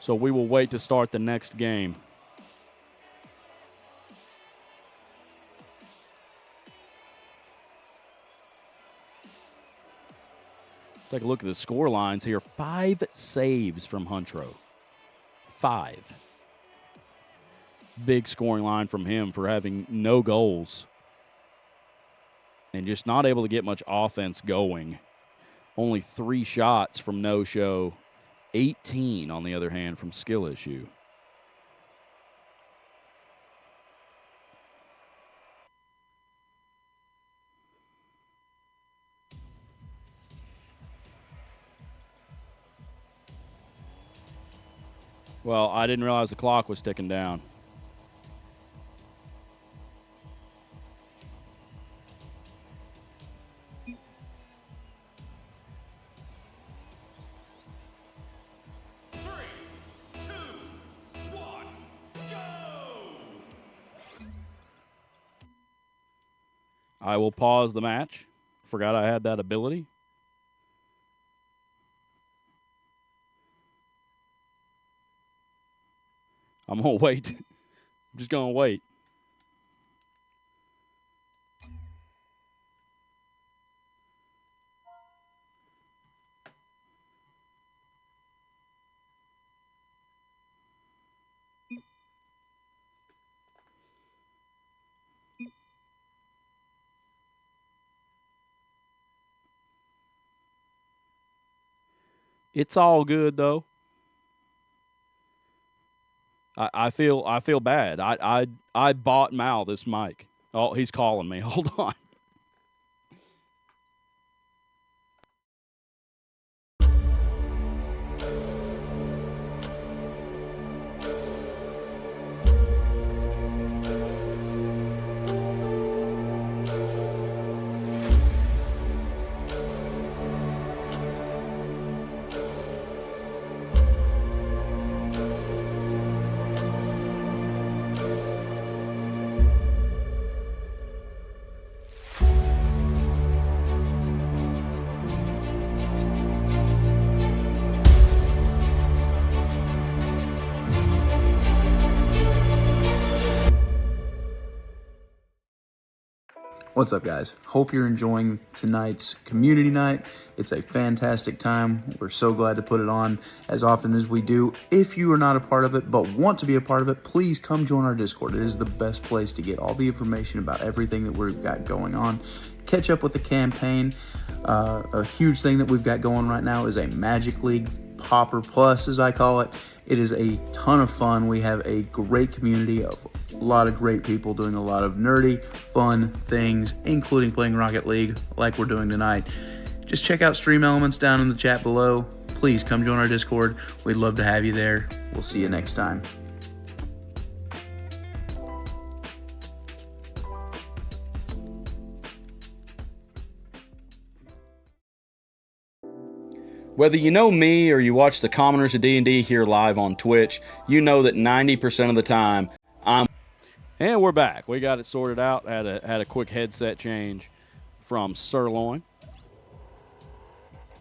So we will wait to start the next game. Take a look at the score lines here. 5 saves from Huntro. 5. Big scoring line from him for having no goals. And just not able to get much offense going. Only 3 shots from No Show. 18, on the other hand, from Skill Issue. Well, I didn't realize the clock was ticking down. I will pause the match. Forgot I had that ability. I'm going to wait. I'm just going to wait. It's all good though. I feel bad. I bought Mal this mic. Oh, he's calling me. Hold on. What's up, guys? Hope you're enjoying tonight's community night. It's a fantastic time. We're so glad to put it on as often as we do. If you are not a part of it but want to be a part of it, please come join our Discord. It is the best place to get all the information about everything that we've got going on. Catch up with the campaign. A huge thing that we've got going right now is a Magic League Popper Plus, as I call it. It is a ton of fun. We have a great community of a lot of great people doing a lot of nerdy, fun things, including playing Rocket League like we're doing tonight. Just check out Stream Elements down in the chat below. Please come join our Discord. We'd love to have you there. We'll see you next time. Whether you know me or you watch the Commoners of D&D here live on Twitch, you know that 90% of the time And we're back. We got it sorted out. Had a quick headset change from Sirloin.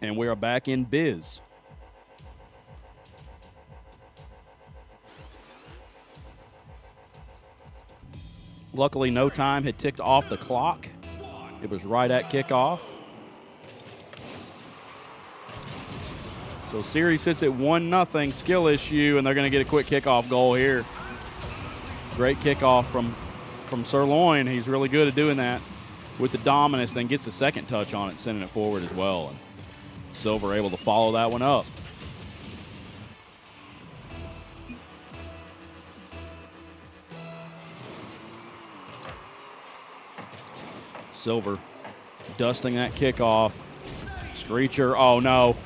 And we are back in biz. Luckily, no time had ticked off the clock. It was right at kickoff. So series sits at 1-0, skill issue, and they're going to get a quick kickoff goal here. Great kickoff from Sirloin. He's really good at doing that with the dominance, then gets the second touch on it, sending it forward as well. And Silver able to follow that one up. Silver dusting that kickoff. Screecher, oh no.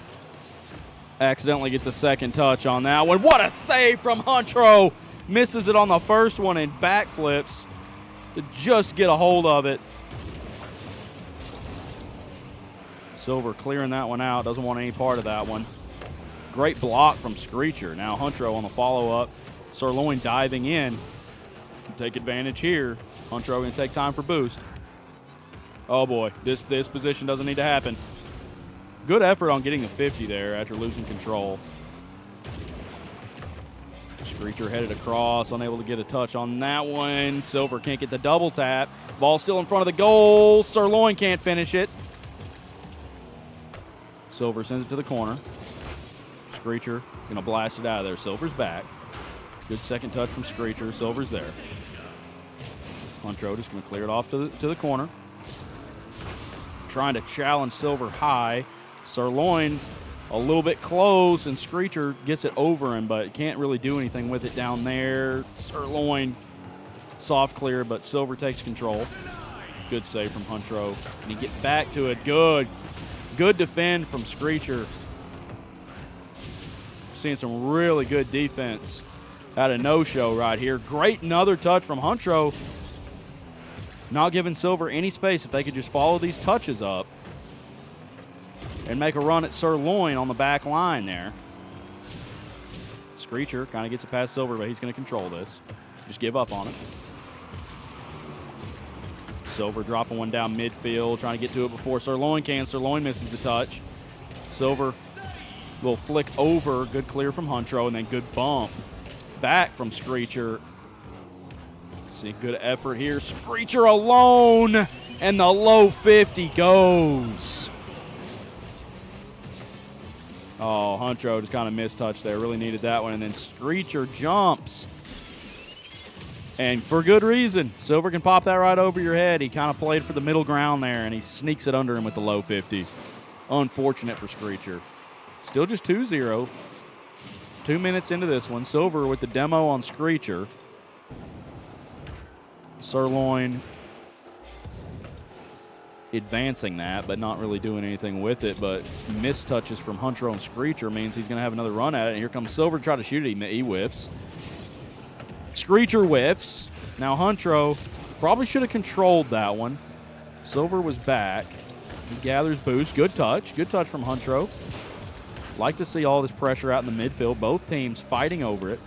Accidentally gets a second touch on that one. What a save from Huntro. Misses it on the first one and backflips to just get a hold of it. Silver clearing that one out. Doesn't want any part of that one. Great block from Screecher. Now Huntro on the follow-up. Sirloin diving in. Take advantage here. Huntro going to take time for boost. Oh boy, this position doesn't need to happen. Good effort on getting the 50 there after losing control. Screecher headed across, unable to get a touch on that one. Silver can't get the double tap. Ball still in front of the goal. Sirloin can't finish it. Silver sends it to the corner. Screecher going to blast it out of there. Silver's back. Good second touch from Screecher. Silver's there. Huntro just going to clear it off to the corner. Trying to challenge Silver high. Sirloin a little bit close, and Screecher gets it over him, but can't really do anything with it down there. Sirloin soft clear, but Silver takes control. Good save from Huntro. And he get back to it. Good defend from Screecher. seeing some really good defense out of No-Show right here. Great another touch from Huntro. Not giving Silver any space if they could just follow these touches up and make a run at Sirloin on the back line there. Screecher kind of gets it past Silver, but he's going to control this. Just give up on it. Silver dropping one down midfield, trying to get to it before Sirloin can. Sirloin misses the touch. Silver will flick over. Good clear from Huntro, and then good bump back from Screecher. See, good effort here. Screecher alone, and the low 50 goes. Oh, Huntro just kind of mistouched there. Really needed that one. And then Screecher jumps. And for good reason. Silver can pop that right over your head. He kind of played for the middle ground there, and he sneaks it under him with the low 50. Unfortunate for Screecher. Still just 2-0. 2 minutes into this one. Silver with the demo on Screecher. Sirloin advancing that, but not really doing anything with it. But missed touches from Huntro and Screecher means he's going to have another run at it. And here comes Silver to try to shoot it. He whiffs. Screecher whiffs. Now Huntro probably should have controlled that one. Silver was back. He gathers boost. Good touch. Good touch from Huntro. Like to see all this pressure out in the midfield. Both teams fighting over it.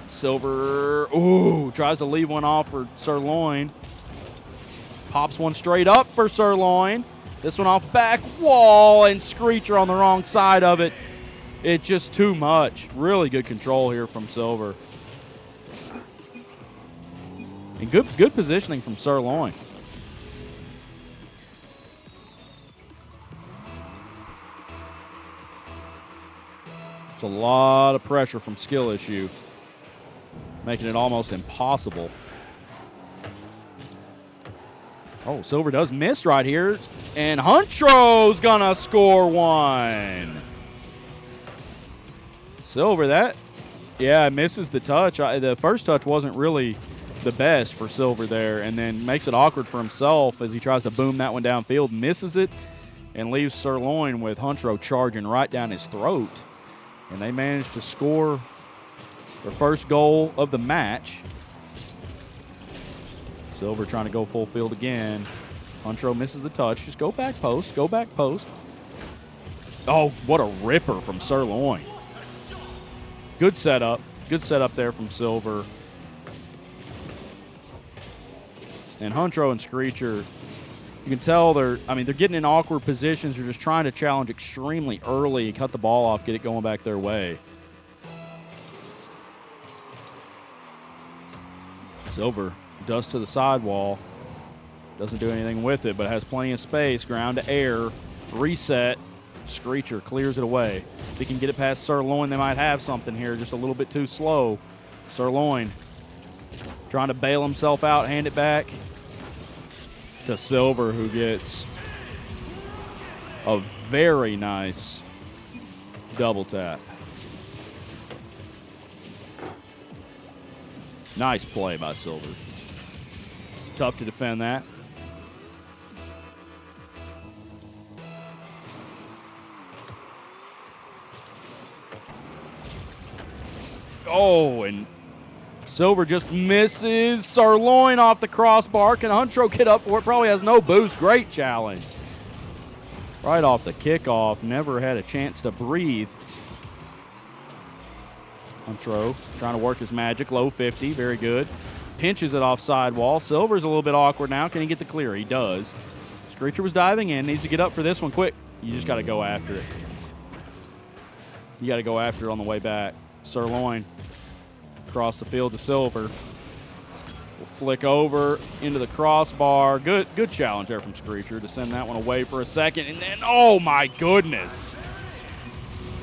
Silver, tries to leave one off for Sirloin. Pops one straight up for Sirloin. This one off back wall, and Screecher on the wrong side of it. It's just too much. Really good control here from Silver. And good positioning from Sirloin. It's a lot of pressure from Skill Issue, making it almost impossible. Oh, Silver does miss right here, and Huntro's gonna score one. Silver, misses the touch. The first touch wasn't really the best for Silver there, and then makes it awkward for himself as he tries to boom that one downfield, misses it, and leaves Sirloin with Huntro charging right down his throat. And they managed to score their first goal of the match. Silver trying to go full field again. Huntro misses the touch. Just go back post. Go back post. Oh, what a ripper from Sirloin. Good setup. Good setup there from Silver. And Huntro and Screecher, you can tell they're getting in awkward positions. They're just trying to challenge extremely early, cut the ball off, get it going back their way. Silver dusts to the sidewall. Doesn't do anything with it, but has plenty of space. Ground to air. Reset. Screecher clears it away. If he can get it past Sirloin, they might have something here. Just a little bit too slow. Sirloin trying to bail himself out, hand it back to Silver, who gets a very nice double tap. Nice play by Silver. Tough to defend that. Oh, and Silver just misses. Sirloin off the crossbar. Can Huntro get up for it? Probably has no boost. Great challenge. Right off the kickoff. Never had a chance to breathe. Huntro trying to work his magic. Low 50. Very good. Pinches it off sidewall. Silver's a little bit awkward now. Can he get the clear? He does. Screecher was diving in. Needs to get up for this one quick. You just got to go after it. You got to go after it on the way back. Sirloin across the field to Silver. Will flick over into the crossbar. Good challenge there from Screecher to send that one away for a second. And then, oh my goodness,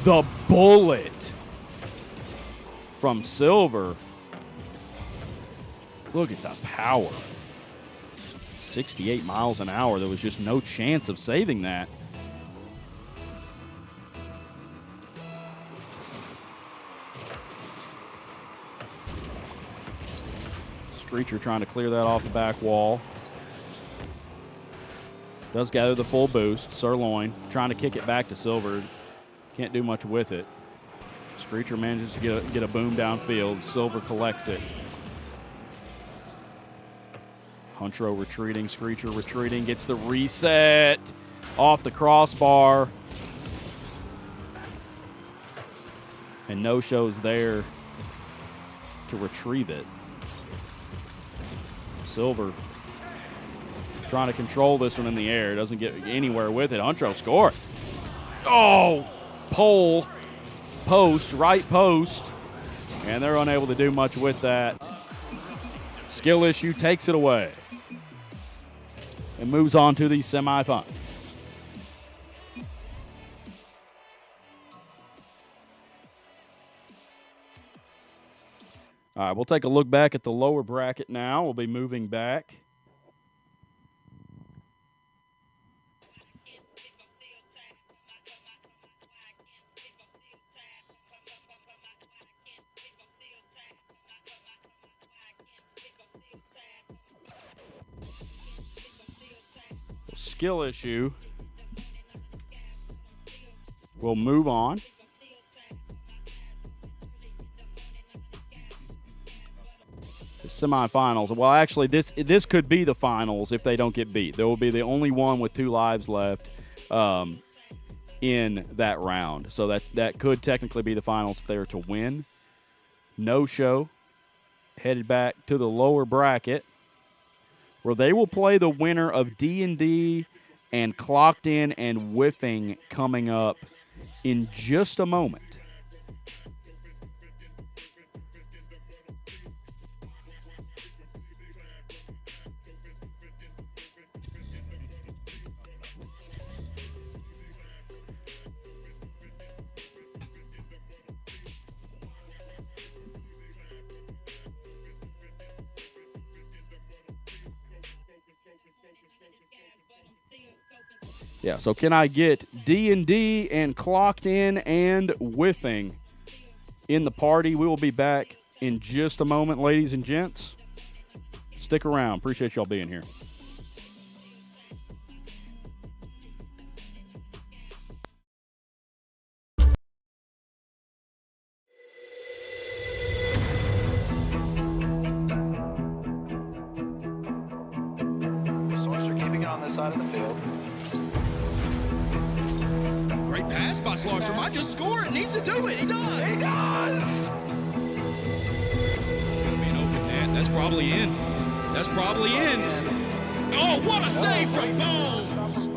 the bullet from Silver. Look at the power. 68 miles an hour. There was just no chance of saving that. Screecher trying to clear that off the back wall. Does gather the full boost. Sirloin trying to kick it back to Silver. Can't do much with it. Screecher manages to get a boom downfield. Silver collects it. Huntro retreating, Screecher retreating, gets the reset off the crossbar. And no-show's there to retrieve it. Silver trying to control this one in the air. Doesn't get anywhere with it. Huntro score. Oh, pole, post, right post. And they're unable to do much with that. Skill issue takes it away. And moves on to the semifinal. All right, we'll take a look back at the lower bracket now. We'll be moving back. Skill issue. We'll move on. The semifinals. Well, actually, this could be the finals if they don't get beat. There will be the only one with 2 lives left in that round. So that could technically be the finals if they were to win. No show. Headed back to the lower bracket, where they will play the winner of D&D and Clocked In and Whiffing coming up in just a moment. Yeah, so can I get D&D and Clocked In and Whiffing in the party? We will be back in just a moment, ladies and gents. Stick around. Appreciate y'all being here. Sorcerer keeping it on this side of the field. Great pass by Slosher. Might just score it. Needs to do it. He does. He does! It's going to be an open net. That's probably in. That's probably in. Oh, what a save from Bones!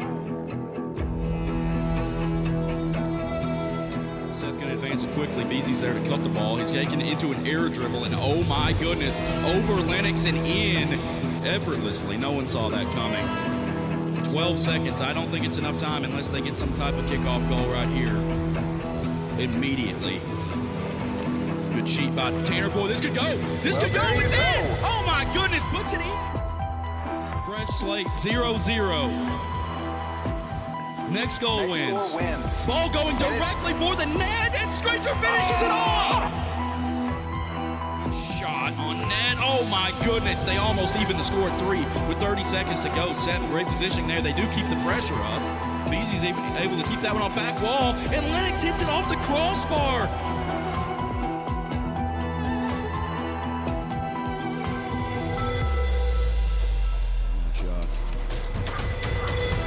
Seth going to advance it quickly. Beezy's there to cut the ball. He's taking it into an air dribble, and oh my goodness, over Lennox and in effortlessly. No one saw that coming. 12 seconds. I don't think it's enough time unless they get some type of kickoff goal right here. Immediately. Good sheet by Tanner Boy. This could go. This could go. It's in. Oh my goodness. Puts it in. Fresh slate 0-0. Next goal wins. Ball going directly for the net, and Screecher finishes it off. Shot on net. Oh my goodness, they almost even the score at 3 with 30 seconds to go. Seth, great positioning there. They do keep the pressure up. Beezy's able to keep that one on back wall, and Lennox hits it off the crossbar.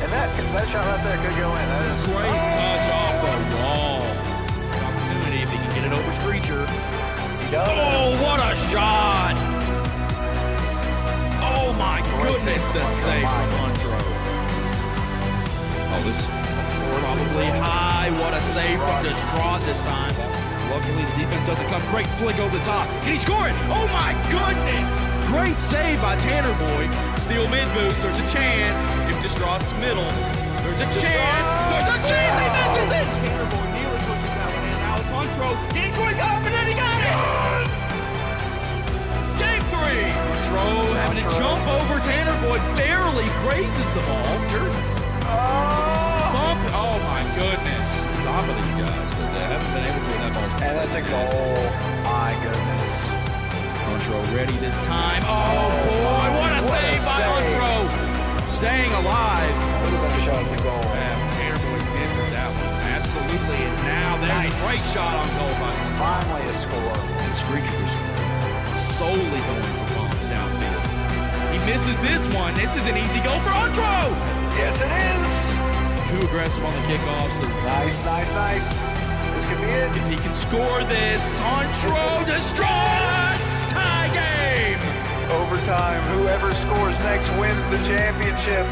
And that shot right there could go in. That is Great touch off the wall. Opportunity if he can get it over Screecher. Oh, what a shot! Oh my goodness, the save from Huntro. Oh, this is probably high. What a save from Distraught this time. Luckily, the defense doesn't come. Great flick over the top. Can he score it? Oh my goodness! Great save by Tanner Boy. Steal mid boost. There's a chance. If Distraught's middle, there's a chance. There's a chance. He misses it. Tanner Boy nearly pushes that one in. Now it's Huntro. Can he score? He got up and then he got it. Game 3. Huntro having to jump over Tanner Boy. Barely grazes the ball. Bump. Oh my goodness. Top of these guys, but they haven't been able to get that ball. And that's a goal. My goodness. Huntro ready this time. Oh boy, what a save by Huntro. Staying alive. Would have been a shot at the goal. Tanner Boy misses that one. Absolutely. And now there's a Great shot on goal by Finally a score. Screechers. Solely going for bumps downfield. He misses this one. This is an easy goal for Andro. Yes, it is. Too aggressive on the kickoffs. Nice, nice, nice. This could be it. If he can score this, Andro destroys. Tie game. Overtime. Whoever scores next wins the championship.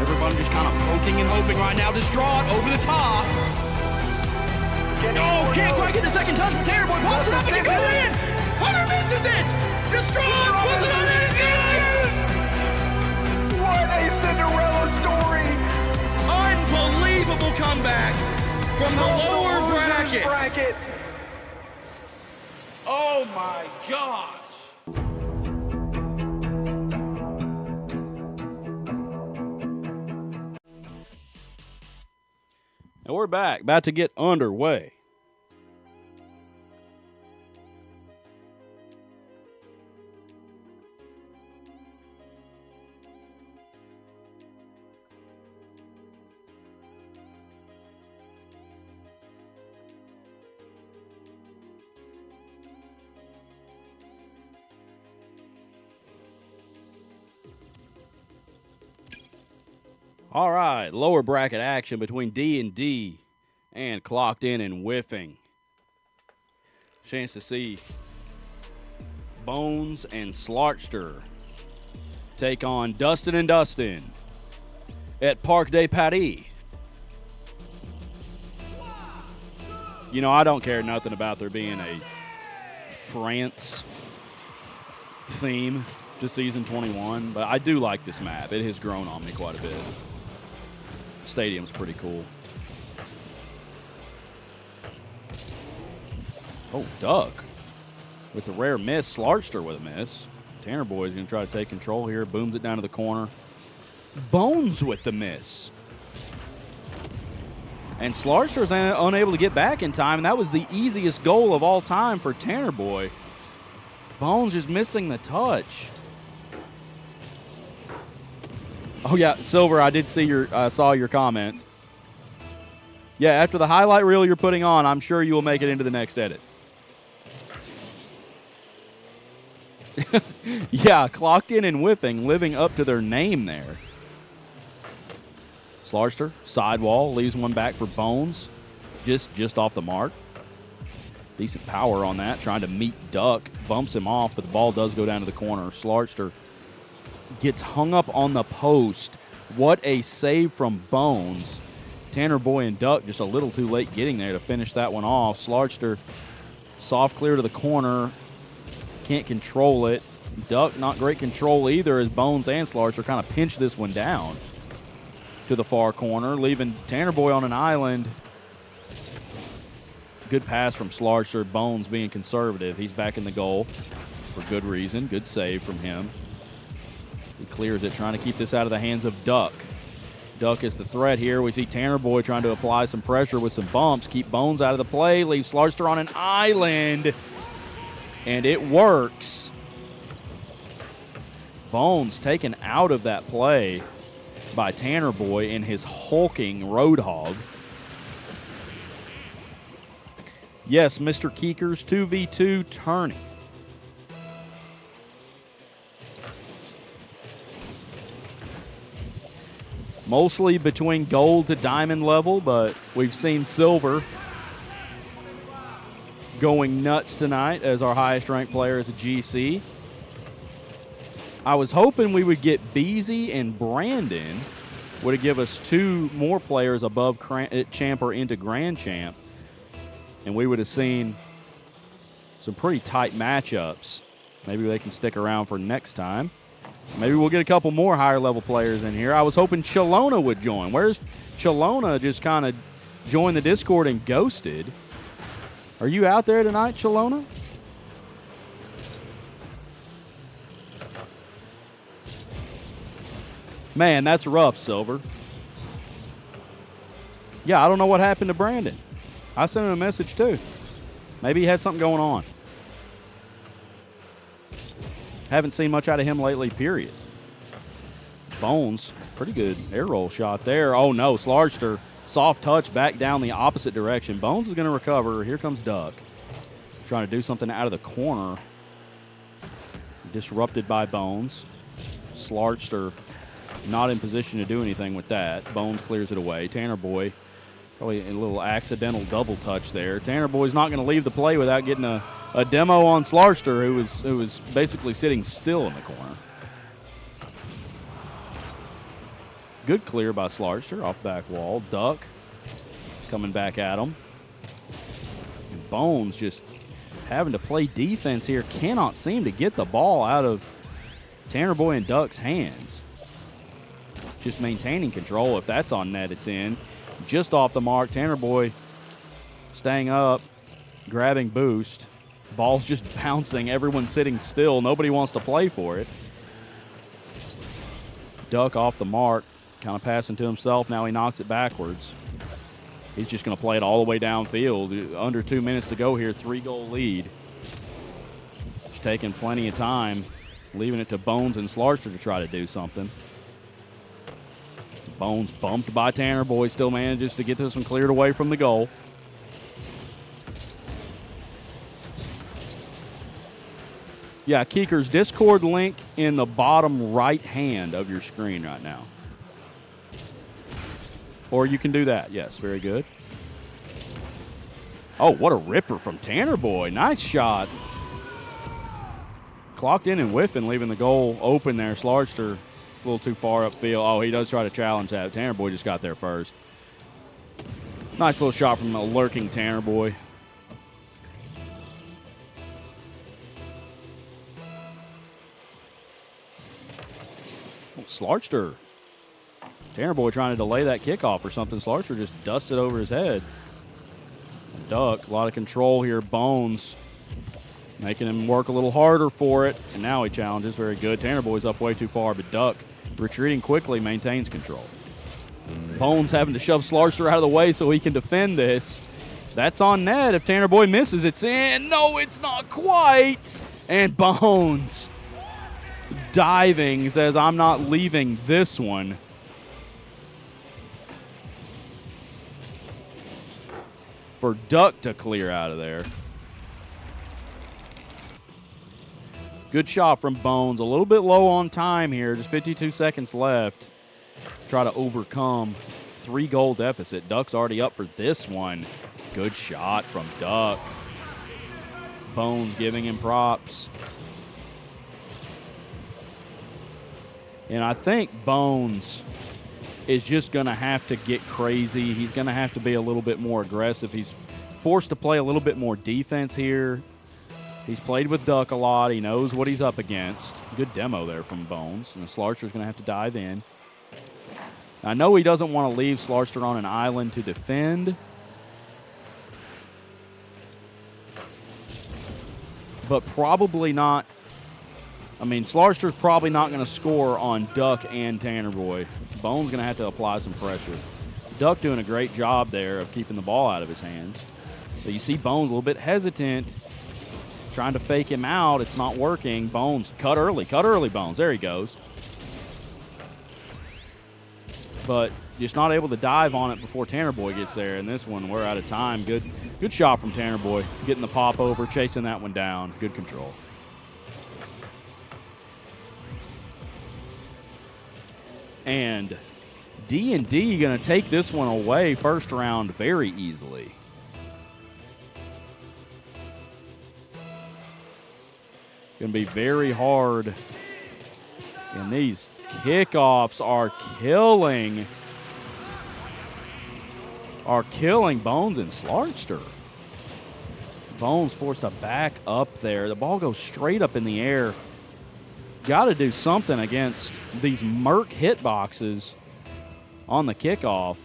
Everybody just kind of poking and hoping right now. Distraught over the top. Can't quite get the second touch, but Tanner Boy pops it up and can go in. Hunter misses it. Distraught puts it on in. It's in. What a Cinderella story. Unbelievable comeback from the lower Losers bracket. Oh my gosh. And we're back, about to get underway. All right, lower bracket action between D&D and Clocked In and Whiffing. Chance to see Bones and Slarkster take on Dustin and Dustin at Parc des Paris. You know, I don't care nothing about there being a France theme to Season 21, but I do like this map. It has grown on me quite a bit. Stadium's pretty cool. Oh, Duck with the rare miss. Slarkster with a miss. Tanner Boy's going to try to take control here. Booms it down to the corner. Bones with the miss. And Slarkster's unable to get back in time, and that was the easiest goal of all time for Tanner Boy. Bones just missing the touch. Oh yeah, Silver, I did see saw your comment. Yeah, after the highlight reel you're putting on, I'm sure you will make it into the next edit. Yeah, Clocked In and Whiffing, living up to their name there. Slarkster, sidewall, leaves one back for Bones. Just off the mark. Decent power on that, trying to meet Duck. Bumps him off, but the ball does go down to the corner. Slarkster gets hung up on the post. What a save from Bones. Tanner Boy and Duck just a little too late getting there to finish that one off. Slarkster, soft clear to the corner. Can't control it. Duck, not great control either, as Bones and Slarkster kind of pinch this one down to the far corner, leaving Tanner Boy on an island. Good pass from Slarkster. Bones being conservative. He's back in the goal for good reason. Good save from him. He clears it, trying to keep this out of the hands of Duck. Duck is the threat here. We see Tanner Boy trying to apply some pressure with some bumps. Keep Bones out of the play. Leave Slarkster on an island. And it works. Bones taken out of that play by Tanner Boy in his hulking Roadhog. Yes, Mr. Keekers, 2v2 tourney. Mostly between gold to diamond level, but we've seen silver going nuts tonight as our highest ranked player is a GC. I was hoping we would get Beezy and Brandon, would have given us two more players above champ or into grand champ, and we would have seen some pretty tight matchups. Maybe they can stick around for next time. Maybe we'll get a couple more higher level players in here. I was hoping Chalona would join. Where's Chalona? Just kind of joined the Discord and ghosted. Are you out there tonight, Chalona? Man, that's rough, Silver. Yeah, I don't know what happened to Brandon. I sent him a message too. Maybe he had something going on. Haven't seen much out of him lately, period. Bones, pretty good air roll shot there. Oh no, Slarkster Soft touch back down the opposite direction. Bones is going to recover. Here comes Duck. Trying to do something out of the corner. Disrupted by Bones. Slarkster not in position to do anything with that. Bones clears it away. Tanner Boy, probably a little accidental double touch there. Tanner Boy's not going to leave the play without getting a demo on Slarkster, who was basically sitting still in the corner. Good clear by Slarkster off back wall. Duck coming back at him. And Bones just having to play defense here. Cannot seem to get the ball out of Tanner Boy and Duck's hands. Just maintaining control. If that's on net, it's in. Just off the mark. Tanner Boy staying up, grabbing boost. Ball's just bouncing. Everyone's sitting still. Nobody wants to play for it. Duck off the mark, kind of passing to himself. Now he knocks it backwards. He's just going to play it all the way downfield. Under 2 minutes to go here, 3-goal lead. Just taking plenty of time, leaving it to Bones and Slarkster to try to do something. Bones bumped by Tanner Boy, still manages to get this one cleared away from the goal. Yeah, Keeker's Discord link in the bottom right hand of your screen right now. Or you can do that. Yes, very good. Oh, what a ripper from Tanner Boy. Nice shot. Clocked in and whiffing, leaving the goal open there. Slarkster a little too far upfield. Oh, he does try to challenge that. Tanner Boy just got there first. Nice little shot from a lurking Tanner Boy. Oh, Slarkster. Tanner Boy trying to delay that kickoff or something. Slarkster just dusts it over his head. Duck, a lot of control here. Bones making him work a little harder for it. And now he challenges. Very good. Tanner Boy's up way too far, but Duck retreating quickly, maintains control. Bones having to shove Slarkster out of the way so he can defend this. That's on net. If Tanner Boy misses, it's in. No, it's not quite. And Bones diving says, I'm not leaving this one. For Duck to clear out of there. Good shot from Bones. A little bit low on time here. Just 52 seconds left. Try to overcome 3-goal deficit. Duck's already up for this one. Good shot from Duck. Bones giving him props. And I think Bones is just going to have to get crazy. He's going to have to be a little bit more aggressive. He's forced to play a little bit more defense here. He's played with Duck a lot. He knows what he's up against. Good demo there from Bones. And Slarkster's going to have to dive in. I know he doesn't want to leave Slarkster on an island to defend. But probably not. I mean, Slarkster's probably not going to score on Duck and Tanner Boy. Bones going to have to apply some pressure. Duck doing a great job there of keeping the ball out of his hands. But you see Bones a little bit hesitant, trying to fake him out. It's not working. Bones, cut early, Bones. There he goes. But just not able to dive on it before Tanner Boy gets there. And this one, we're out of time. Good shot from Tanner Boy, getting the pop over, chasing that one down. Good control. And D&D going to take this one away first round very easily. Going to be very hard. And these kickoffs are killing Bones and Slarkster. Bones forced to back up there. The ball goes straight up in the air. Got to do something against these Merc hitboxes on the kickoff.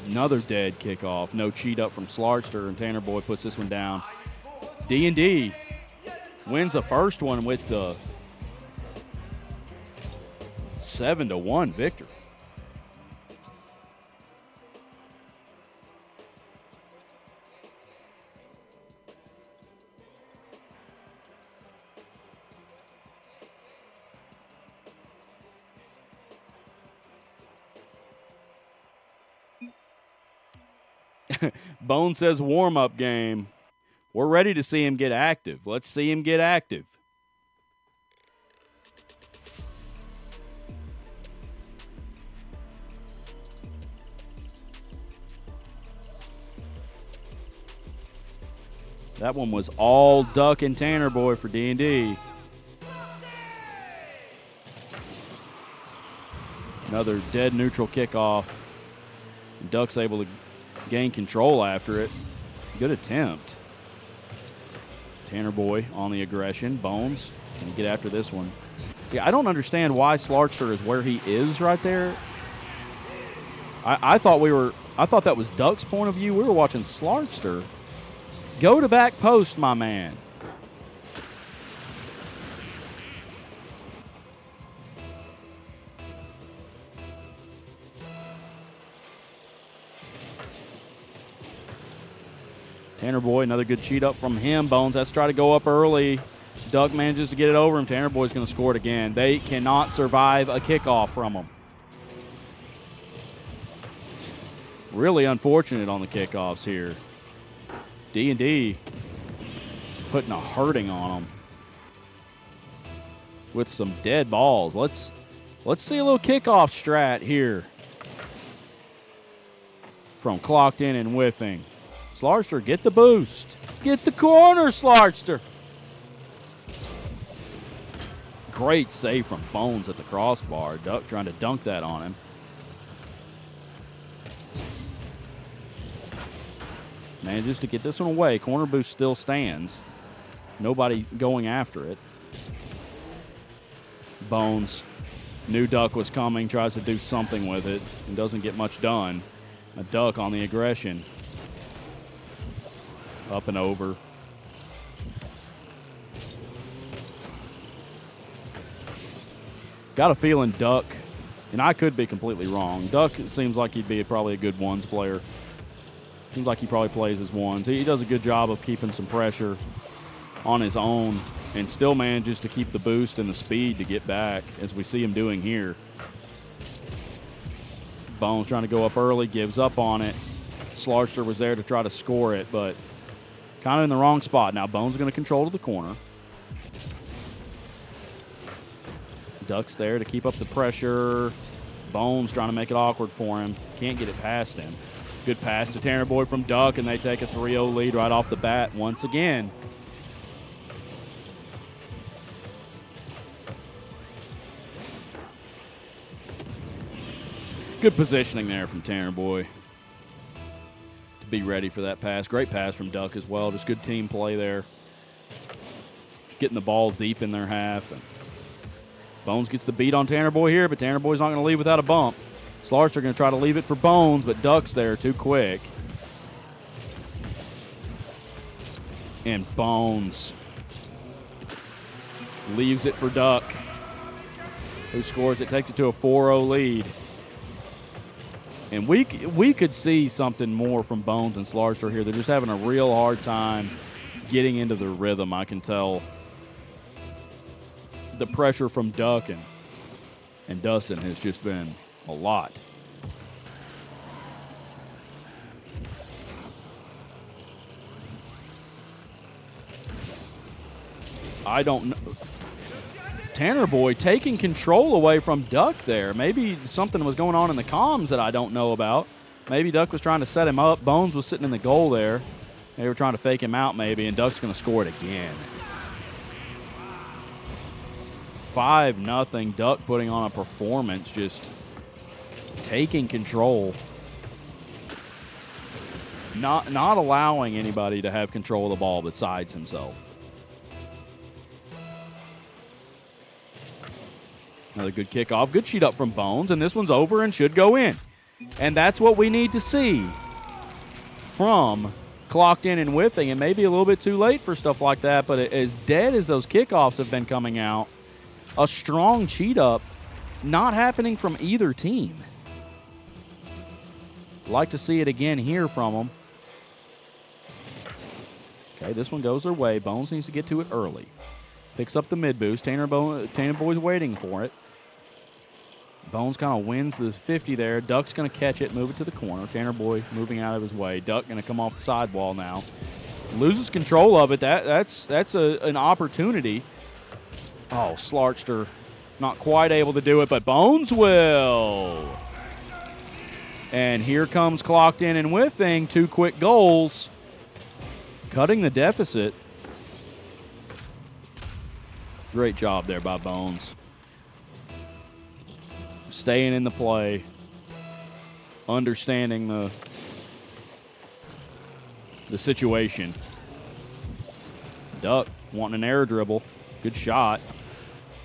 Another dead kickoff. No cheat up from Slarkster, and Tanner Boy puts this one down. D&D wins the first one with the 7-1 victory. Bone says warm-up game. We're ready to see him get active. Let's see him get active. That one was all Duck and Tanner Boy for D&D. Another dead neutral kickoff. Duck's able to gain control after it. Good attempt. Tanner Boy on the aggression. Bones can get after this one. See, I don't understand why Slarkster is where he is right there. I thought that was Duck's point of view. We were watching Slarkster. Go to back post, my man. Tanner Boy, another good cheat up from him. Bones has to try to go up early. Duck manages to get it over him. Tanner Boy's going to score it again. They cannot survive a kickoff from him. Really unfortunate on the kickoffs here. D&D putting a hurting on them with some dead balls. Let's see a little kickoff strat here from Clocked In and Whiffing. Slarkster, get the boost. Get the corner, Slarkster. Great save from Bones at the crossbar. Duck trying to dunk that on him. Manages to get this one away. Corner boost still stands. Nobody going after it. Bones knew Duck was coming, tries to do something with it, and doesn't get much done. A Duck on the aggression. Up and over. Got a feeling Duck, and I could be completely wrong, Duck seems like he'd be probably a good ones player. Seems like he probably plays his ones. He does a good job of keeping some pressure on his own and still manages to keep the boost and the speed to get back, as we see him doing here. Bones trying to go up early, gives up on it. Slarkster was there to try to score it, but kind of in the wrong spot. Now Bones going to control to the corner. Duck's there to keep up the pressure. Bones trying to make it awkward for him. Can't get it past him. Good pass to Tanner Boy from Duck, and they take a 3-0 lead right off the bat once again. Good positioning there from Tanner Boy to be ready for that pass. Great pass from Duck as well. Just good team play there. Just getting the ball deep in their half. And Bones gets the beat on Tanner Boy here, but Tanner Boy's not going to leave without a bump. Slarkster going to try to leave it for Bones, but Duck's there too quick. And Bones leaves it for Duck, who scores it, takes it to a 4-0 lead. And we could see something more from Bones and Slarkster here. They're just having a real hard time getting into the rhythm, I can tell. The pressure from Duck and Dustin has just been a lot. I don't know. Tanner Boy taking control away from Duck there. Maybe something was going on in the comms that I don't know about. Maybe Duck was trying to set him up. Bones was sitting in the goal there. They were trying to fake him out maybe, and Duck's going to score it again. 5-0. Duck putting on a performance, just taking control. Not allowing anybody to have control of the ball besides himself. Another good kickoff. Good cheat up from Bones, and this one's over and should go in. And that's what we need to see from Clocked In and Whiffing. And maybe a little bit too late for stuff like that, but as dead as those kickoffs have been coming out, a strong cheat up not happening from either team. Like to see it again here from them. Okay, this one goes their way. Bones needs to get to it early. Picks up the mid boost. Tanner Boy's waiting for it. Bones kind of wins the 50 there. Duck's going to catch it, move it to the corner. Tanner Boy moving out of his way. Duck going to come off the sidewall now. Loses control of it. That's an opportunity. Oh, Slarkster not quite able to do it, but Bones will. And here comes Clocked In and Whiffing. 2 quick goals. Cutting the deficit. Great job there by Bones. Staying in the play. Understanding the situation. Duck wanting an air dribble. Good shot.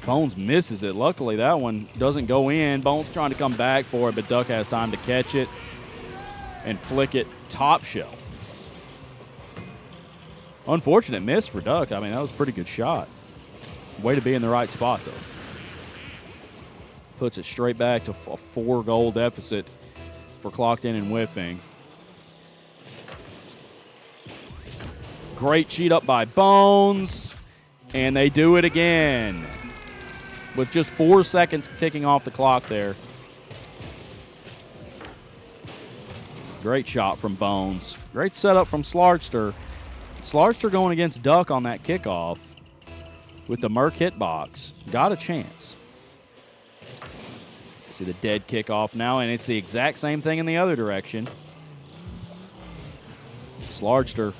Bones misses it. Luckily, that one doesn't go in. Bones trying to come back for it, but Duck has time to catch it and flick it top shelf. Unfortunate miss for Duck. I mean, that was a pretty good shot. Way to be in the right spot, though. Puts it straight back to a 4-goal deficit for Clocked In and Whiffing. Great cheat up by Bones, and they do it again with just 4 seconds ticking off the clock there. Great shot from Bones. Great setup from Slarkster. Slarkster going against Duck on that kickoff with the Merc hitbox. Got a chance. See the dead kickoff now, and it's the exact same thing in the other direction. Slarkster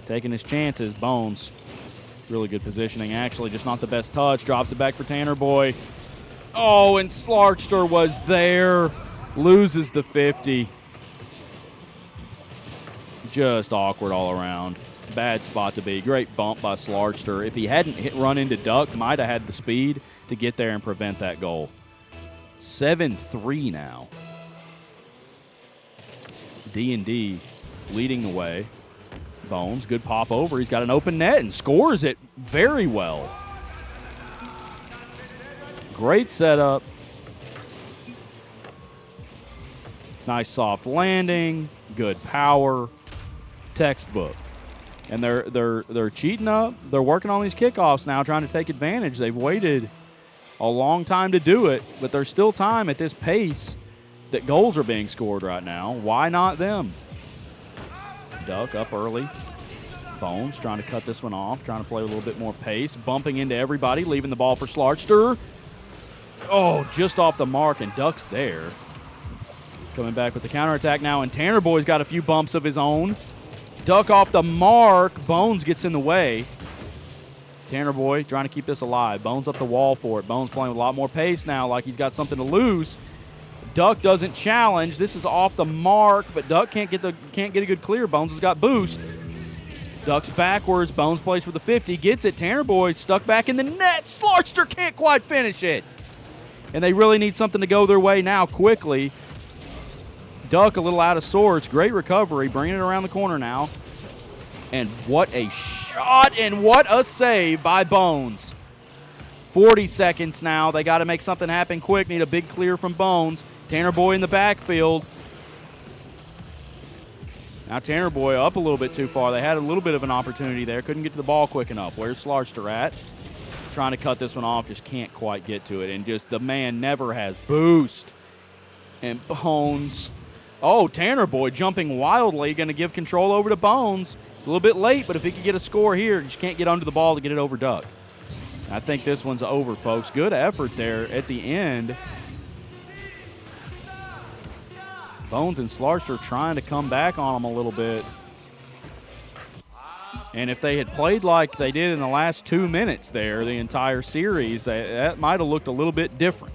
taking his chances. Bones. Really good positioning, actually. Just not the best touch. Drops it back for Tanner Boy. Oh, and Slarkster was there. Loses the 50. Just awkward all around. Bad spot to be. Great bump by Slarkster. If he hadn't run into Duck, might have had the speed to get there and prevent that goal. 7-3 now. D&D leading the way. Bones, good pop over. He's got an open net and scores it very well. Great setup. Nice soft landing. Good power. Textbook. And they're cheating up. They're working on these kickoffs now, trying to take advantage. They've waited a long time to do it, but there's still time at this pace that goals are being scored right now. Why not them? Duck up early. Bones trying to cut this one off, trying to play a little bit more pace, bumping into everybody, leaving the ball for Slarkster. Oh, just off the mark, and Duck's there. Coming back with the counterattack now, and Tanner Boy's got a few bumps of his own. Duck off the mark. Bones gets in the way. Tanner Boy trying to keep this alive. Bones up the wall for it. Bones playing with a lot more pace now, like he's got something to lose. Duck doesn't challenge. This is off the mark, but Duck can't get a good clear. Bones has got boost. Duck's backwards. Bones plays for the 50. Gets it. Tanner Boy stuck back in the net. Slarkster can't quite finish it. And they really need something to go their way now quickly. Duck a little out of sorts. Great recovery. Bringing it around the corner now. And what a shot and what a save by Bones. 40 seconds now. They got to make something happen quick. Need a big clear from Bones. Tanner Boy in the backfield. Now Tanner Boy up a little bit too far. They had a little bit of an opportunity there. Couldn't get to the ball quick enough. Where's Slarkster at? Trying to cut this one off. Just can't quite get to it. And just the man never has boost. And Bones. Oh, Tanner Boy jumping wildly. Going to give control over to Bones. It's a little bit late, but if he could get a score here, just can't get under the ball to get it over Duck. I think this one's over, folks. Good effort there at the end. Bones and Slarkster trying to come back on them a little bit. And if they had played like they did in the last 2 minutes there, the entire series, that might have looked a little bit different.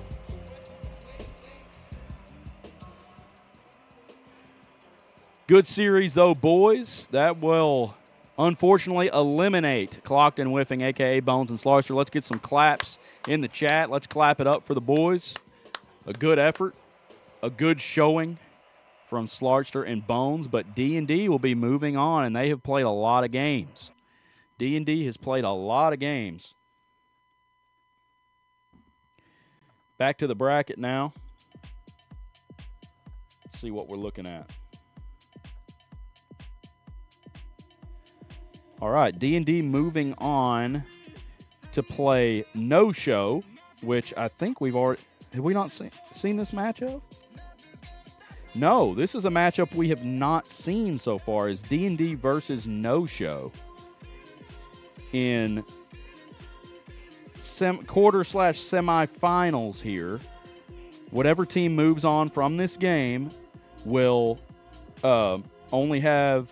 Good series, though, boys. That will unfortunately eliminate Clocked and Whiffing, a.k.a. Bones and Slarkster. Let's get some claps in the chat. Let's clap it up for the boys. A good effort, a good showing from Slarkster and Bones, but D&D will be moving on, and they have played a lot of games. D&D has played a lot of games. Back to the bracket now. Let's see what we're looking at. All right, D&D moving on to play No Show, which I think we've already... Have we not seen this matchup? No, this is a matchup we have not seen so far. Is D&D versus No Show in quarter/semifinals here. Whatever team moves on from this game will only have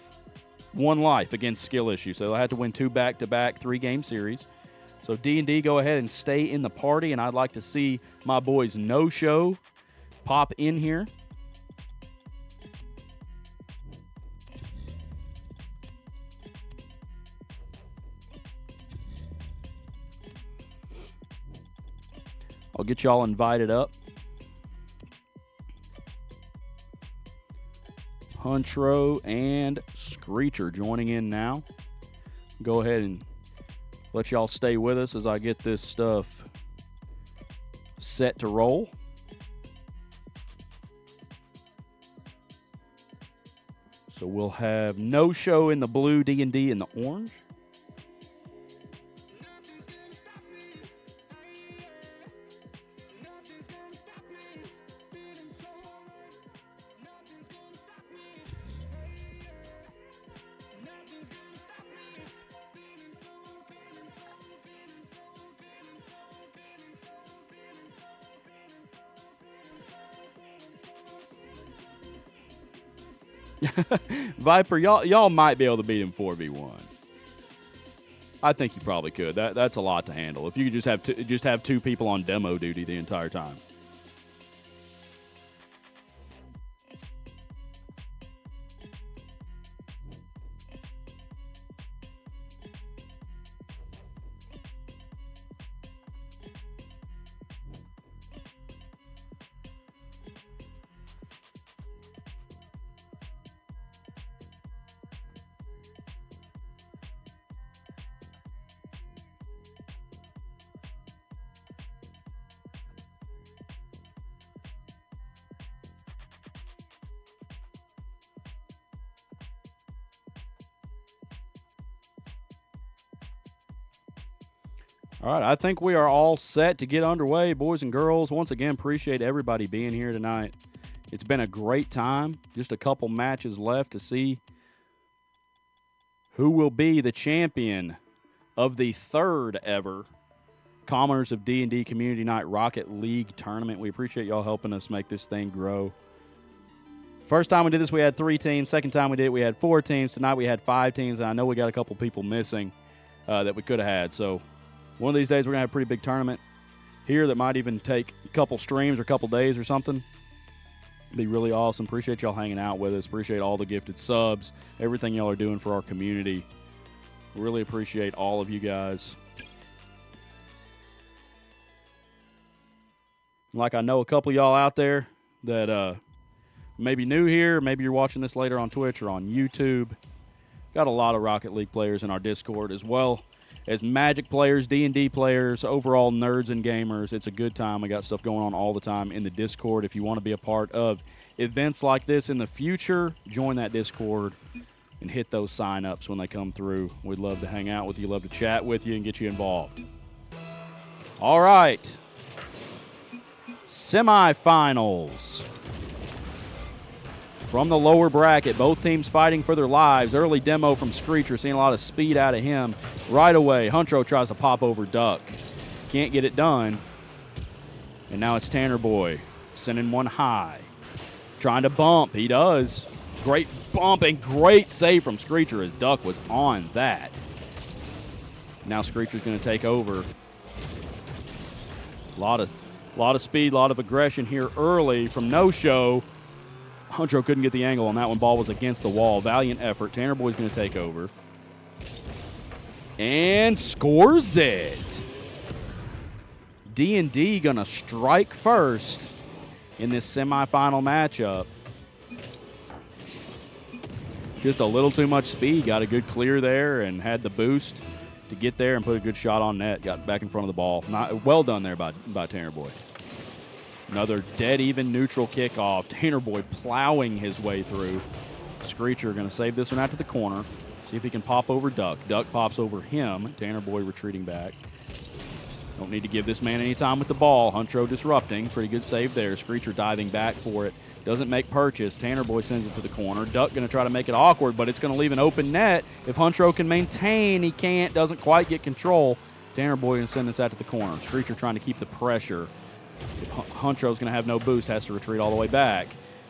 one life against skill issue. So they'll have to win 2 back-to-back 3-game series. So D&D go ahead and stay in the party, and I'd like to see my boys No Show pop in here. I'll get y'all invited up. Huntro and Screecher joining in now. Go ahead and let y'all stay with us as I get this stuff set to roll. So we'll have No Show in the blue, D&D in the orange. Viper, y'all might be able to beat him 4v1. I think you probably could. That's a lot to handle. If you could just have 2 people on demo duty the entire time. All right, I think we are all set to get underway, boys and girls. Once again, appreciate everybody being here tonight. It's been a great time. Just a couple matches left to see who will be the champion of the 3rd ever Commoners of D&D Community Night Rocket League tournament. We appreciate y'all helping us make this thing grow. First time we did this, we had 3 teams. Second time we did it, we had 4 teams. Tonight we had 5 teams, and I know we got a couple people missing that we could have had. So one of these days we're going to have a pretty big tournament here that might even take a couple streams or a couple days or something. It'd be really awesome. Appreciate y'all hanging out with us. Appreciate all the gifted subs, everything y'all are doing for our community. Really appreciate all of you guys. Like I know a couple of y'all out there that maybe new here, maybe you're watching this later on Twitch or on YouTube. Got a lot of Rocket League players in our Discord as well as Magic players, D&D players, overall nerds and gamers. It's a good time. We got stuff going on all the time in the Discord. If you want to be a part of events like this in the future, join that Discord and hit those sign-ups when they come through. We'd love to hang out with you, love to chat with you, and get you involved. All right. Semifinals. From the lower bracket, both teams fighting for their lives. Early demo from Screecher, seeing a lot of speed out of him. Right away, Huntro tries to pop over Duck. Can't get it done. And now it's Tanner Boy sending one high. Trying to bump. He does. Great bump and great save from Screecher as Duck was on that. Now Screecher's going to take over. A lot of speed, a lot of aggression here early from No Show. Huntro couldn't get the angle on that one. Ball was against the wall. Valiant effort. Tanner Boy's going to take over. And scores it. D&D going to strike first in this semifinal matchup. Just a little too much speed. Got a good clear there and had the boost to get there and put a good shot on net. Got back in front of the ball. Well done there by Tanner Boy. Another dead-even neutral kickoff. Tanner Boy plowing his way through. Screecher going to save this one out to the corner. See if he can pop over Duck. Duck pops over him. Tanner Boy retreating back. Don't need to give this man any time with the ball. Huntro disrupting. Pretty good save there. Screecher diving back for it. Doesn't make purchase. Tanner Boy sends it to the corner. Duck going to try to make it awkward, but it's going to leave an open net. If Huntro can maintain, he can't. Doesn't quite get control. Tanner Boy going to send this out to the corner. Screecher trying to keep the pressure. If Huntro's going to have no boost, has to retreat all the way back.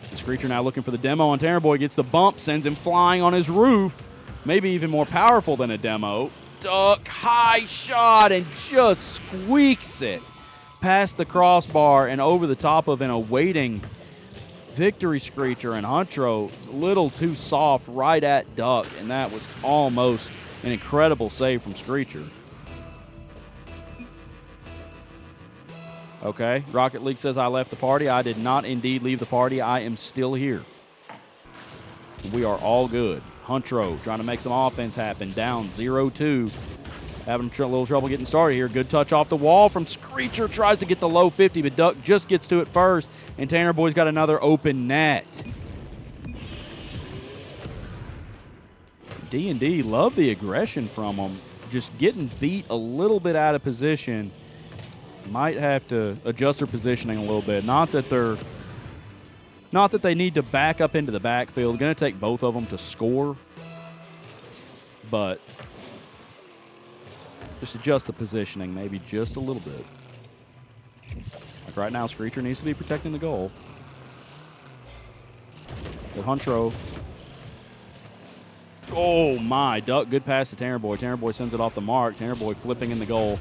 The Screecher now looking for the demo, and Tanner Boy gets the bump, sends him flying on his roof. Maybe even more powerful than a demo. Duck, high shot, and just squeaks it past the crossbar and over the top of an awaiting Victory Screecher. And Huntro a little too soft right at Duck, and that was almost an incredible save from Screecher. Okay, Rocket League says I left the party. I did not indeed leave the party. I am still here. We are all good. Huntro trying to make some offense happen. Down 0-2. Having a little trouble getting started here. Good touch off the wall from Screecher. Tries to get the low 50, but Duck just gets to it first. And Tanner Boy's got another open net. D&D love the aggression from them. Just getting beat a little bit out of position. Might have to adjust their positioning a little bit. Not that they need to back up into the backfield. Going to take both of them to score. But just adjust the positioning maybe just a little bit. Like right now, Screecher needs to be protecting the goal. But Huntro. Oh, my. Duck, good pass to Tanner Boy. Tanner Boy sends it off the mark. Tanner Boy flipping in the goal.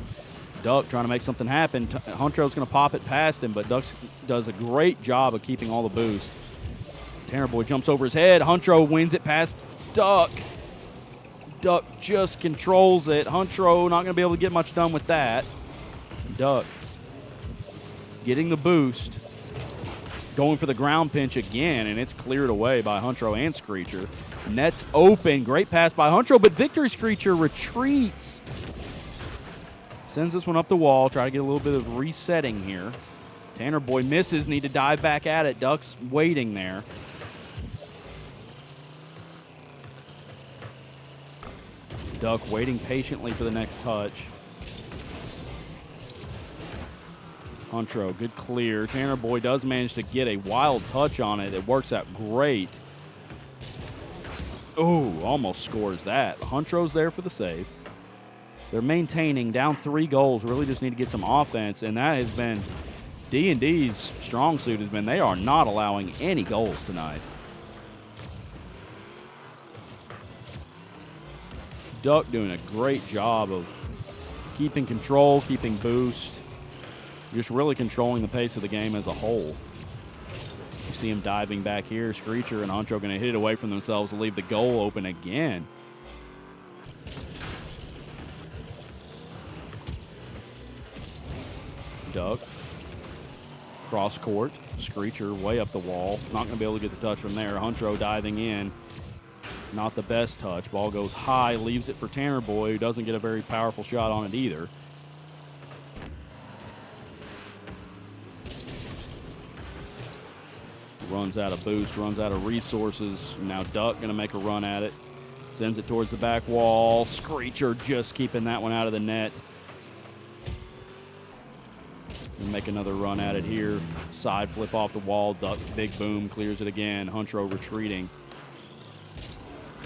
Duck trying to make something happen. Huntro's going to pop it past him, but Duck does a great job of keeping all the boost. Tanner Boy jumps over his head. Huntro wins it past Duck. Duck just controls it. Huntro not going to be able to get much done with that. Duck getting the boost. Going for the ground pinch again, and it's cleared away by Huntro and Screecher. Net's open. Great pass by Huntro, but Victory Screecher retreats. Sends this one up the wall. Try to get a little bit of resetting here. Tanner Boy misses. Need to dive back at it. Duck's waiting there. Duck waiting patiently for the next touch. Huntro, good clear. Tanner Boy does manage to get a wild touch on it. It works out great. Oh, almost scores that. Huntro's there for the save. They're maintaining, down 3 goals. Really just need to get some offense, and that has been D&D's strong suit. Has been they are not allowing any goals tonight. Duck doing a great job of keeping control, keeping boost, just really controlling the pace of the game as a whole. You see him diving back here. Screecher and Huntro going to hit it away from themselves to leave the goal open again. Duck. Cross court. Screecher way up the wall. Not going to be able to get the touch from there. Huntro diving in. Not the best touch. Ball goes high. Leaves it for Tanner Boy, who doesn't get a very powerful shot on it either. Runs out of boost. Runs out of resources. Now Duck going to make a run at it. Sends it towards the back wall. Screecher just keeping that one out of the net. And make another run at it here. Side flip off the wall. Duck, big boom, clears it again. Huntro retreating.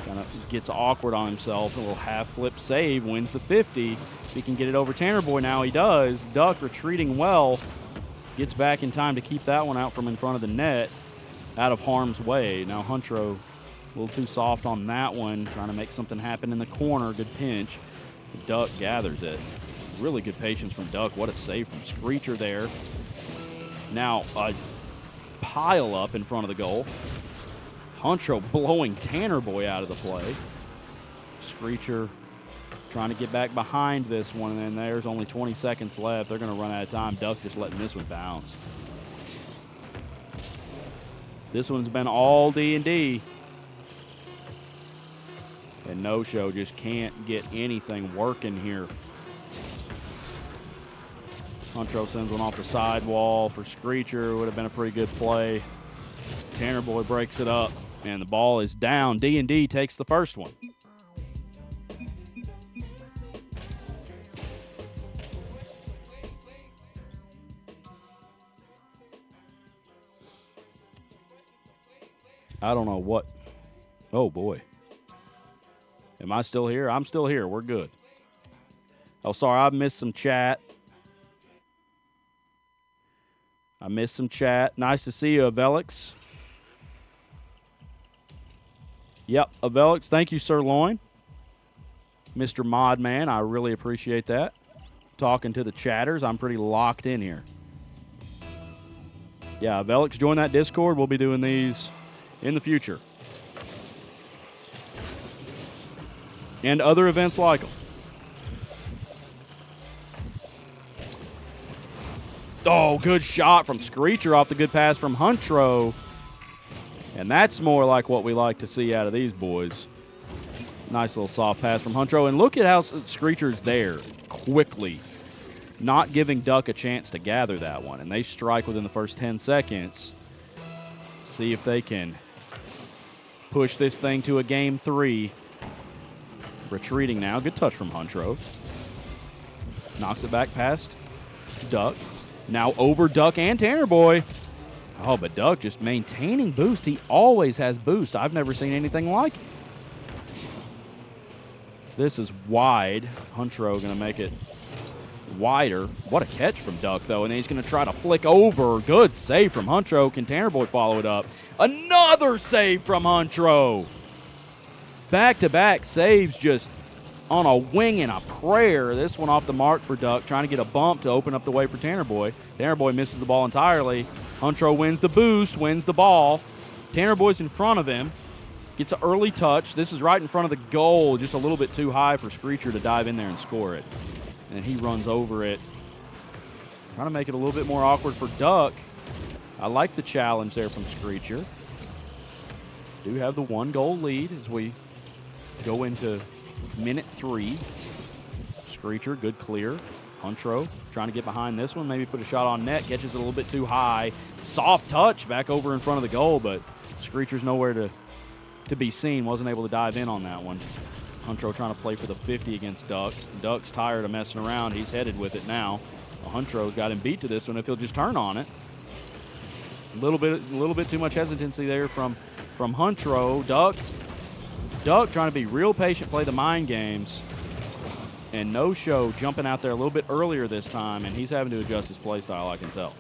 Kind of gets awkward on himself. A little half flip save, wins the 50. If he can get it over Tanner Boy now, he does. Duck retreating well. Gets back in time to keep that one out from in front of the net. Out of harm's way. Now Huntro a little too soft on that one. Trying to make something happen in the corner. Good pinch. Duck gathers it. Really good patience from Duck. What a save from Screecher there. Now a pile up in front of the goal. Huntro blowing Tanner Boy out of the play. Screecher trying to get back behind this one, and then there's only 20 seconds left. They're going to run out of time. Duck just letting this one bounce. This one's been all D&D. And no-show just can't get anything working here. Huntro sends one off the sidewall for Screecher. Would have been a pretty good play. Tanner Boy breaks it up, and the ball is down. D&D takes the first one. I don't know what. Oh, boy. Am I still here? I'm still here. We're good. Oh, sorry. I missed some chat. Nice to see you, Avelix. Yep, Avelix. Thank you, Sirloin. Mr. Modman, I really appreciate that. Talking to the chatters. I'm pretty locked in here. Yeah, Avelix, join that Discord. We'll be doing these in the future. And other events like them. Oh, good shot from Screecher off the good pass from Huntro. And that's more like what we like to see out of these boys. Nice little soft pass from Huntro. And look at how Screecher's there quickly, not giving Duck a chance to gather that one. And they strike within the first 10 seconds. See if they can push this thing to a game 3. Retreating now. Good touch from Huntro. Knocks it back past Duck. Now over Duck and Tanner Boy. Oh, but Duck just maintaining boost. He always has boost. I've never seen anything like it. This is wide. Huntro going to make it wider. What a catch from Duck, though. And then he's going to try to flick over. Good save from Huntro. Can Tanner Boy follow it up? Another save from Huntro. Back-to-back saves just on a wing and a prayer. This one off the mark for Duck, trying to get a bump to open up the way for Tanner Boy. Tanner Boy misses the ball entirely. Huntro wins the boost, wins the ball. Tanner Boy's in front of him. Gets an early touch. This is right in front of the goal, just a little bit too high for Screecher to dive in there and score it. And he runs over it. Trying to make it a little bit more awkward for Duck. I like the challenge there from Screecher. Do have the 1-goal lead as we go into minute 3. Screecher, good clear. Huntro trying to get behind this one. Maybe put a shot on net. Catches it a little bit too high. Soft touch back over in front of the goal, but Screecher's nowhere to be seen. Wasn't able to dive in on that one. Huntro trying to play for the 50 against Duck. Duck's tired of messing around. He's headed with it now. Well, Huntro's got him beat to this one if he'll just turn on it. A little bit too much hesitancy there from Huntro. Duck trying to be real patient, play the mind games. And No-Show jumping out there a little bit earlier this time, and he's having to adjust his play style, I can tell.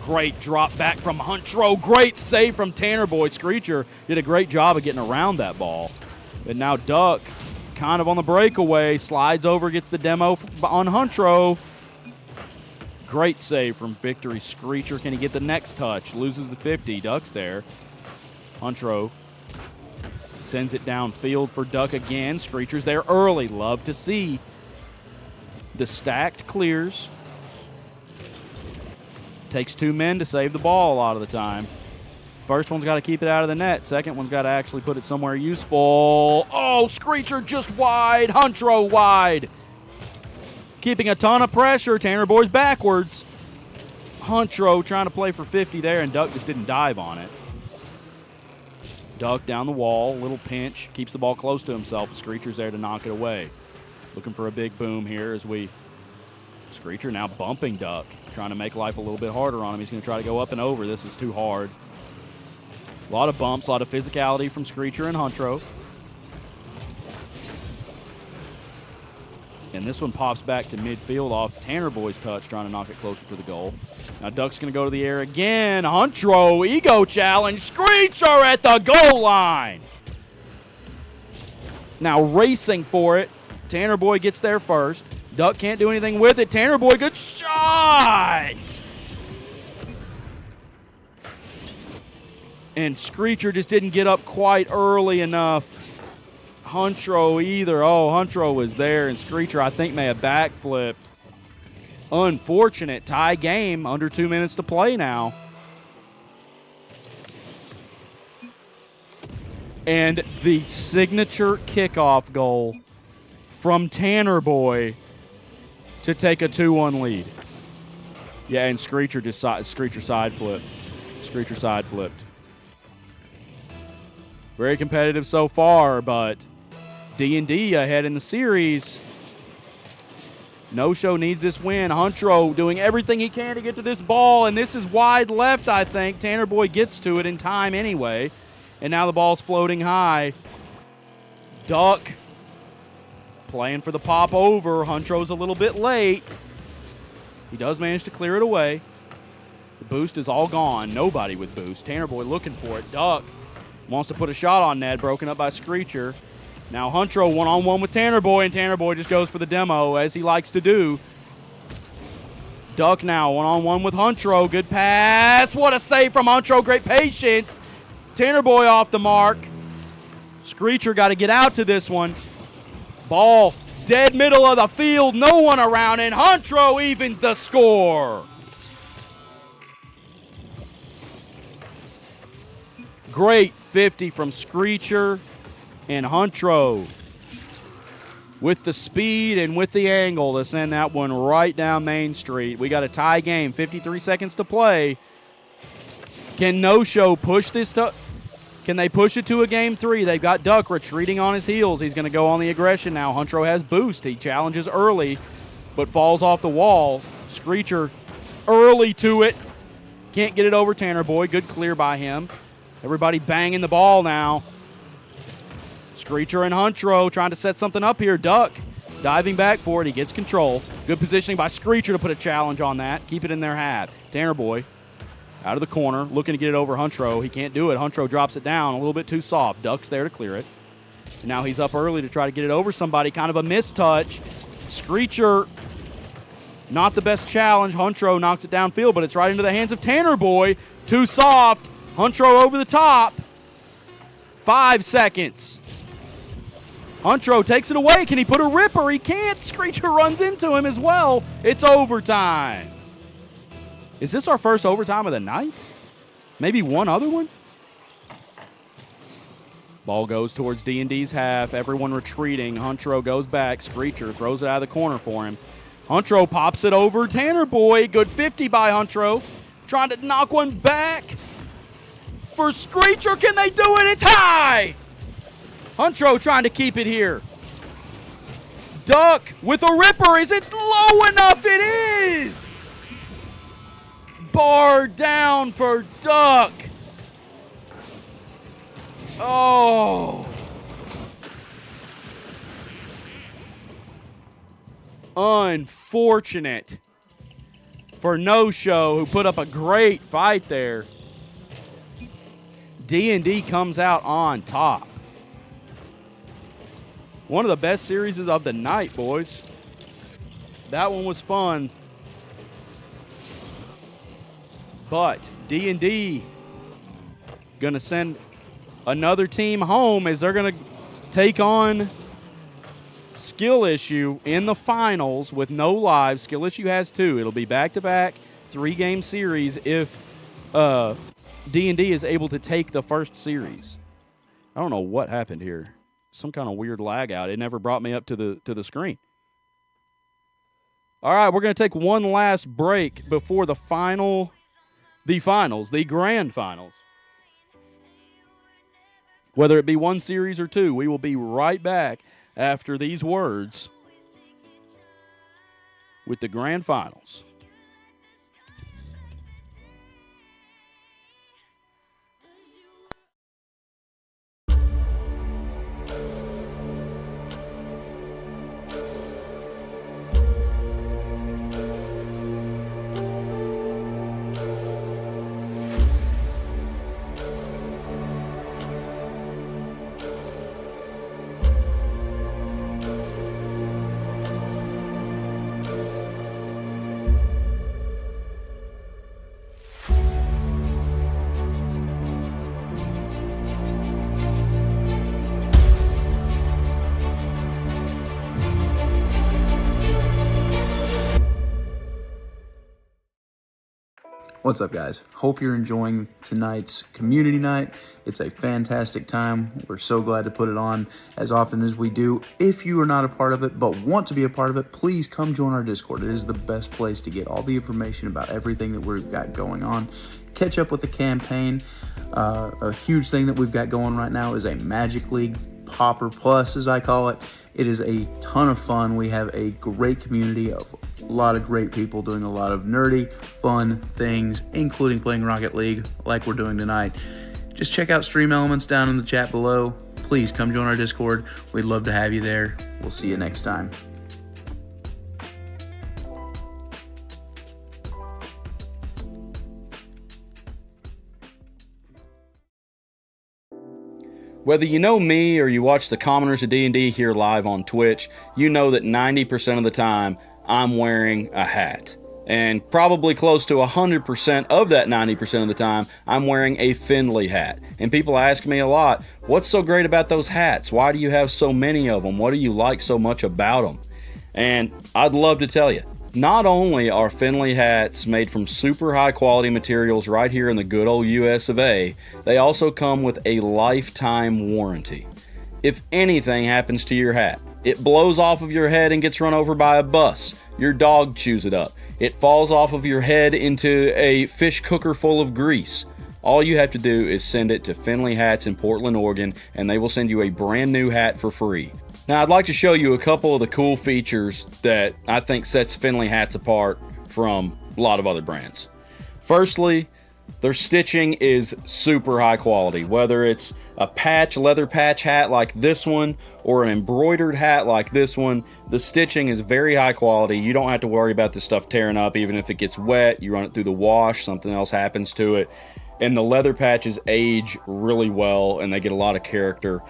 Great drop back from Huntro. Great save from Tanner Boy. Screecher did a great job of getting around that ball. And now Duck kind of on the breakaway, slides over, gets the demo on Huntro. Great save from Victory. Screecher, can he get the next touch? Loses the 50. Duck's there. Huntro sends it downfield for Duck again. Screecher's there early. Love to see the stacked clears. Takes 2 men to save the ball a lot of the time. First one's got to keep it out of the net. Second one's got to actually put it somewhere useful. Oh, Screecher just wide. Huntro wide. Keeping a ton of pressure. Tanner Boy's backwards. Huntro trying to play for 50 there, and Duck just didn't dive on it. Duck down the wall, little pinch, keeps the ball close to himself. Screecher's there to knock it away. Looking for a big boom here as Screecher now bumping Duck, trying to make life a little bit harder on him. He's going to try to go up and over. This is too hard. A lot of bumps, a lot of physicality from Screecher and Huntro. And this one pops back to midfield off Tanner Boy's touch, trying to knock it closer to the goal. Now Duck's going to go to the air again. Huntro, ego challenge. Screecher at the goal line. Now racing for it. Tanner Boy gets there first. Duck can't do anything with it. Tanner Boy, good shot! And Screecher just didn't get up quite early enough. Huntro either. Oh, Huntro was there, and Screecher, I think, may have backflipped. Unfortunate tie game. Under 2 minutes to play now. And the signature kickoff goal from Tanner Boy to take a 2-1 lead. Yeah, and Screecher side flipped. Screecher side flipped. Very competitive so far, but D&D ahead in the series. No-Show needs this win. Huntro doing everything he can to get to this ball, and this is wide left, I think. Tanner Boy gets to it in time anyway. and now the ball's floating high. Duck playing for the pop over. Huntro's a little bit late. He does manage to clear it away. The boost is all gone. Nobody with boost. Tanner Boy looking for it. Duck wants to put a shot on Ned, broken up by Screecher. Now Huntro one-on-one with Tanner Boy, and Tanner Boy just goes for the demo, as he likes to do. Duck now one-on-one with Huntro. Good pass. What a save from Huntro. Great patience. Tanner Boy off the mark. Screecher got to get out to this one. Ball dead middle of the field. No one around, and Huntro evens the score. Great 50 from Screecher, and Huntro with the speed and with the angle to send that one right down Main Street. We got a tie game, 53 seconds to play. Can No-Show push this Can they push it to a game 3? They've got Duck retreating on his heels. He's going to go on the aggression now. Huntro has boost. He challenges early, but falls off the wall. Screecher early to it. Can't get it over Tanner Boy. Good clear by him. Everybody banging the ball now. Screecher and Huntro trying to set something up here. Duck diving back for it. He gets control. Good positioning by Screecher to put a challenge on that. Keep it in their half. Tanner Boy out of the corner, looking to get it over Huntro. He can't do it. Huntro drops it down a little bit too soft. Duck's there to clear it. And now he's up early to try to get it over somebody. Kind of a mistouch. Screecher, not the best challenge. Huntro knocks it downfield, but it's right into the hands of Tanner Boy. Too soft. Huntro over the top. 5 seconds. Huntro takes it away. Can he put a ripper? He can't. Screecher runs into him as well. It's overtime. Is this our first overtime of the night? Maybe one other one? Ball goes towards D&D's half. Everyone retreating. Huntro goes back. Screecher throws it out of the corner for him. Huntro pops it over Tanner Boy. Good 50 by Huntro. Trying to knock one back for Screecher. Can they do it? It's high. Huntro trying to keep it here. Duck with a ripper. Is it low enough? It is. Bar down for Duck. Oh. Unfortunate for No-Show, who put up a great fight there. D&D comes out on top. One of the best series of the night, boys. That one was fun. But D&D going to send another team home as they're going to take on Skill Issue in the finals with no live. Skill Issue has 2. It'll be back-to-back 3-game series if D&D is able to take the first series. I don't know what happened here. Some kind of weird lag out. It never brought me up to the screen. All right, we're going to take one last break before the grand finals. Whether it be one series or 2, we will be right back after these words with the grand finals. What's up, guys? Hope you're enjoying tonight's community night. It's a fantastic time. We're so glad to put it on as often as we do. If you are not a part of it but want to be a part of it, please come join our Discord. It is the best place to get all the information about everything that we've got going on. Catch up with the campaign. A huge thing that we've got going right now is a Magic League Popper Plus, as I call it. It is a ton of fun. We have a great community of a lot of great people doing a lot of nerdy, fun things, including playing Rocket League like we're doing tonight. just check out Stream Elements down in the chat below. Please come join our Discord. We'd love to have you there. We'll see you next time. Whether you know me or you watch the Commoners of D&D here live on Twitch, you know that 90% of the time I'm wearing a hat. And probably close to 100% of that 90% of the time, I'm wearing a Finley hat. And people ask me a lot, what's so great about those hats? Why do you have so many of them? What do you like so much about them? And I'd love to tell you. Not only are Finley hats made from super high quality materials right here in the good old US of A, they also come with a lifetime warranty. If anything happens to your hat, it blows off of your head and gets run over by a bus, your dog chews it up, it falls off of your head into a fish cooker full of grease, all you have to do is send it to Finley Hats in Portland, Oregon, and they will send you a brand new hat for free. Now, I'd like to show you a couple of the cool features that I think sets Finley hats apart from a lot of other brands. Firstly, their stitching is super high quality. Whether it's a leather patch hat like this one or an embroidered hat like this one, the stitching is very high quality. You don't have to worry about this stuff tearing up. Even if it gets wet, you run it through the wash, something else happens to it. And the leather patches age really well and they get a lot of character.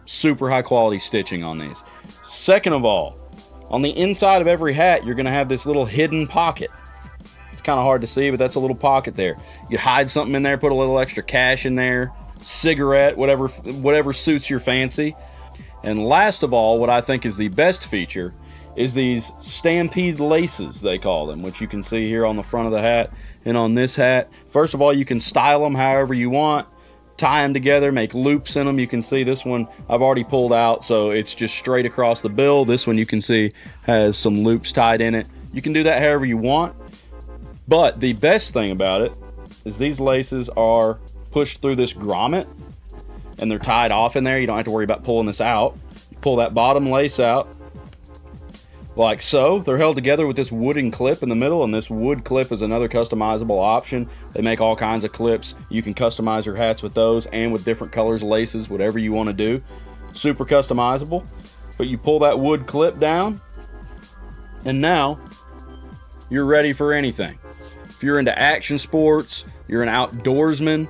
Super high quality stitching on these. Second of all, on the inside of every hat, you're going to have this little hidden pocket. It's kind of hard to see, but that's a little pocket there. You hide something in there, put a little extra cash in there, cigarette, whatever suits your fancy. And last of all, what I think is the best feature is these stampede laces, they call them, which you can see here on the front of the hat and on this hat. First of all, you can style them however you want. Tie them together, make loops in them. You can see this one I've already pulled out, so it's just straight across the bill. This one you can see has some loops tied in it. You can do that however you want, but the best thing about it is these laces are pushed through this grommet and they're tied off in there. You don't have to worry about pulling this out. You pull that bottom lace out like so. They're held together with this wooden clip in the middle, and this wood clip is another customizable option. They make all kinds of clips. You can customize your hats with those and with different colors, laces, whatever you want to do. Super customizable. But you pull that wood clip down, and now you're ready for anything. If you're into action sports, you're an outdoorsman,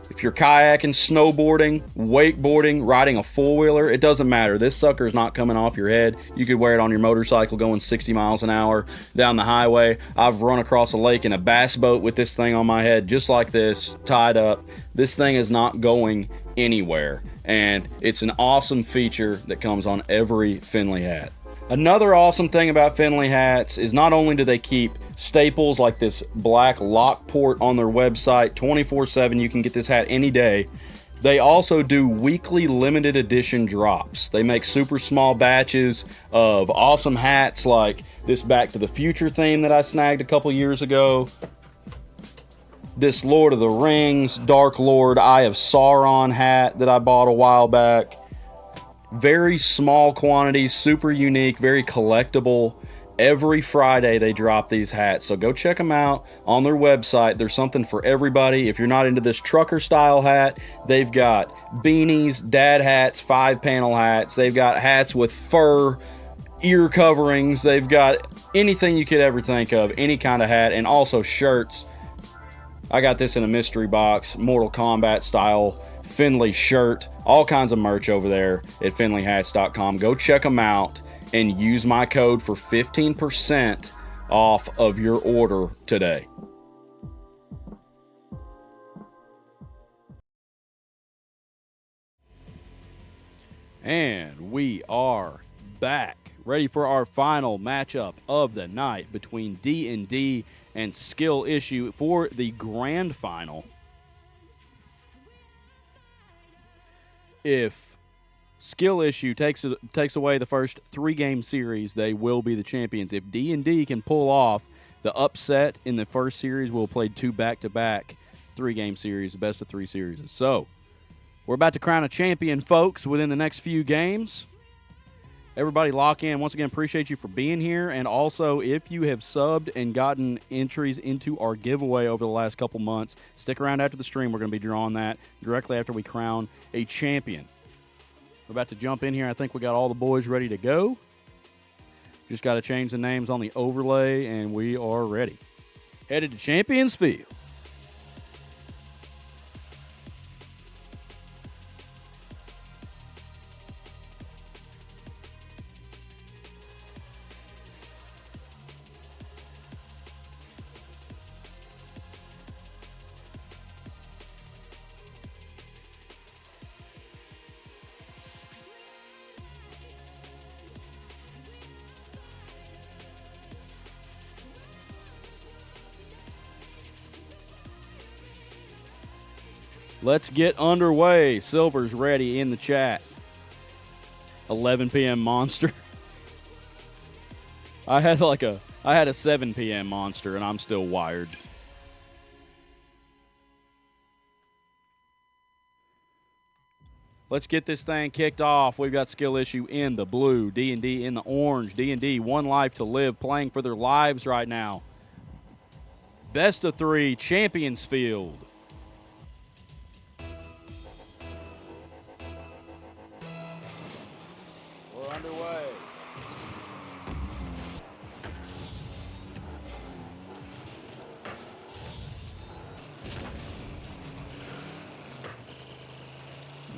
if you're kayaking, snowboarding, wakeboarding, riding a four-wheeler, it doesn't matter. This sucker is not coming off your head. You could wear it on your motorcycle going 60 miles an hour down the highway. I've run across a lake in a bass boat with this thing on my head just like this, tied up. This thing is not going anywhere, and it's an awesome feature that comes on every Finley hat. Another awesome thing about Finley hats is not only do they keep staples like this black lock port on their website 24/7, you can get this hat any day. They also do weekly limited edition drops. They make super small batches of awesome hats like this Back to the Future theme that I snagged a couple years ago. This Lord of the Rings, Dark Lord, Eye of Sauron hat that I bought a while back. Very small quantities, super unique, very collectible. Every Friday they drop these hats, so go check them out on their website. There's something for everybody. If you're not into this trucker style hat, they've got beanies, dad hats, 5-panel hats. They've got hats with fur, ear coverings. They've got anything you could ever think of, any kind of hat, and also shirts. I got this in a mystery box, Mortal Kombat style Finley shirt, all kinds of merch over there at finleyhats.com. Go check them out and use my code for 15% off of your order today. And we are back, ready for our final matchup of the night between D&D and Skill Issue for the grand final. If Skill Issue takes away the first 3-game series, they will be the champions. If D&D can pull off the upset in the first series, we'll play 2 back-to-back 3-game series, the best of 3 series. So, we're about to crown a champion, folks, within the next few games. Everybody lock in. Once again, appreciate you for being here. And also, if you have subbed and gotten entries into our giveaway over the last couple months, stick around after the stream. We're going to be drawing that directly after we crown a champion. We're about to jump in here. I think we got all the boys ready to go. Just got to change the names on the overlay, and we are ready. Headed to Champions Field. Let's get underway. Silver's ready in the chat. 11 p.m. monster. I had a 7 p.m. monster, and I'm still wired. Let's get this thing kicked off. We've got Skill Issue in the blue, D&D in the orange. D&D, one life to live, playing for their lives right now. Best of 3, Champions Field. We're underway.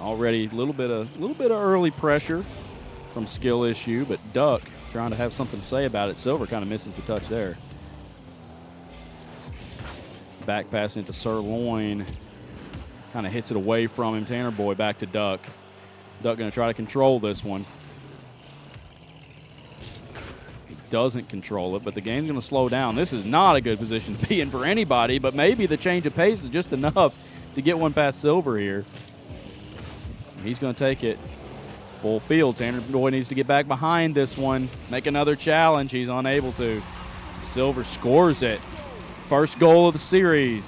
Already a little bit of early pressure from Skill Issue, but Duck trying to have something to say about it. Silver kind of misses the touch there. Back passing it to Sirloin. Kind of hits it away from him. Tanner Boy back to Duck. Duck going to try to control this one. He doesn't control it, but the game's going to slow down. This is not a good position to be in for anybody, but maybe the change of pace is just enough to get one past Silver here. He's going to take it full field. Tanner Boy needs to get back behind this one. Make another challenge. He's unable to. Silver scores it. First goal of the series.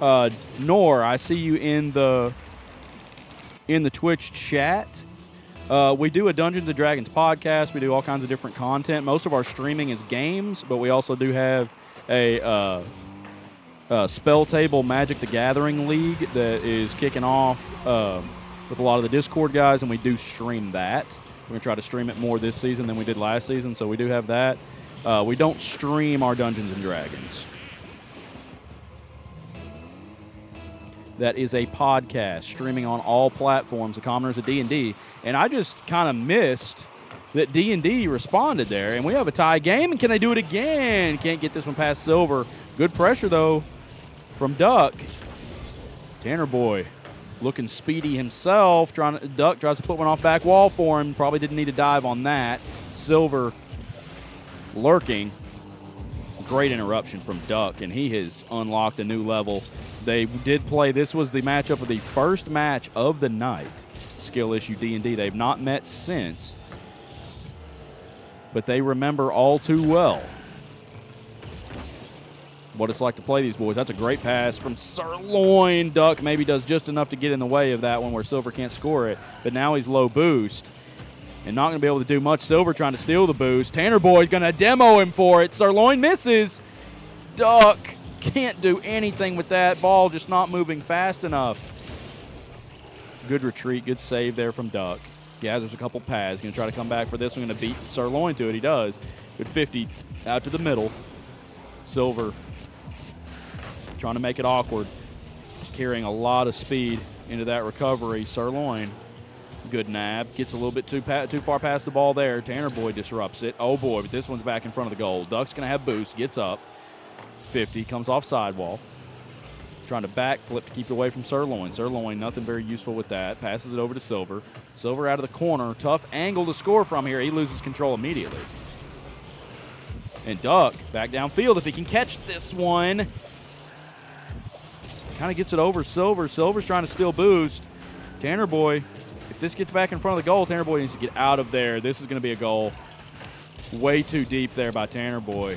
Nor, I see you in the Twitch chat. We do a Dungeons & Dragons podcast. We do all kinds of different content. Most of our streaming is games, but we also do have a Spell Table Magic the Gathering League that is kicking off with a lot of the Discord guys, and we do stream that. We're going to try to stream it more this season than we did last season, so we do have that. We don't stream our Dungeons & Dragons. That is a podcast streaming on all platforms, the commoners of D&D. And I just kind of missed that D&D responded there, and we have a tie game, and can they do it again? Can't get this one past Silver. Good pressure, though, from Duck. Tanner Boy looking speedy himself. Duck tries to put one off back wall for him. Probably didn't need to dive on that. Silver lurking. Great interruption from Duck, and he has unlocked a new level. They did play. This was the matchup of the first match of the night. Skill Issue D&D. They've not met since, but they remember all too well what it's like to play these boys. That's a great pass from Sirloin. Duck maybe does just enough to get in the way of that one where Silver can't score it, but now he's low boost and not going to be able to do much. Silver trying to steal the boost. Tanner Boy's going to demo him for it. Sirloin misses. Duck can't do anything with that ball, just not moving fast enough. Good retreat, good save there from Duck. Gathers a couple pads. Going to try to come back for this one. Going to beat Sirloin to it. He does. Good 50 out to the middle. Silver trying to make it awkward. Just carrying a lot of speed into that recovery. Sirloin, good nab. Gets a little bit too far past the ball there. Tanner Boy disrupts it. Oh, boy, but this one's back in front of the goal. Duck's going to have boost. Gets up. 50. Comes off sidewall. Trying to backflip to keep it away from Sirloin. Sirloin, nothing very useful with that. Passes it over to Silver. Silver out of the corner. Tough angle to score from here. He loses control immediately. And Duck back downfield if he can catch this one. Kind of gets it over Silver. Silver's trying to steal boost. Tanner Boy, if this gets back in front of the goal, Tanner Boy needs to get out of there. This is going to be a goal. Way too deep there by Tanner Boy,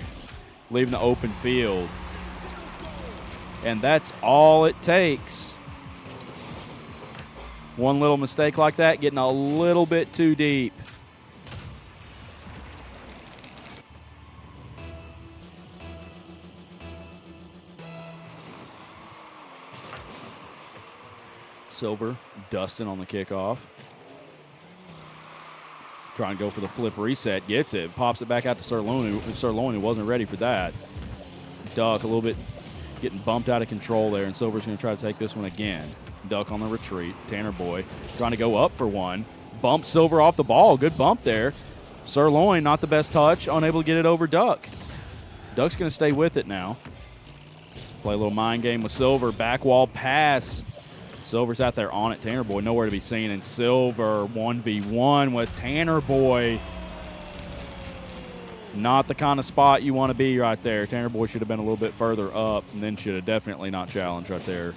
leaving the open field. And that's all it takes. One little mistake like that, getting a little bit too deep. Silver, Dustin on the kickoff. Trying to go for the flip reset, gets it, pops it back out to Sirloin, who wasn't ready for that. Duck a little bit getting bumped out of control there, and Silver's going to try to take this one again. Duck on the retreat. Tanner Boy trying to go up for one. Bump Silver off the ball. Good bump there. Sirloin, not the best touch, unable to get it over Duck. Duck's going to stay with it now. Play a little mind game with Silver. Back wall pass. Silver's out there on it. Tanner Boy nowhere to be seen. And Silver 1v1 with Tanner Boy. Not the kind of spot you want to be right there. Tanner Boy should have been a little bit further up and then should have definitely not challenged right there.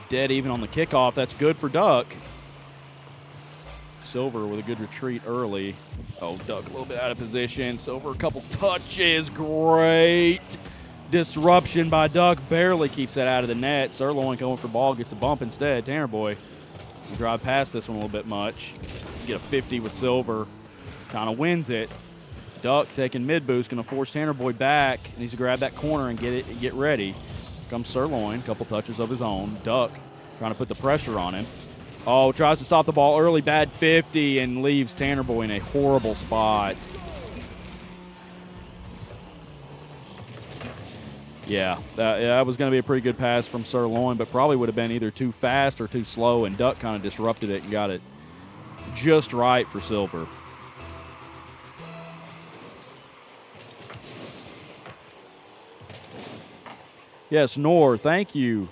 Dead even on the kickoff. That's good for Duck. Silver with a good retreat early. Oh, Duck a little bit out of position. Silver a couple touches. Great disruption by Duck. Barely keeps that out of the net. Sirloin going for ball. Gets a bump instead. Tanner Boy drive past this one a little bit much. Get a 50 with Silver. Kind of wins it. Duck taking mid boost. Going to force Tanner Boy back. Needs to grab that corner and get ready. Comes Sirloin. Couple touches of his own. Duck trying to put the pressure on him. Oh, tries to stop the ball early, bad 50, and leaves Tanner Boy in a horrible spot. Yeah, that was going to be a pretty good pass from Sirloin, but probably would have been either too fast or too slow, and Duck kind of disrupted it and got it just right for Silver. Yes, Nor, thank you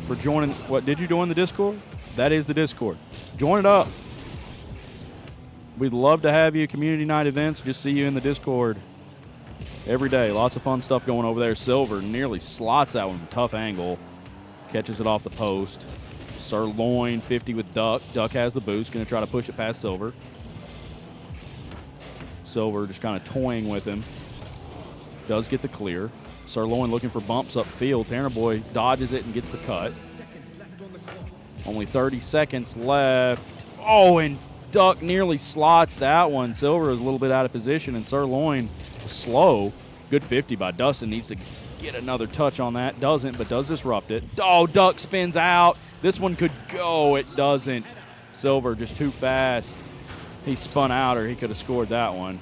for joining. What, did you join the Discord? That is the Discord. Join it up. We'd love to have you. Community night events, just see you in the Discord every day. Lots of fun stuff going over there. Silver nearly slots that one. Tough angle. Catches it off the post. Sirloin 50 with Duck. Duck has the boost. Going to try to push it past Silver. Silver just kind of toying with him. Does get the clear. Sirloin looking for bumps upfield. Tanner Boy dodges it and gets the cut. Only 30 seconds left. Oh, and Duck nearly slots that one. Silver is a little bit out of position, and Sirloin slow. Good 50 by Dustin. Needs to get another touch on that. Doesn't, but does disrupt it. Oh, Duck spins out. This one could go. It doesn't. Silver just too fast. He spun out, or he could have scored that one.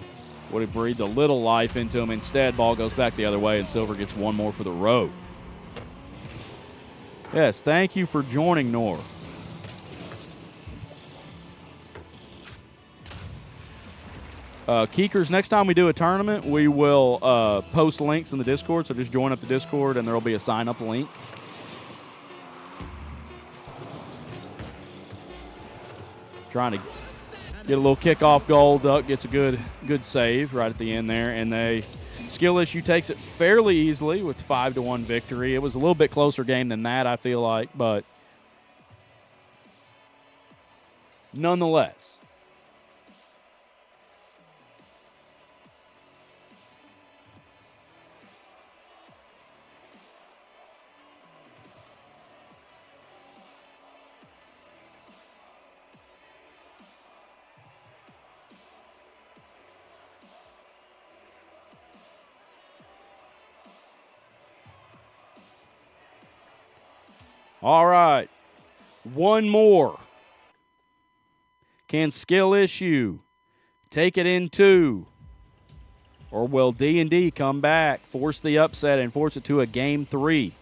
Would have breathed a little life into him. Instead, ball goes back the other way, and Silver gets one more for the road. Yes, thank you for joining, Nor. Keekers, next time we do a tournament, we will post links in the Discord, so just join up the Discord, and there will be a sign-up link. Trying to get a little kickoff goal. Duck gets a good save right at the end there, and Skill Issue takes it fairly easily with 5-1 victory. It was a little bit closer game than that, I feel like, but nonetheless. All right, one more. Can Skill Issue take it in two? Or will D&D come back, force the upset, and force it to a game 3?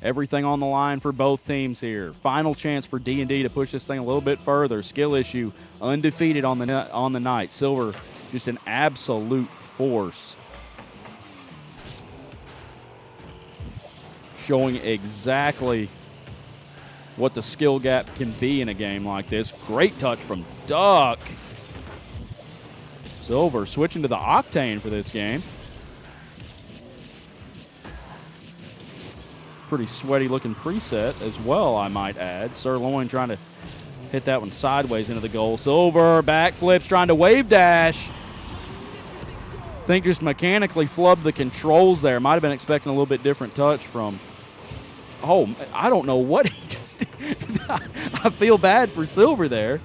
Everything on the line for both teams here. Final chance for D&D to push this thing a little bit further. Skill Issue undefeated on the night. Silver just an absolute force. Showing exactly what the skill gap can be in a game like this. Great touch from Duck. Silver switching to the Octane for this game. Pretty sweaty looking preset as well, I might add. Sirloin trying to Hit that one sideways into the goal. Silver, backflips, trying to wave dash. Think just mechanically flubbed the controls there. Might have been expecting a little bit different touch from. Oh, I don't know what he just did. I feel bad for Silver there.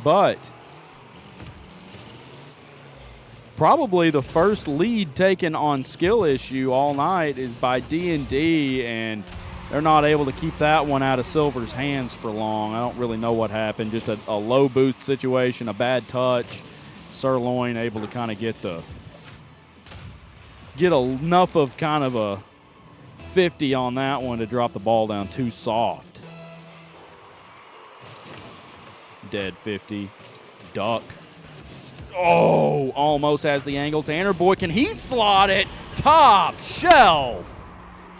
But probably the first lead taken on skill issue all night is by D&D, and they're not able to keep that one out of Silver's hands for long. I don't really know what happened. Just a low boost situation, a bad touch. Sirloin able to kind of get enough of kind of a 50 on that one to drop the ball down too soft. Dead 50. Duck. Oh, almost has the angle. Tanner Boy, can he slot it? Top shelf.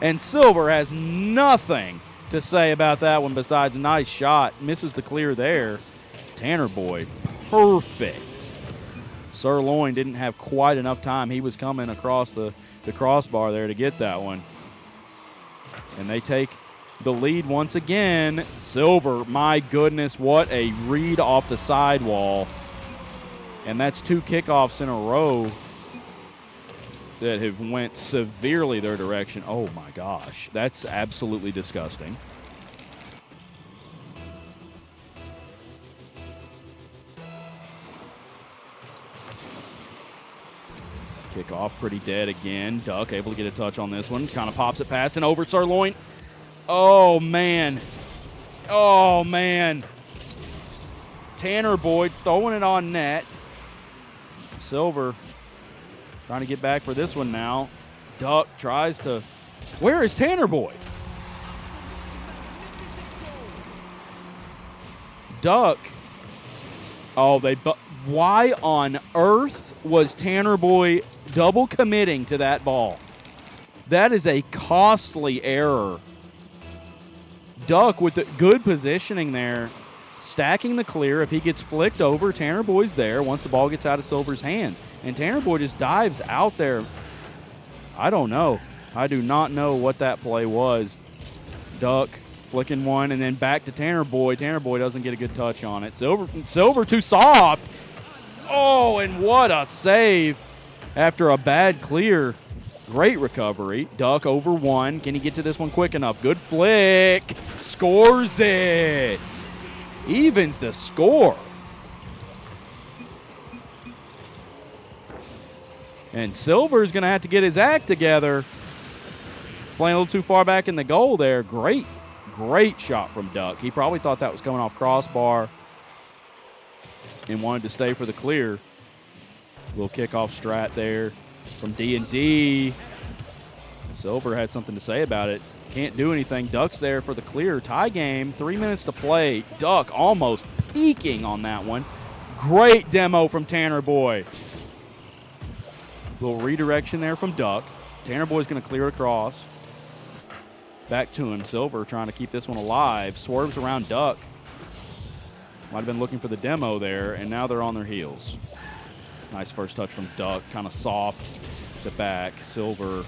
And Silver has nothing to say about that one besides a nice shot. Misses the clear there. Tanner Boy, perfect. Sirloin didn't have quite enough time. He was coming across the crossbar there to get that one. And they take the lead once again. Silver, my goodness, what a read off the sidewall. And that's 2 kickoffs in a row that have went severely their direction. Oh, my gosh. That's absolutely disgusting. Kickoff pretty dead again. Duck able to get a touch on this one. Kind of pops it past and over Sirloin. Oh, man. Oh, man. Tanner Boyd throwing it on net. Silver trying to get back for this one now. Duck tries to. Where is Tanner Boyd? Duck. Oh, why on earth was Tanner Boyd double committing to that ball? That is a costly error. Duck with the good positioning there, stacking the clear. If he gets flicked over, Tanner Boyd's there once the ball gets out of Silver's hands. And Tanner Boyd just dives out there. I don't know. I do not know what that play was. Duck flicking one and then back to Tanner Boyd. Tanner Boyd doesn't get a good touch on it. Silver too soft. Oh, and what a save after a bad clear. Great recovery. Duck over one. Can he get to this one quick enough? Good flick. Scores it. Evens the score. And Silver's going to have to get his act together. Playing a little too far back in the goal there. Great shot from Duck. He probably thought that was coming off crossbar and wanted to stay for the clear. Little kickoff strat there from D&D. Silver had something to say about it. Can't do anything. Duck's there for the clear. Tie game. 3 minutes to play. Duck almost peaking on that one. Great demo from Tanner Boyd. Little redirection there from Duck. Tanner Boyd's going to clear it across. Back to him. Silver trying to keep this one alive. Swerves around Duck. Might have been looking for the demo there, and now they're on their heels. Nice first touch from Duck. Kind of soft to back. Silver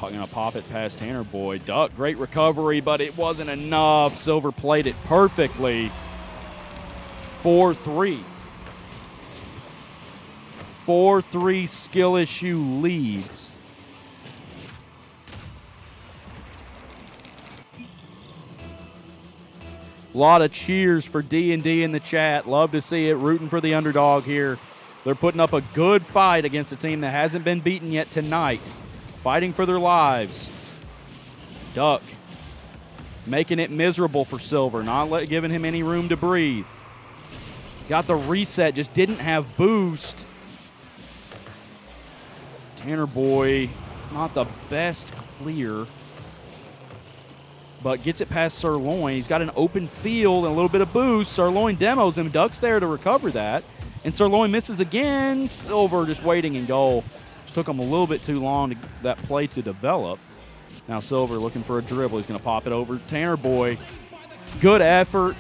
going to pop it past Tanner Boyd. Duck, great recovery, but it wasn't enough. Silver played it perfectly. 4-3. 4-3 skill issue leads. A lot of cheers for D&D in the chat. Love to see it. Rooting for the underdog here. They're putting up a good fight against a team that hasn't been beaten yet tonight. Fighting for their lives. Duck making it miserable for Silver, not giving him any room to breathe. Got the reset, just didn't have boost. Tanner Boyd, not the best clear, but gets it past Sirloin. He's got an open field and a little bit of boost. Sirloin demos him. Duck's there to recover that. And Sirloin misses again. Silver just waiting in goal. Just took him a little bit too long to that play to develop. Now Silver looking for a dribble. He's going to pop it over. Tanner Boyd, good effort.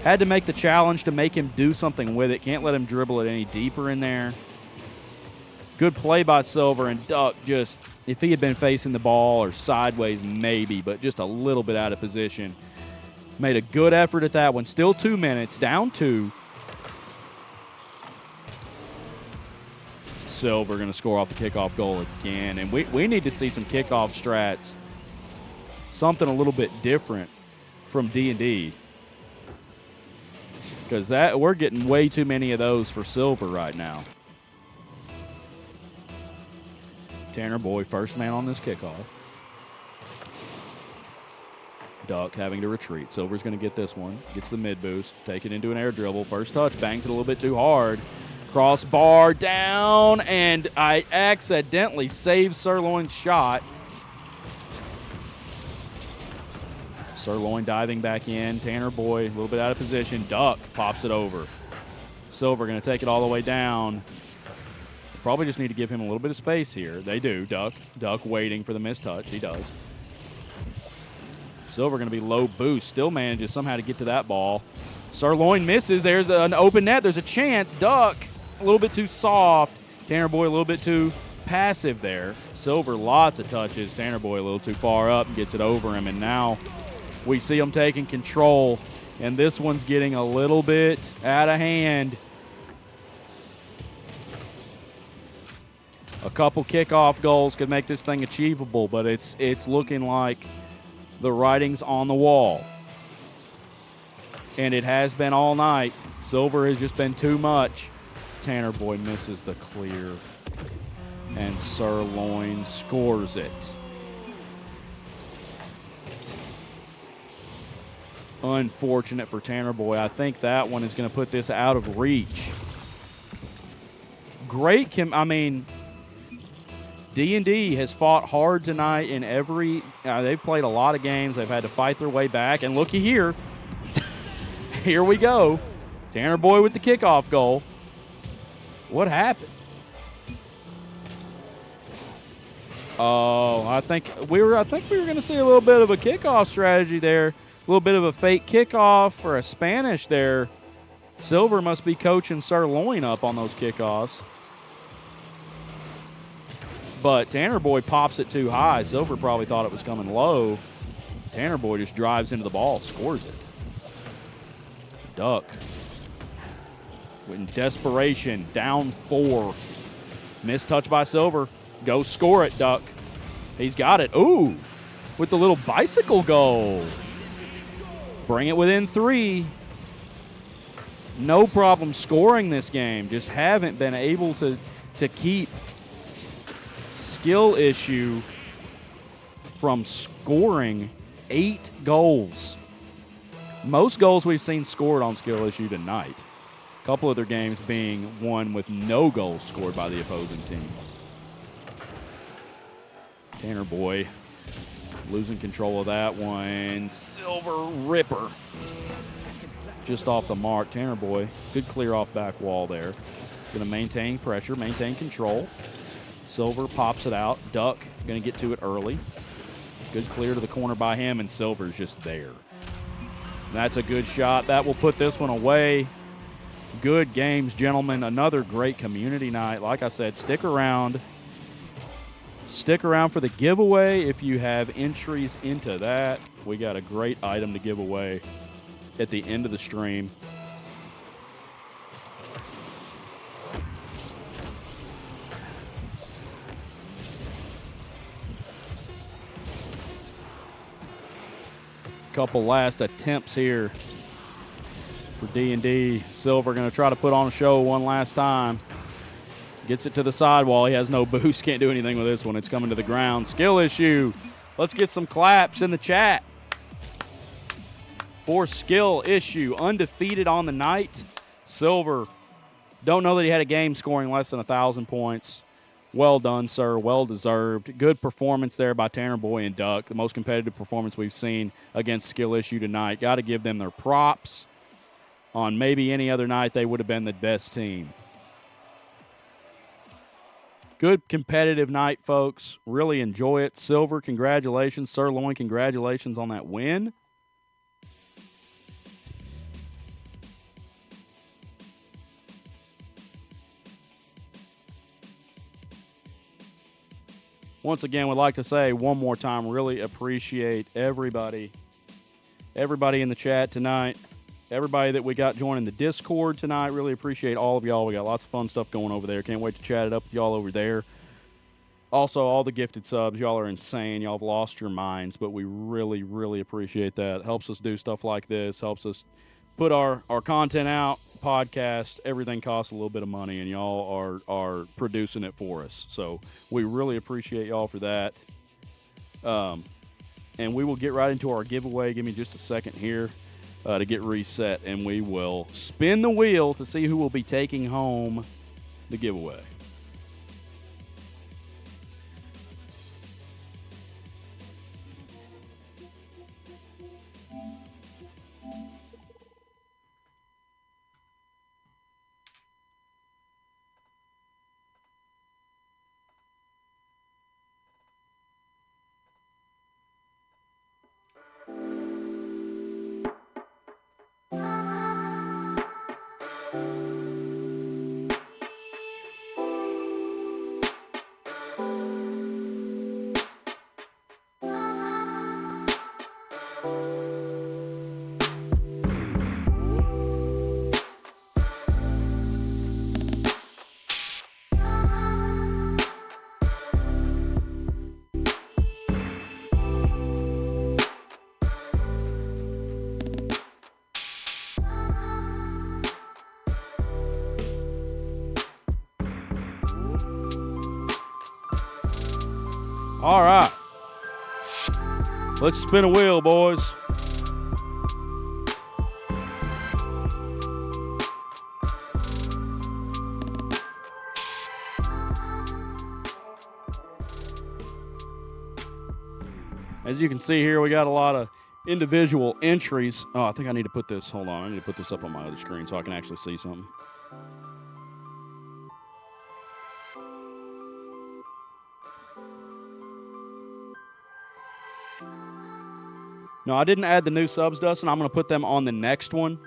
Had to make the challenge to make him do something with it. Can't let him dribble it any deeper in there. Good play by Silver, and Duck just, if he had been facing the ball or sideways, maybe, but just a little bit out of position. Made a good effort at that one. Still 2 minutes, down 2. Silver going to score off the kickoff goal again, and we need to see some kickoff strats. Something a little bit different from D&D. Because we're getting way too many of those for Silver right now. Tanner Boy, first man on this kickoff. Duck having to retreat. Silver's going to get this one. Gets the mid boost. Take it into an air dribble. First touch. Bangs it a little bit too hard. Crossbar down. And I accidentally saved Sirloin's shot. Sirloin diving back in. Tanner Boy a little bit out of position. Duck pops it over. Silver going to take it all the way down. Probably just need to give him a little bit of space here. They do. Duck waiting for the missed touch. He does. Silver going to be low boost. Still manages somehow to get to that ball. Sirloin misses. There's an open net. There's a chance. Duck a little bit too soft. Tanner Boy a little bit too passive there. Silver lots of touches. Tanner Boy a little too far up and gets it over him. And now we see him taking control. And this one's getting a little bit out of hand. A couple kickoff goals could make this thing achievable, but it's looking like the writing's on the wall. And it has been all night. Silver has just been too much. Tanner Boy misses the clear. And Sirloin scores it. Unfortunate for Tanner Boy. I think that one is going to put this out of reach. Great, D&D has fought hard tonight in every they've played a lot of games. They've had to fight their way back. And looky here. Here we go. Tanner Boy with the kickoff goal. What happened? Oh, I think we were going to see a little bit of a kickoff strategy there. A little bit of a fake kickoff or a Spanish there. Silver must be coaching Sirloin up on those kickoffs. But Tanner Boy pops it too high. Silver probably thought it was coming low. Tanner Boy just drives into the ball, scores it. Duck. In desperation, down 4. Missed touch by Silver. Go score it, Duck. He's got it. Ooh, with the little bicycle goal. Bring it within 3. No problem scoring this game. Just haven't been able to keep Skill Issue from scoring 8 goals. Most goals we've seen scored on Skill Issue tonight. A couple of their games being one with no goals scored by the opposing team. Tanner Boy losing control of that one. Silver Ripper. Just off the mark. Tanner Boy, good clear off back wall there. Going to maintain pressure, maintain control. Silver pops it out. Duck going to get to it early. Good clear to the corner by him, and Silver's just there. That's a good shot. That will put this one away. Good games, gentlemen. Another great community night. Like I said, stick around. Stick around for the giveaway if you have entries into that. We got a great item to give away at the end of the stream. Couple last attempts here for D&D. Silver going to try to put on a show one last time. Gets it to the sidewall. He has no boost. Can't do anything with this one. It's coming to the ground. Skill Issue. Let's get some claps in the chat for Skill Issue. Undefeated on the night. Silver, don't know that he had a game scoring less than 1,000 points. Well done, sir. Well deserved. Good performance there by Tanner Boy and Duck. The most competitive performance we've seen against Skill Issue tonight. Got to give them their props. On maybe any other night, they would have been the best team. Good competitive night, folks. Really enjoy it. Silver, congratulations. Sirloin, congratulations on that win. once again, would like to say one more time, really appreciate everybody in the chat tonight, everybody that we got joining the Discord tonight. Really appreciate all of y'all. We got lots of fun stuff going over there. Can't wait to chat it up with y'all over there. Also, all the gifted subs, y'all are insane. Y'all have lost your minds, but we really, really appreciate that. Helps us do stuff like this, helps us put our content out, podcast, everything costs a little bit of money, and y'all are producing it for us. So we really appreciate y'all for that. And we will get right into our giveaway. Give me just a second here to get reset, and we will spin the wheel to see who will be taking home the giveaway. All right. Let's spin a wheel, boys. As you can see here, we got a lot of individual entries. Oh, I think I need to put this. Hold on. I need to put this up on my other screen so I can actually see something. No, I didn't add the new subs, Dustin. I'm going to put them on the next one.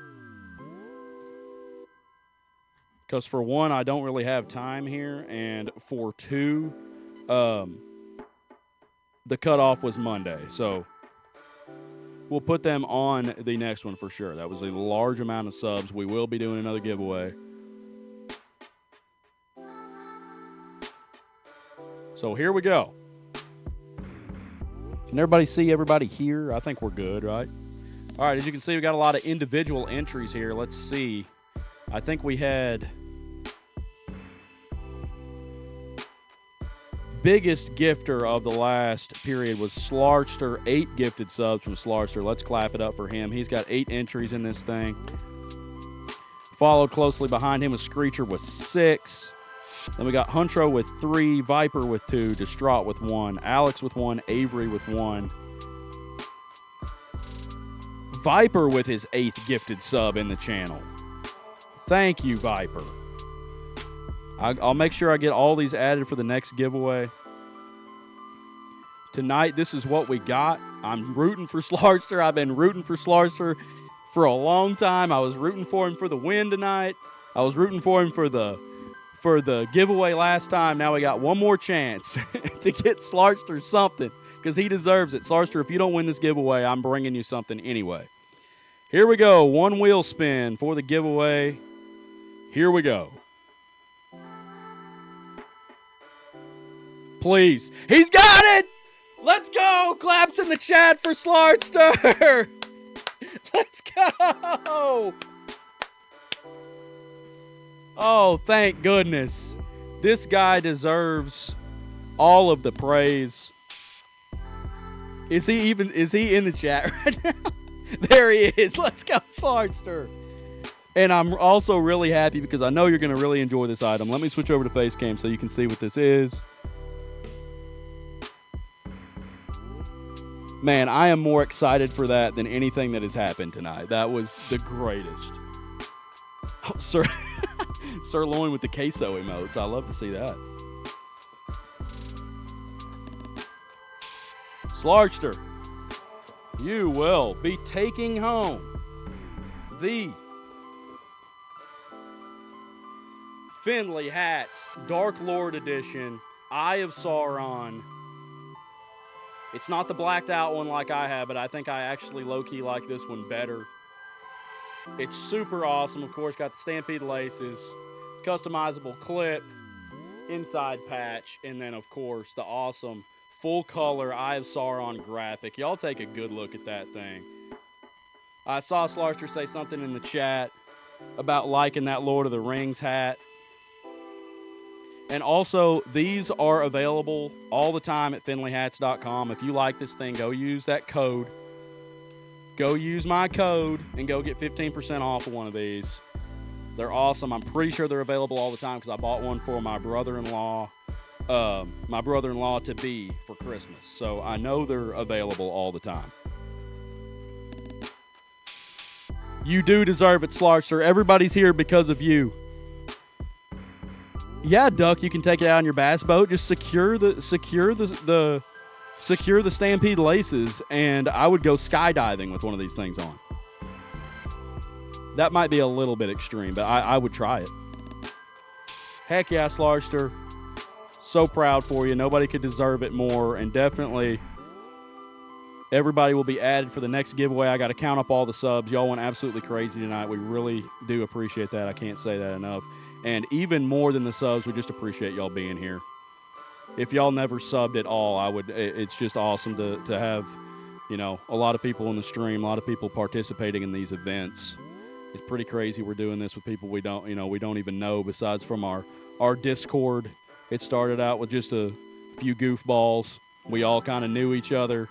Because for one, I don't really have time here. And for two, the cutoff was Monday. So we'll put them on the next one for sure. That was a large amount of subs. We will be doing another giveaway. So here we go. Can everybody see everybody here? I think we're good, right? All right, as you can see, we got a lot of individual entries here. Let's see. I think we had biggest gifter of the last period was Slarster. 8 gifted subs from Slarster. Let's clap it up for him. He's got 8 entries in this thing. Followed closely behind him was Screecher with 6. Then we got Huntro with 3, Viper with 2, Distraught with 1, Alex with 1, Avery with 1. Viper with his 8th gifted sub in the channel. Thank you, Viper. I'll make sure I get all these added for the next giveaway. Tonight, this is what we got. I'm rooting for Slarster. I've been rooting for Slarster for a long time. I was rooting for him for the win tonight. I was rooting for him for the giveaway last time. Now we got one more chance to get Slarster something because he deserves it. Slarster, if you don't win this giveaway, I'm bringing you something anyway. Here we go. One wheel spin for the giveaway. Here we go. Please. He's got it! Let's go! Claps in the chat for Slarster! Let's go! Oh, thank goodness. This guy deserves all of the praise. Is he in the chat right now? There he is. Let's go, Slarster. And I'm also really happy because I know you're going to really enjoy this item. Let me switch over to Facecam so you can see what this is. Man, I am more excited for that than anything that has happened tonight. That was the greatest. Oh, sirloin with the queso emotes. I love to see that. Slarster, you will be taking home the Finley Hats Dark Lord Edition Eye of Sauron It's not the blacked out one like I have, but I think I actually low-key like this one better. It's super awesome. Of course, got the Stampede laces, customizable clip, inside patch, and then, of course, the awesome full-color Eye of Sauron graphic. Y'all take a good look at that thing. I saw Slarster say something in the chat about liking that Lord of the Rings hat. And also, these are available all the time at FinleyHats.com. If you like this thing, go use that code. Go use my code and go get 15% off of one of these. They're awesome. I'm pretty sure they're available all the time because I bought one for my brother-in-law to be for Christmas. So I know they're available all the time. You do deserve it, Slarster. Everybody's here because of you. Yeah, Duck, you can take it out on your bass boat. Just secure the Stampede laces, and I would go skydiving with one of these things on. That might be a little bit extreme, but I would try it. Heck yeah, Slarster. So proud for you. Nobody could deserve it more, and definitely everybody will be added for the next giveaway. I got to count up all the subs. Y'all went absolutely crazy tonight. We really do appreciate that. I can't say that enough. And even more than the subs, we just appreciate y'all being here. If y'all never subbed at all, it's just awesome to have, a lot of people in the stream, a lot of people participating in these events. It's pretty crazy we're doing this with people we don't even know besides from our Discord. It started out with just a few goofballs. We all kind of knew each other,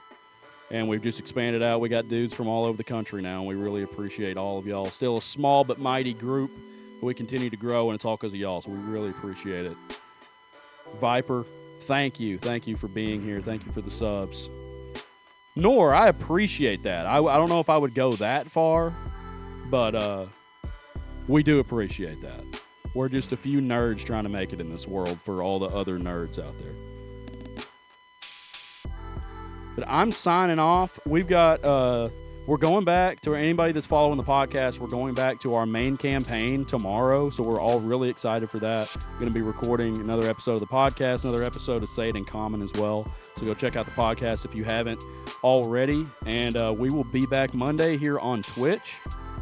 and we've just expanded out. We got dudes from all over the country now, and we really appreciate all of y'all. Still a small but mighty group. We continue to grow, and it's all because of y'all, so we really appreciate it. Viper, thank you. Thank you for being here. Thank you for the subs. Nor, I appreciate that. I don't know if I would go that far, but we do appreciate that. We're just a few nerds trying to make it in this world for all the other nerds out there. But I'm signing off. We've got... We're going back to anybody that's following the podcast. We're going back to our main campaign tomorrow, so we're all really excited for that. We're going to be recording another episode of the podcast, another episode of Say It in Common as well. So go check out the podcast if you haven't already. And we will be back Monday here on Twitch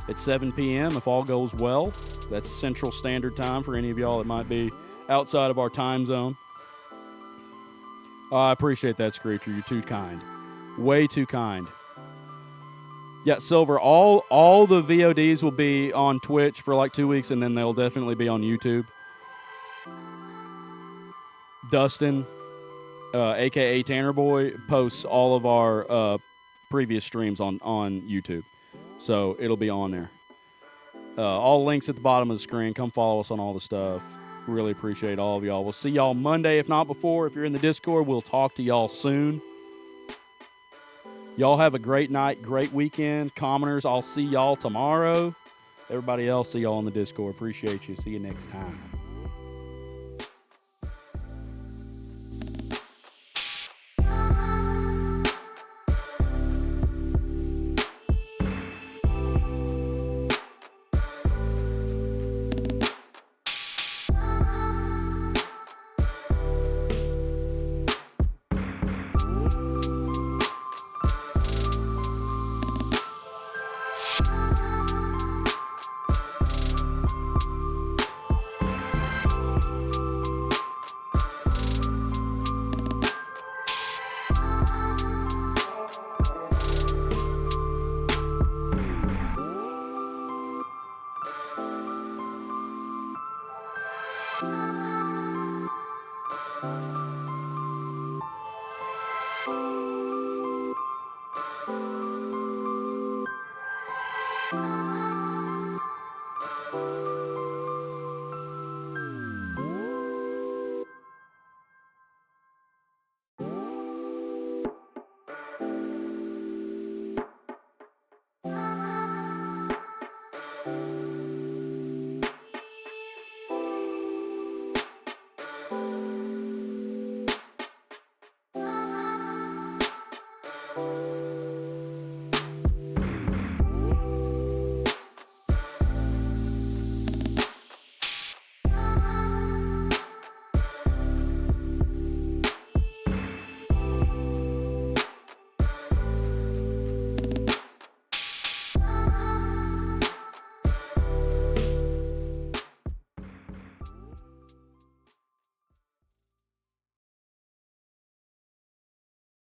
at 7 p.m. if all goes well. That's Central Standard Time for any of y'all that might be outside of our time zone. I appreciate that, Screecher. You're too kind. Way too kind. Yeah, Silver, all the VODs will be on Twitch for like 2 weeks, and then they'll definitely be on YouTube. Dustin, a.k.a. Tanner Boy, posts all of our previous streams on YouTube. So it'll be on there. All links at the bottom of the screen. Come follow us on all the stuff. Really appreciate all of y'all. We'll see y'all Monday, if not before. If you're in the Discord, we'll talk to y'all soon. Y'all have a great night, great weekend. Commoners, I'll see y'all tomorrow. Everybody else, see y'all on the Discord. Appreciate you. See you next time. Bye.